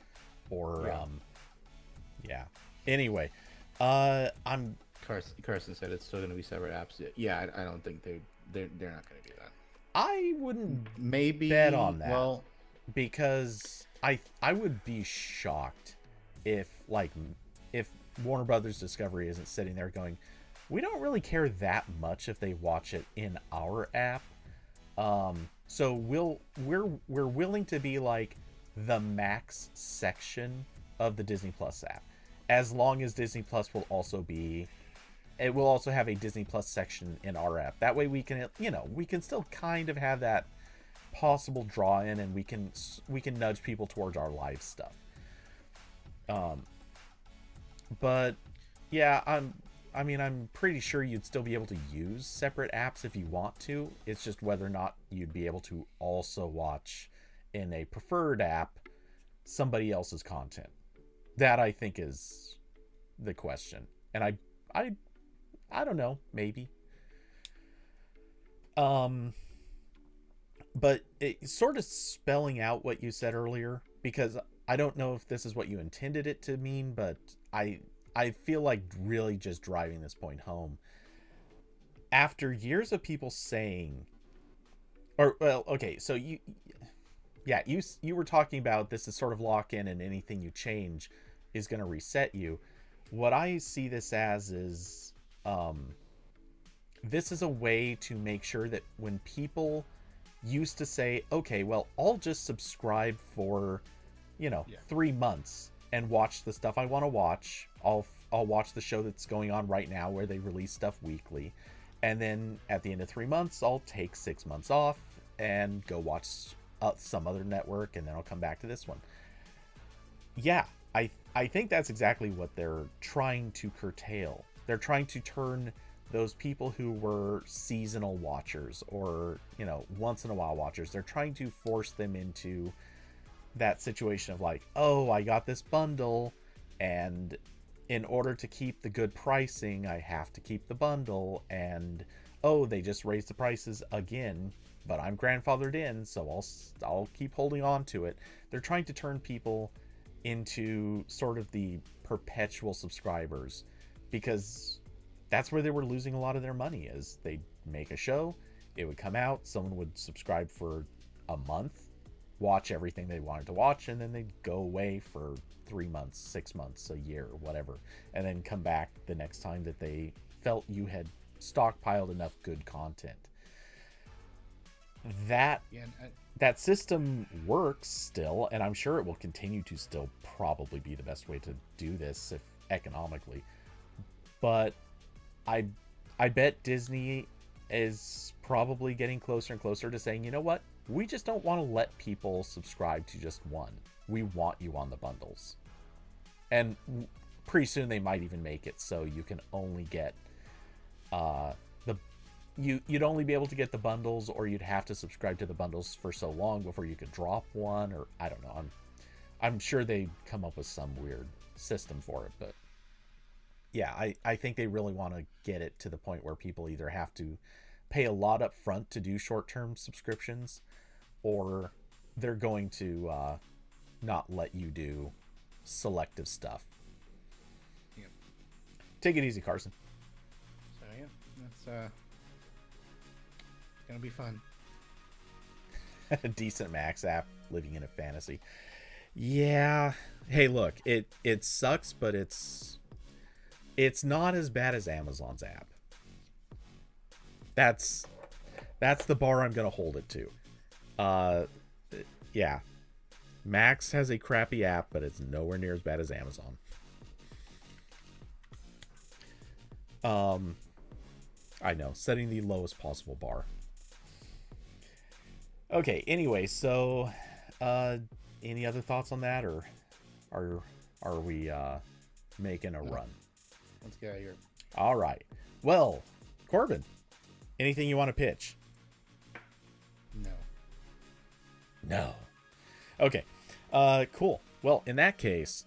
Speaker 1: or yeah. Anyway, I'm
Speaker 2: Carson said it's still going to be separate apps. Yeah, I don't think they're not going to do that.
Speaker 1: I wouldn't
Speaker 2: maybe
Speaker 1: bet on that.
Speaker 2: Well,
Speaker 1: because I would be shocked if Warner Brothers Discovery isn't sitting there going, we don't really care that much if they watch it in our app. So we're willing to be like the Max section of the Disney Plus app, as long as Disney Plus will also have a Disney Plus section in our app. That way we can, you know, we can still kind of have that possible draw in, and we can nudge people towards our live stuff. But yeah, I'm pretty sure you'd still be able to use separate apps if you want to. It's just whether or not you'd be able to also watch in a preferred app somebody else's content. That I think is the question. And I don't know, maybe. But it sort of spelling out what you said earlier, because I don't know if this is what you intended it to mean, but I feel like really just driving this point home. After years of people saying, or well, okay, so you were talking about this is sort of lock in, and anything you change is going to reset you. What I see this as is, this is a way to make sure that when people used to say, okay, well, I'll just subscribe for, 3 months and watch the stuff I want to watch. I'll watch the show that's going on right now where they release stuff weekly. And then at the end of 3 months, I'll take 6 months off and go watch some other network, and then I'll come back to this one. Yeah, I think that's exactly what they're trying to curtail. They're trying to turn those people who were seasonal watchers or, once in a while watchers, they're trying to force them into that situation of like, oh, I got this bundle, and in order to keep the good pricing, I have to keep the bundle, and oh, they just raised the prices again, but I'm grandfathered in, so I'll keep holding on to it. They're trying to turn people into sort of the perpetual subscribers, because that's where they were losing a lot of their money. Is they'd make a show, it would come out, someone would subscribe for a month, watch everything they wanted to watch, and then they'd go away for 3 months, 6 months, a year, whatever, and then come back the next time that they felt you had stockpiled enough good content. That that system works still, and I'm sure it will continue to still probably be the best way to do this if economically. But I bet Disney is probably getting closer and closer to saying, you know what? We just don't want to let people subscribe to just one. We want you on the bundles. And pretty soon they might even make it so you can only get you'd only be able to get the bundles, or you'd have to subscribe to the bundles for so long before you could drop one, or I don't know. I'm sure they come up with some weird system for it, but yeah, I think they really want to get it to the point where people either have to pay a lot up front to do short-term subscriptions, or they're going to not let you do selective stuff.
Speaker 2: Yep.
Speaker 1: Take it easy, Carson.
Speaker 2: So yeah, that's gonna be fun.
Speaker 1: A decent Max app living in a fantasy. Yeah. Hey, look, it sucks, but it's not as bad as Amazon's app. That's the bar I'm gonna hold it to. Yeah. Max has a crappy app, but it's nowhere near as bad as Amazon. I know, setting the lowest possible bar. Okay, anyway, so any other thoughts on that, or are we making a run?
Speaker 2: Let's get out of here.
Speaker 1: All right. Well, Corbin, anything you want to pitch? No. Okay. Cool. Well, in that case,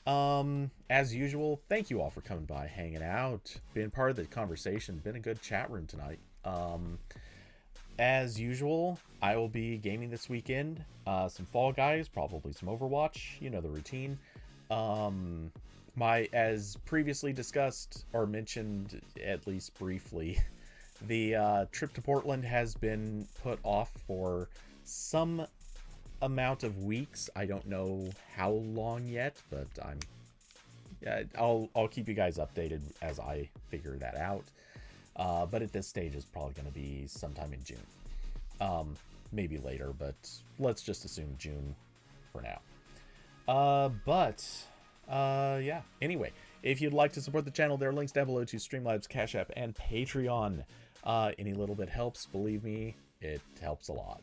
Speaker 1: as usual, thank you all for coming by, hanging out, being part of the conversation. Been a good chat room tonight. As usual, I will be gaming this weekend. Some Fall Guys, probably some Overwatch. You know the routine. As previously discussed or mentioned, at least briefly, the trip to Portland has been put off for some amount of weeks. I don't know how long yet, but I'll keep you guys updated as I figure that out. But at this stage, it's probably going to be sometime in June. Maybe later, but let's just assume June for now. Yeah. Anyway, if you'd like to support the channel, there are links down below to Streamlabs, Cash App, and Patreon. Any little bit helps. Believe me, it helps a lot.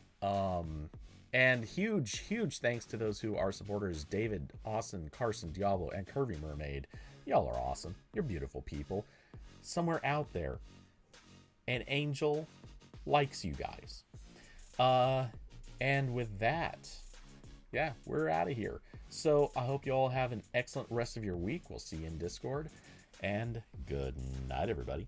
Speaker 1: And huge thanks to those who are supporters: David, Austin, Carson, Diablo, and Curvy Mermaid. Y'all are awesome. You're beautiful people. Somewhere out there, an angel likes you guys. And with that, yeah, we're out of here. So I hope you all have an excellent rest of your week. We'll see you in Discord. And good night, everybody.